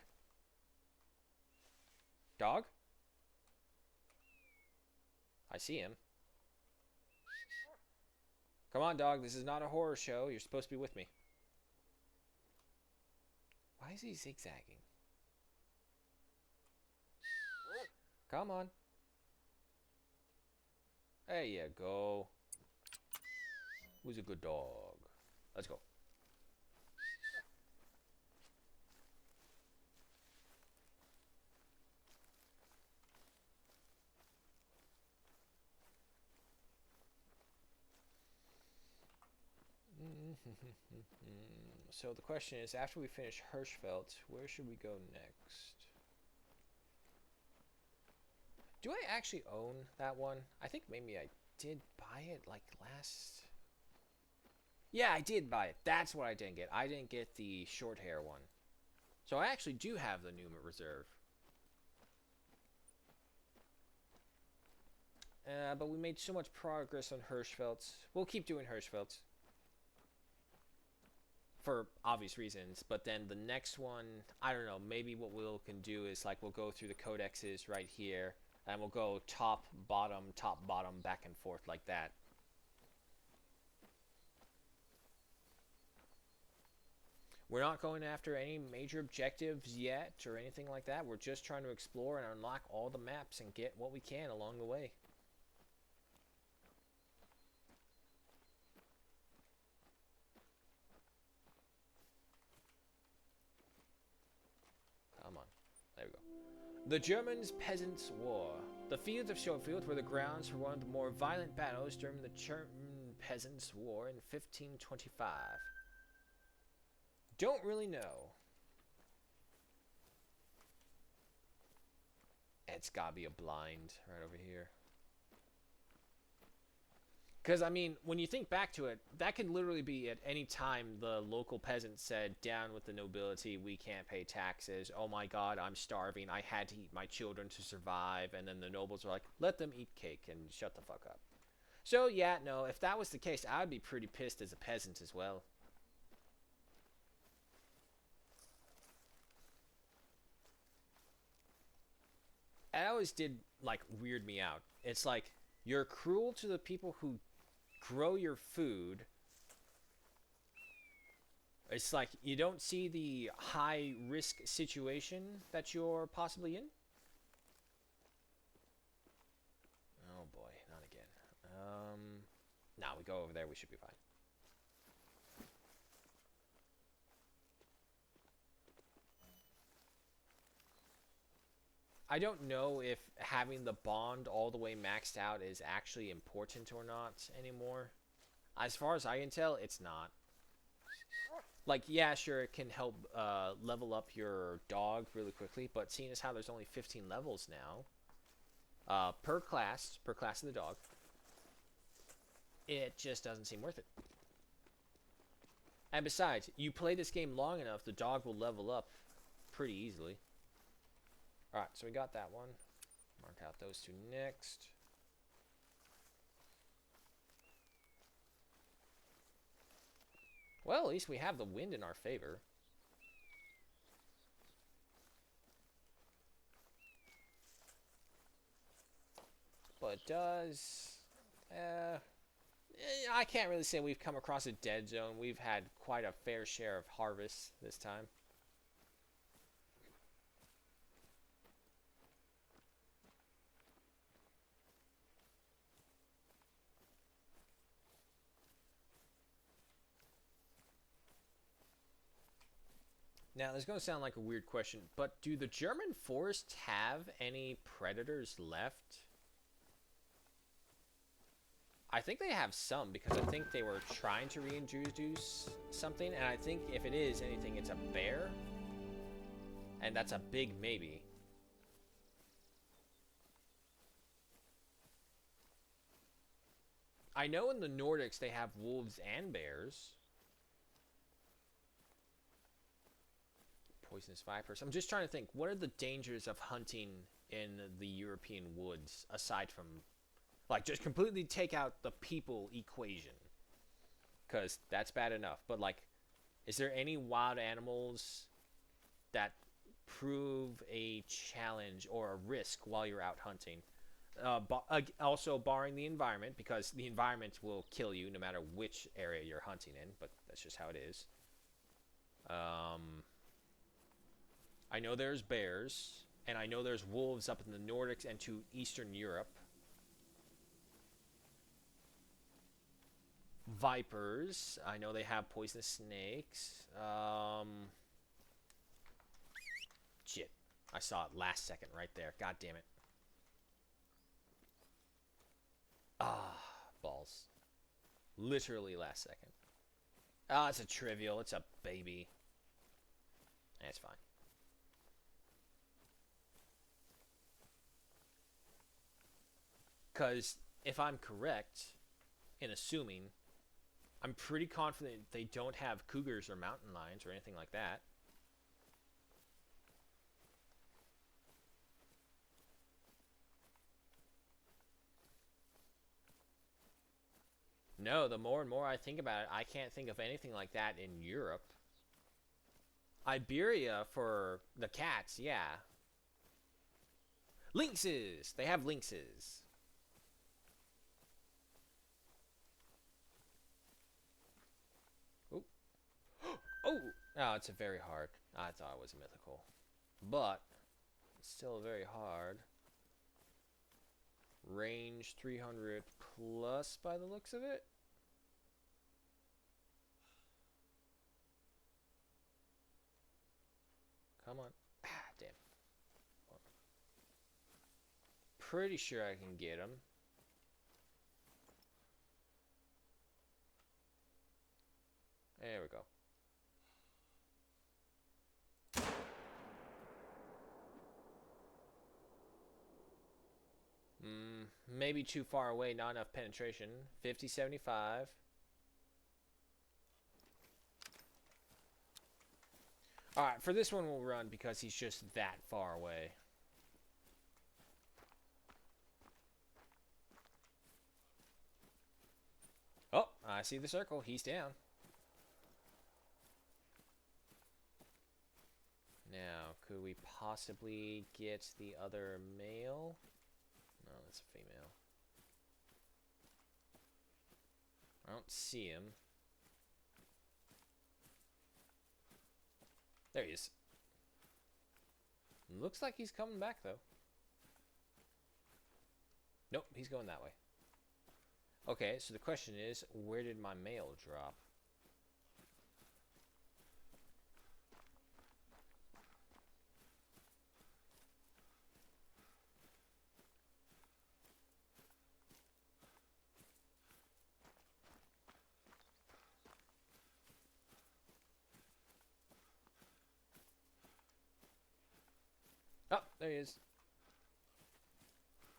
Dog? I see him. Come on, dog. This is not a horror show. You're supposed to be with me. Why is he zigzagging? Come on. There you go. Who's a good dog? Let's go. So the question is, after we finish Hirschfeld, where should we go next? Do I actually own that one? I think maybe I did buy it like last... Yeah, I did buy it. That's what I didn't get. I didn't get the short hair one. So I actually do have the Numa Reserve. But we made so much progress on Hirschfeld. We'll keep doing Hirschfeld. For obvious reasons, but then the next one, I don't know, maybe what we can do is like we'll go through the codexes right here, and we'll go top, bottom, back and forth like that. We're not going after any major objectives yet or anything like that. We're just trying to explore and unlock all the maps and get what we can along the way. Come on. There we go. The Germans-Peasants War. The fields of Shortfield were the grounds for one of the more violent battles during the German Peasants' War in 1525. Don't really know. It's gotta be a blind right over here. Because, I mean, when you think back to it, that could literally be at any time the local peasant said, down with the nobility, we can't pay taxes, oh my god, I'm starving, I had to eat my children to survive, and then the nobles are like, let them eat cake and shut the fuck up. So, yeah, no, if that was the case, I would be pretty pissed as a peasant as well. It always did, like, weird me out. It's like, you're cruel to the people who grow your food. It's like you don't see the high risk situation that you're possibly in. Oh boy, not again. Now we go over there, we should be fine. I don't know if having the bond all the way maxed out is actually important or not anymore. As far as I can tell, it's not. Like, yeah, sure, it can help level up your dog really quickly, but seeing as how there's only 15 levels now, per class of the dog, it just doesn't seem worth it. And besides, you play this game long enough, the dog will level up pretty easily. Alright, so we got that one. Mark out those two next. Well, at least we have the wind in our favor. But it does... I can't really say we've come across a dead zone. We've had quite a fair share of harvests this time. Now, this is going to sound like a weird question, but do the German forests have any predators left? I think they have some, because I think they were trying to reintroduce something, and I think if it is anything, it's a bear. And that's a big maybe. I know in the Nordics they have wolves and bears. Poisonous vipers. I'm just trying to think, what are the dangers of hunting in the European woods, aside from, like, just completely take out the people equation? Because that's bad enough. But, like, is there any wild animals that prove a challenge or a risk while you're out hunting? Also barring the environment, because the environment will kill you no matter which area you're hunting in, but that's just how it is. I know there's bears, and I know there's wolves up in the Nordics and to Eastern Europe. Vipers, I know they have poisonous snakes. Shit, I saw it last second right there. God damn it. Ah, balls. Literally last second. Ah, it's a trivial. It's a baby. It's fine. Because if I'm correct in assuming, I'm pretty confident they don't have cougars or mountain lions or anything like that. No, the more and more I think about it, I can't think of anything like that in Europe. Iberia for the cats, yeah. Lynxes! They have lynxes. Oh. Oh, it's a very hard. I thought it was mythical. But, it's still very hard. Range 300 plus by the looks of it. Come on. Ah, damn. Pretty sure I can get him. There we go. Maybe too far away, not enough penetration. 50, 75. Alright, for this one we'll run because he's just that far away. Oh, I see the circle. He's down. Now, could we possibly get the other male? No, that's a female. I don't see him. There he is. Looks like he's coming back, though. Nope, he's going that way. Okay, so the question is, where did my male drop? Oh, there he is.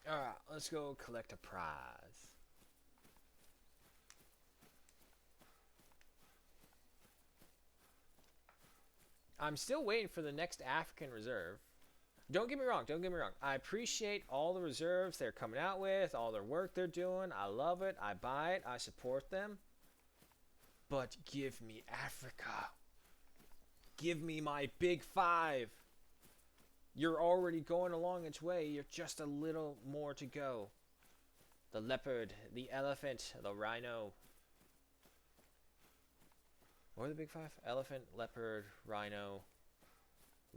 Alright, let's go collect a prize. I'm still waiting for the next African reserve. Don't get me wrong, don't get me wrong. I appreciate all the reserves they're coming out with, all their work they're doing. I love it, I buy it, I support them. But give me Africa. Give me my big five. You're already going along its way. You're just a little more to go. The leopard, the elephant, the rhino. What are the big five? Elephant, leopard, rhino,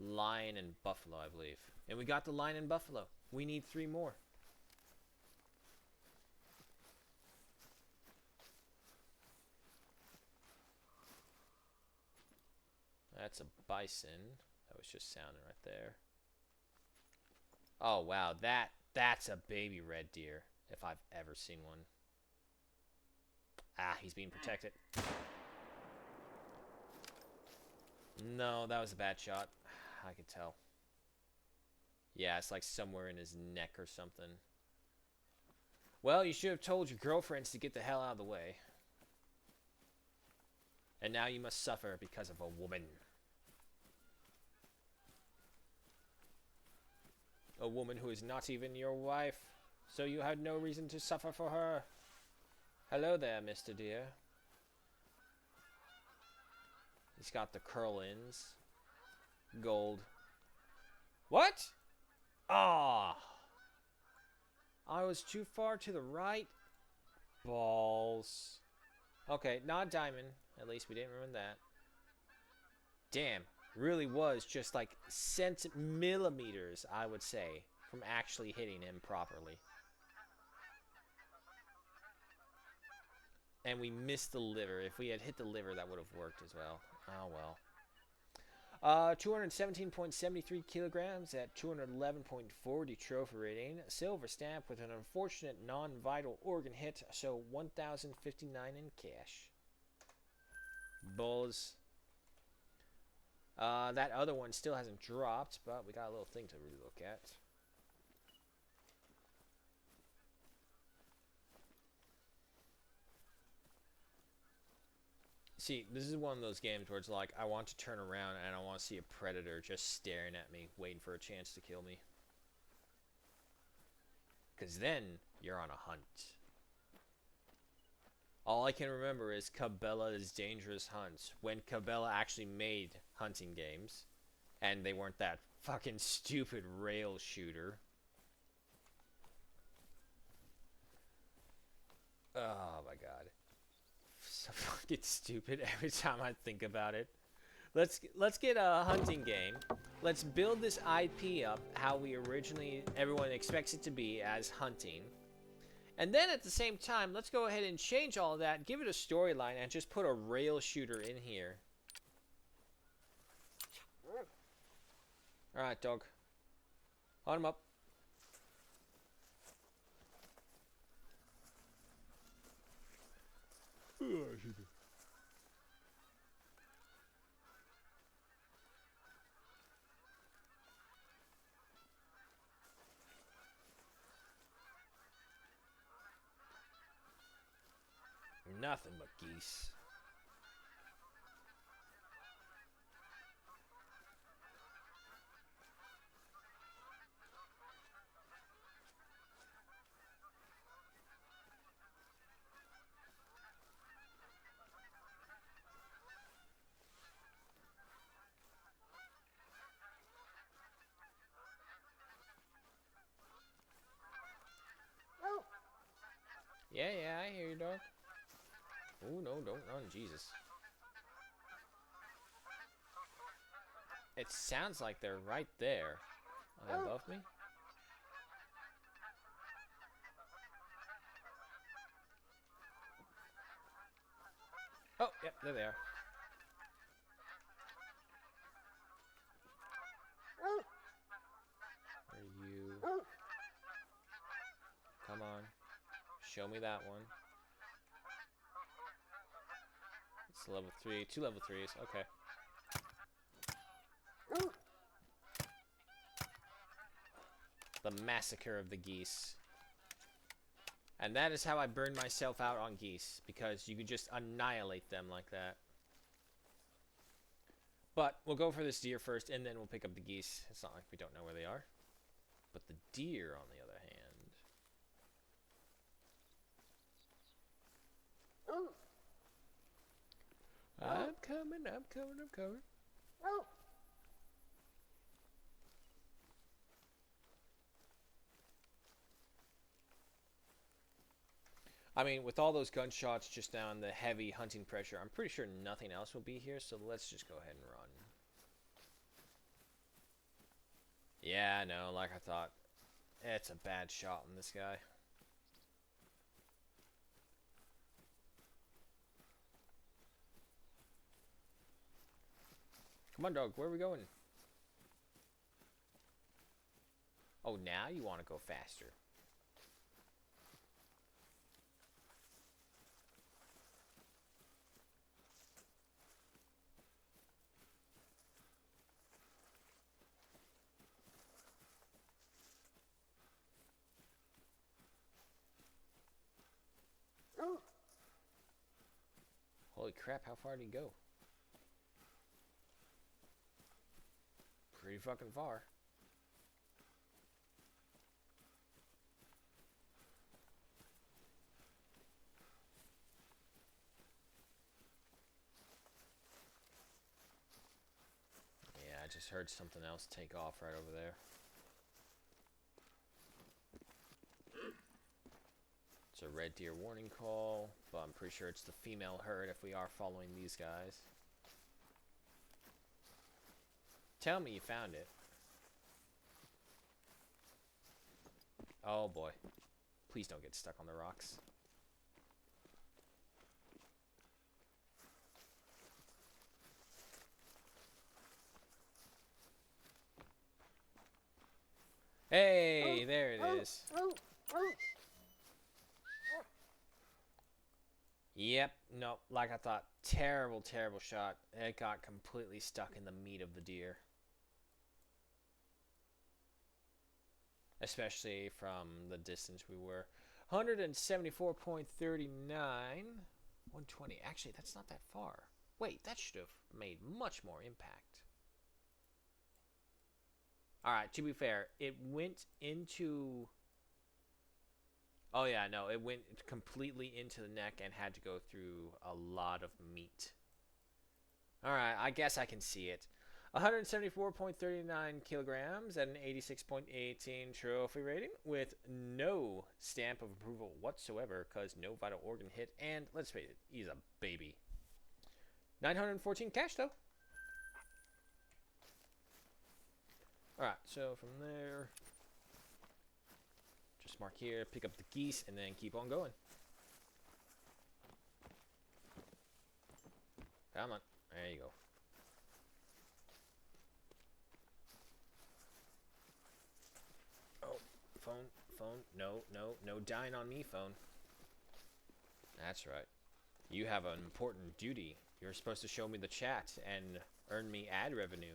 lion, and buffalo, I believe. And we got the lion and buffalo. We need 3 more. That's a bison. That was just sounding right there. Oh, wow. That's a baby red deer, if I've ever seen one. Ah, he's being protected. No, that was a bad shot. I could tell. Yeah, it's like somewhere in his neck or something. Well, you should have told your girlfriends to get the hell out of the way. And now you must suffer because of a woman. A woman who is not even your wife. So you had no reason to suffer for her. Hello there, Mr. Deer. He's got the curl-ins. Gold. What? Ah. I was too far to the right. Balls. Okay, not diamond. At least we didn't ruin that. Damn. Really was just like millimeters, I would say, from actually hitting him properly. And we missed the liver. If we had hit the liver, that would have worked as well. Oh, well. 217.73 kilograms at 211.40 trophy rating. Silver stamp with an unfortunate non-vital organ hit, so 1,059 in cash. Bulls. That other one still hasn't dropped, but we got a little thing to really look at. See, this is one of those games where it's like, I want to turn around and I want to see a predator just staring at me, waiting for a chance to kill me. Because then, you're on a hunt. All I can remember is Cabela's Dangerous Hunts, when Cabela actually made hunting games, and they weren't that fucking stupid rail shooter. Oh my god. So fucking stupid every time I think about it. let's get a hunting game. Let's build this IP up how we originally everyone expects it to be as hunting. And then at the same time, let's go ahead and change all of that, give it a storyline, and just put a rail shooter in here. Alright, dog. Hunt him up. Nothing but geese. Yeah, yeah, I hear you, dog. Oh, no, don't run, Jesus. It sounds like they're right there. Are they above me? Oh, yep, there they are. Are you? Come on. Show me that one. It's level 3. 2 level 3s. Okay. The massacre of the geese. And that is how I burned myself out on geese. Because you could just annihilate them like that. But we'll go for this deer first, and then we'll pick up the geese. It's not like we don't know where they are. But the deer, on the other hand... I'm coming, I'm coming, I'm coming. I mean, with all those gunshots just now and the heavy hunting pressure, I'm pretty sure nothing else will be here, so let's just go ahead and run. Yeah, I know, like I thought. It's a bad shot on this guy. Come on, dog, where are we going? Oh, now you want to go faster. Holy crap, how far did he go? Pretty fucking far. Yeah, I just heard something else take off right over there. It's a red deer warning call, but I'm pretty sure it's the female herd if we are following these guys. Tell me you found it. Oh boy. Please don't get stuck on the rocks. Hey, there it is. Yep, no, like I thought. Terrible, terrible shot. It got completely stuck in the meat of the deer. Especially from the distance we were. 174.39. 120. Actually, that's not that far. Wait, that should have made much more impact. Alright, to be fair, it went into... Oh yeah, no, it went completely into the neck and had to go through a lot of meat. Alright, I guess I can see it. 174.39 kilograms at an 86.18 trophy rating with no stamp of approval whatsoever because no vital organ hit. And let's face it, he's a baby. 914 cash though. Alright, so from there, just mark here, pick up the geese, and then keep on going. Come on. There you go. Oh, phone. No dying on me, phone. That's right. You have an important duty. You're supposed to show me the chat and earn me ad revenue.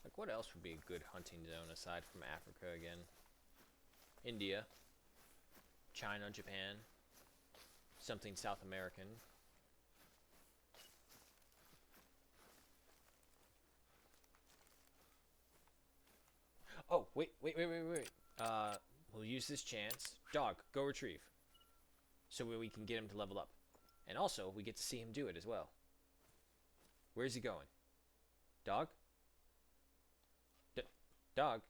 Like, what else would be a good hunting zone aside from Africa again? India, China, Japan, something South American. Oh, wait. We'll use this chance. Dog, go retrieve. So we can get him to level up. And also, we get to see him do it as well. Where's he going? Dog? Dog?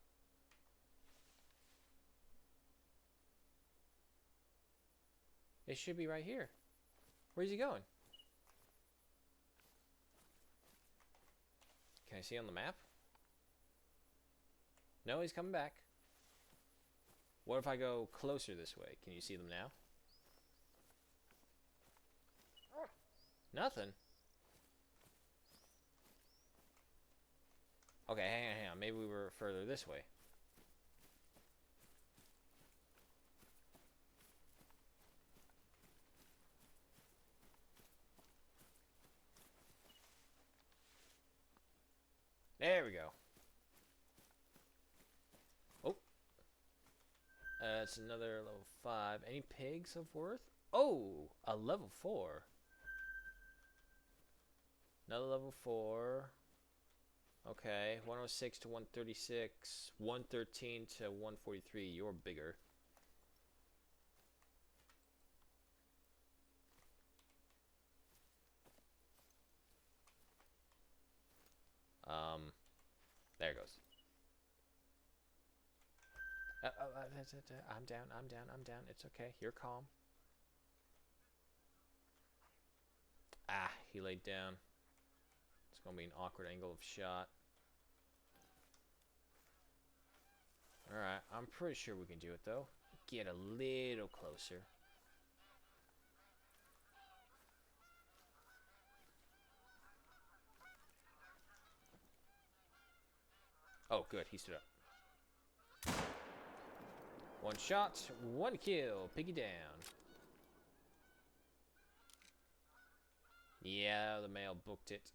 It should be right here. Where's he going? Can I see on the map? No, he's coming back. What if I go closer this way? Can you see them now? Nothing. Okay, hang on. Maybe we were further this way. There we go. Oh. It's another level 5. Any pigs of worth? Oh, a level 4. Another level 4. Okay, 106 to 136, 113 to 143. You're bigger. There it goes. I'm down. It's okay. You're calm. Ah, he laid down. It's gonna be an awkward angle of shot. Alright, I'm pretty sure we can do it though. Get a little closer. Oh, good. He stood up. One shot, one kill. Piggy down. Yeah, the male booked it.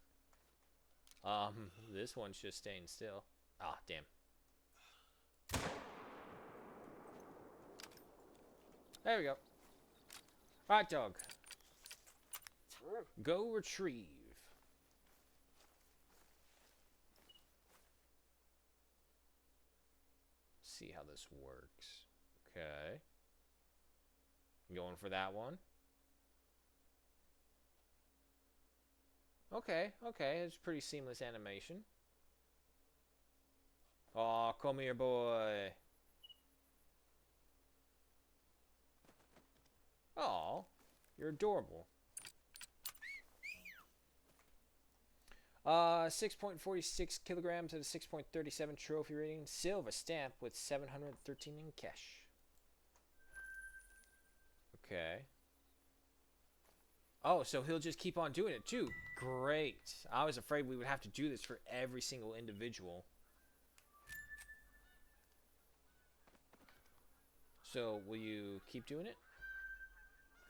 This one's just staying still. Ah, damn. There we go. Alright, dog. Go retrieve. See how this works. Okay. Going for that one. Okay. It's pretty seamless animation. Aw, come here, boy. Aw, you're adorable. 6.46 kilograms at a 6.37 trophy rating. Silver stamp with 713 in cash. Okay. Oh, so he'll just keep on doing it too. Great. I was afraid we would have to do this for every single individual. So, will you keep doing it?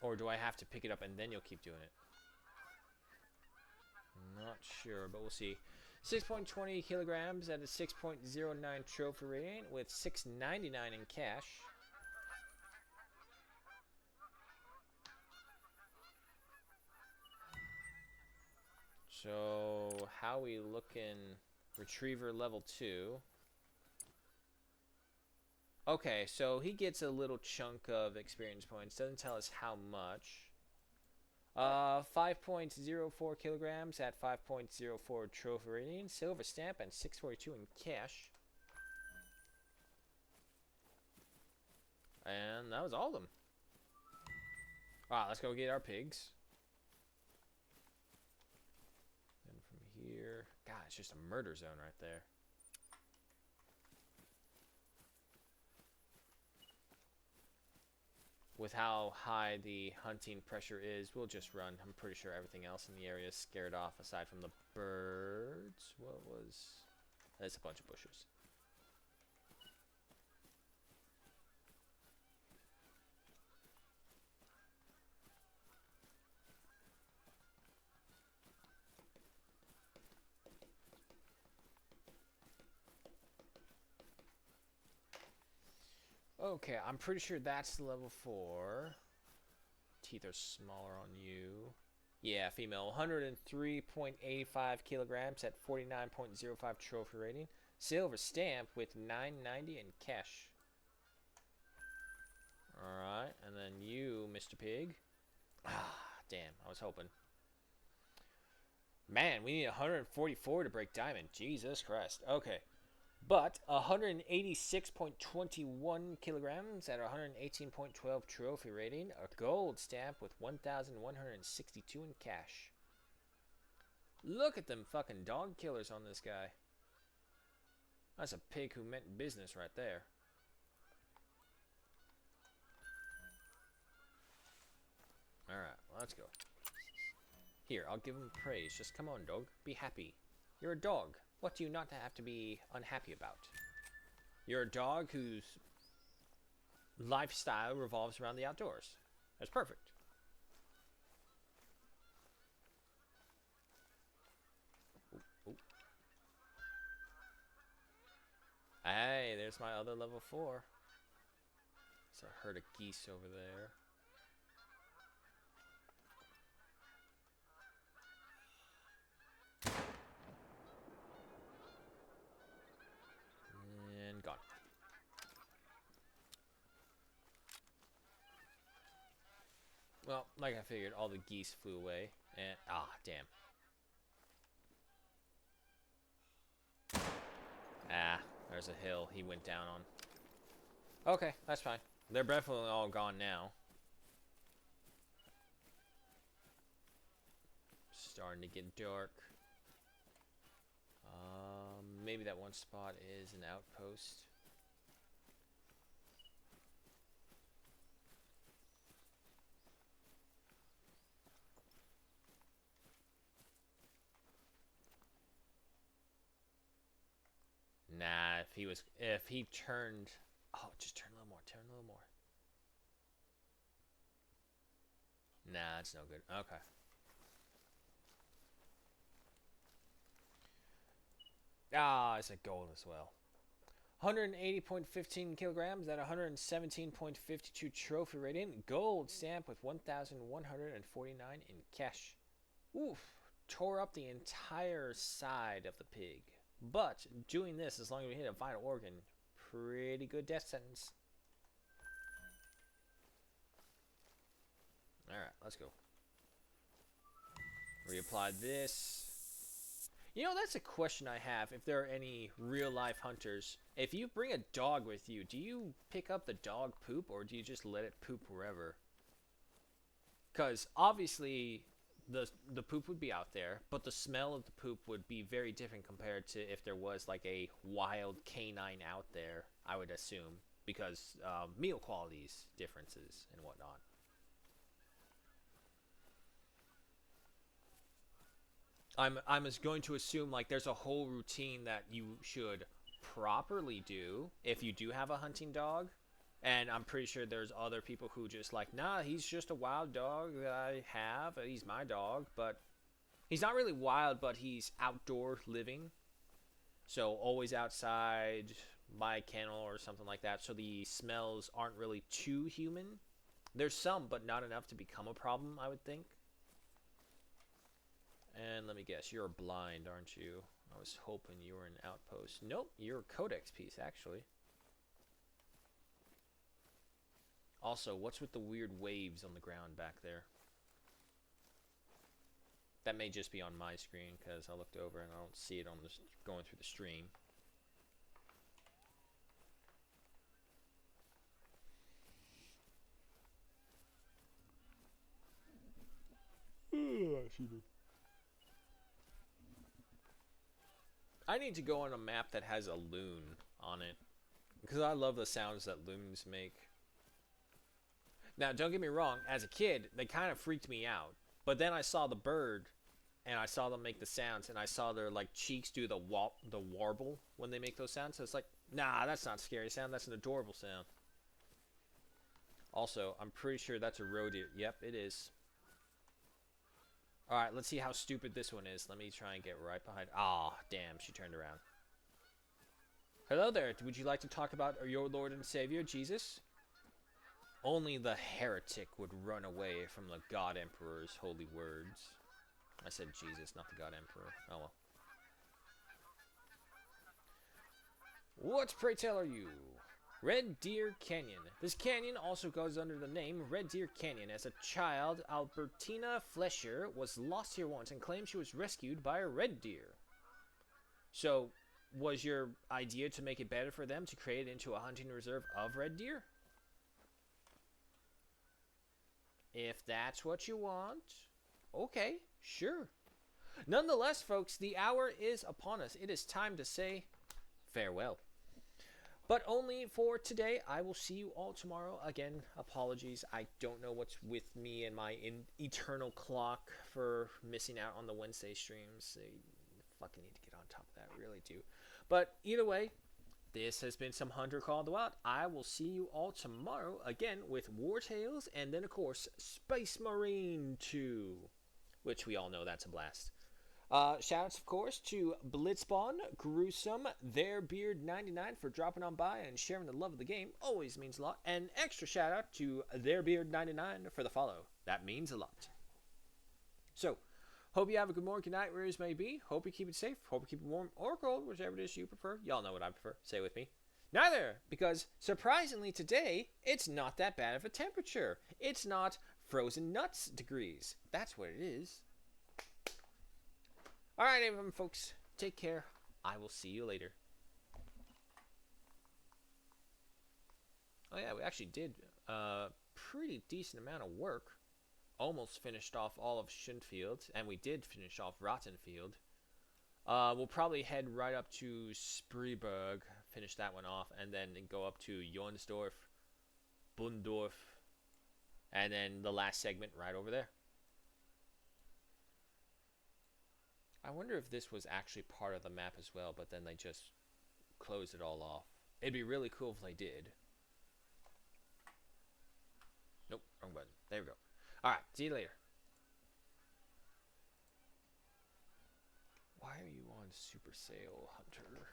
Or do I have to pick it up and then you'll keep doing it? Not sure, but we'll see. 6.20 kilograms at a 6.09 trophy rating with 6.99 in cash. So, how we looking? Retriever level 2. Okay, so he gets a little chunk of experience points. Doesn't tell us how much. 5.04 kilograms at 5.04 trophy rating, silver stamp, and 642 in cash. And that was all of them. Alright, let's go get our pigs. And from here... God, it's just a murder zone right there. With how high the hunting pressure is, we'll just run. I'm pretty sure everything else in the area is scared off aside from the birds. What was... That's a bunch of bushes. Okay, I'm pretty sure that's level 4. Teeth are smaller on you. Yeah, female. 103.85 kilograms at 49.05 trophy rating. Silver stamp with 990 in cash. Alright, and then you, Mr. Pig. Ah, damn, I was hoping. Man, we need 144 to break diamond. Jesus Christ. Okay. But 186.21 kilograms at 118.12 trophy rating. A gold stamp with 1,162 in cash. Look at them fucking dog killers on this guy. That's a pig who meant business right there. Alright, let's go. Here, I'll give him praise. Just come on, dog. Be happy. You're a dog. What do you not have to be unhappy about? You're a dog whose lifestyle revolves around the outdoors. That's perfect. Ooh, ooh. Hey, there's my other level 4. There's a herd of geese over there. And gone. Well, like I figured, all the geese flew away. And, ah, damn. Ah, there's a hill he went down on. Okay, that's fine. They're definitely all gone now. Starting to get dark. Maybe that one spot is an outpost. Nah, if he turned, oh, just turn a little more, turn a little more. Nah, it's no good. Okay. Ah, it's a gold as well. 180.15 kilograms at 117.52 trophy rating. Gold stamp with 1,149 in cash. Oof. Tore up the entire side of the pig. But doing this, as long as we hit a vital organ, pretty good death sentence. Alright, let's go. Reapply this. You know, that's a question I have, if there are any real-life hunters. If you bring a dog with you, do you pick up the dog poop, or do you just let it poop wherever? Because, obviously, the poop would be out there, but the smell of the poop would be very different compared to if there was, like, a wild canine out there, I would assume. Because, meal qualities differences and whatnot. I'm just going to assume like there's a whole routine that you should properly do if you do have a hunting dog, and I'm pretty sure there's other people who just like, nah, he's just a wild dog that I have. He's my dog, but he's not really wild, but he's outdoor living, so always outside by a kennel or something like that. So the smells aren't really too human. There's some, but not enough to become a problem, I would think. And let me guess, you're blind, aren't you? I was hoping you were an outpost. Nope, you're a codex piece, actually. Also, what's with the weird waves on the ground back there? That may just be on my screen because I looked over and I don't see it on the going through the stream. I need to go on a map that has a loon on it because I love the sounds that loons make. Now, don't get me wrong, as a kid, they kind of freaked me out. But then I saw the bird, and I saw them make the sounds, and I saw their like cheeks do the warble when they make those sounds. So it's like, nah, that's not a scary sound. That's an adorable sound. Also, I'm pretty sure that's a roe deer. Yep, it is. All right, let's see how stupid this one is. Let me try and get right behind. Ah, damn, she turned around. Hello there. Would you like to talk about your Lord and Savior, Jesus? Only the heretic would run away from the God Emperor's holy words. I said Jesus, not the God Emperor. Oh well. What, pray tell, are you? Red Deer Canyon. This canyon also goes under the name Red Deer Canyon. As a child, Albertina Flesher was lost here once and claimed she was rescued by a red deer. So, was your idea to make it better for them to create it into a hunting reserve of red deer? If that's what you want, okay, sure. Nonetheless, folks, the hour is upon us. It is time to say farewell. But only for today. I will see you all tomorrow. Again, apologies. I don't know what's with me and my eternal clock for missing out on the Wednesday streams. They fucking need to get on top of that, really do. But either way, this has been some Hunter Call the Wild. I will see you all tomorrow again with War Tales and then, of course, Space Marine 2, which we all know that's a blast. Shoutouts, of course, to Blitzbon, Gruesome, TheirBeard99 for dropping on by and sharing the love of the game. Always means a lot. And extra shoutout to TheirBeard99 for the follow. That means a lot. So, hope you have a good morning, good night, wherever it may be. Hope you keep it safe. Hope you keep it warm or cold, whichever it is you prefer. Y'all know what I prefer. Say it with me. Neither, because surprisingly today, it's not that bad of a temperature. It's not frozen nuts degrees. That's what it is. Alright, everyone, folks. Take care. I will see you later. Oh yeah, we actually did a pretty decent amount of work. Almost finished off all of Shinfield, and we did finish off Rottenfield. We'll probably head right up to Spreeberg, finish that one off, and then go up to Jonsdorf, Bundorf, and then the last segment right over there. I wonder if this was actually part of the map as well, but then they just closed it all off. It'd be really cool if they did. Nope, wrong button. There we go. Alright, see you later. Why are you on Super Sale, Hunter?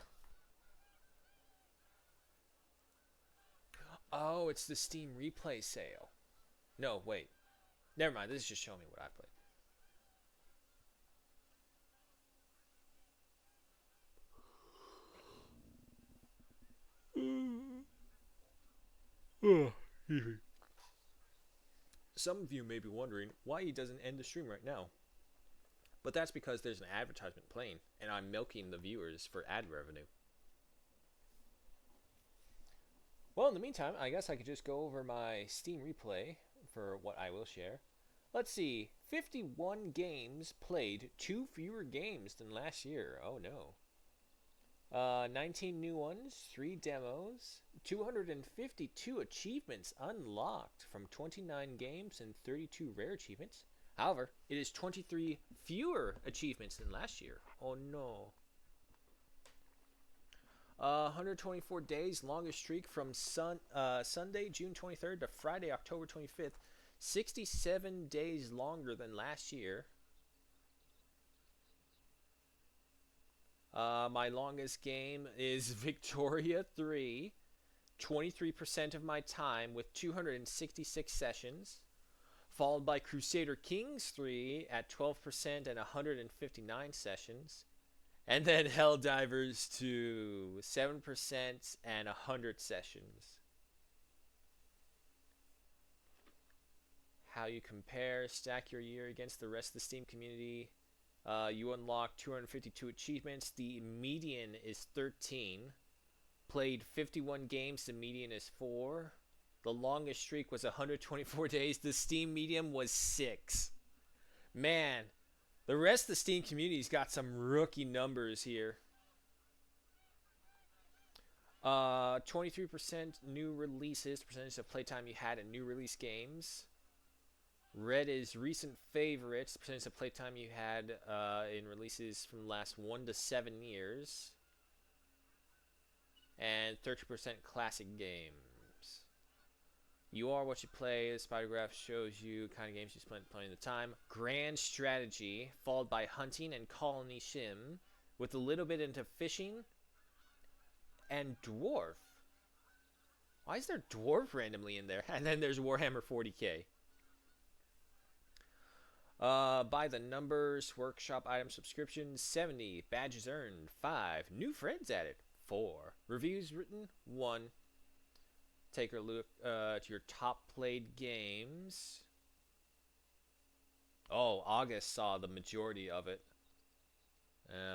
Oh, it's the Steam Replay sale. No, wait. Never mind, this is just showing me what I played. Some of you may be wondering why he doesn't end the stream right now. But that's because there's an advertisement playing, and I'm milking the viewers for ad revenue. Well, in the meantime, I guess I could just go over my Steam Replay for what I will share. Let's see, 51 games played, 2 fewer games than last year. Oh no. 19 new ones, 3 demos, 252 achievements unlocked from 29 games and 32 rare achievements. However, it is 23 fewer achievements than last year. Oh no. 124 days, longest streak from Sunday, June 23rd to Friday, October 25th. 67 days longer than last year. My longest game is Victoria 3, 23% of my time with 266 sessions, followed by Crusader Kings 3 at 12% and 159 sessions, and then Helldivers 2, 7% and 100 sessions. how you compare, stack your year against the rest of the Steam community. You unlock 252 achievements. The median is 13. Played 51 games. The median is 4. The longest streak was 124 days. The Steam median was 6. Man, the rest of the Steam community's got some rookie numbers here. 23% new releases, percentage of playtime you had in new release games. Red is recent favorites, percentage of playtime you had in releases from the last 1 to 7 years. And 30% classic games. You are what you play. The spider graph shows you kind of games you spent playing the time. Grand strategy, followed by hunting and colony sim, with a little bit into fishing and dwarf. Why is there dwarf randomly in there? And then there's Warhammer 40k. By the numbers, workshop item subscriptions 70, badges earned 5, new friends added 4, reviews written 1. Take a look to your top played games. Oh, August saw the majority of it.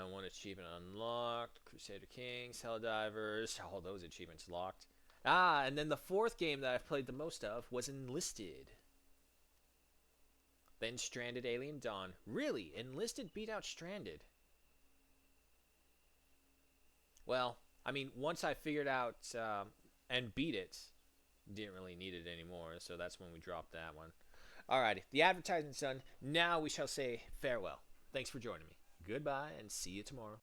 1 achievement unlocked. Crusader Kings, Helldivers. All those achievements locked. And then the 4th game that I've played the most of was Enlisted. Then Stranded Alien Dawn. Really? Enlisted beat out Stranded. Well, I mean, once I figured out and beat it, didn't really need it anymore, so that's when we dropped that one. Alrighty, the advertisement's done. Now we shall say farewell. Thanks for joining me. Goodbye, and see you tomorrow.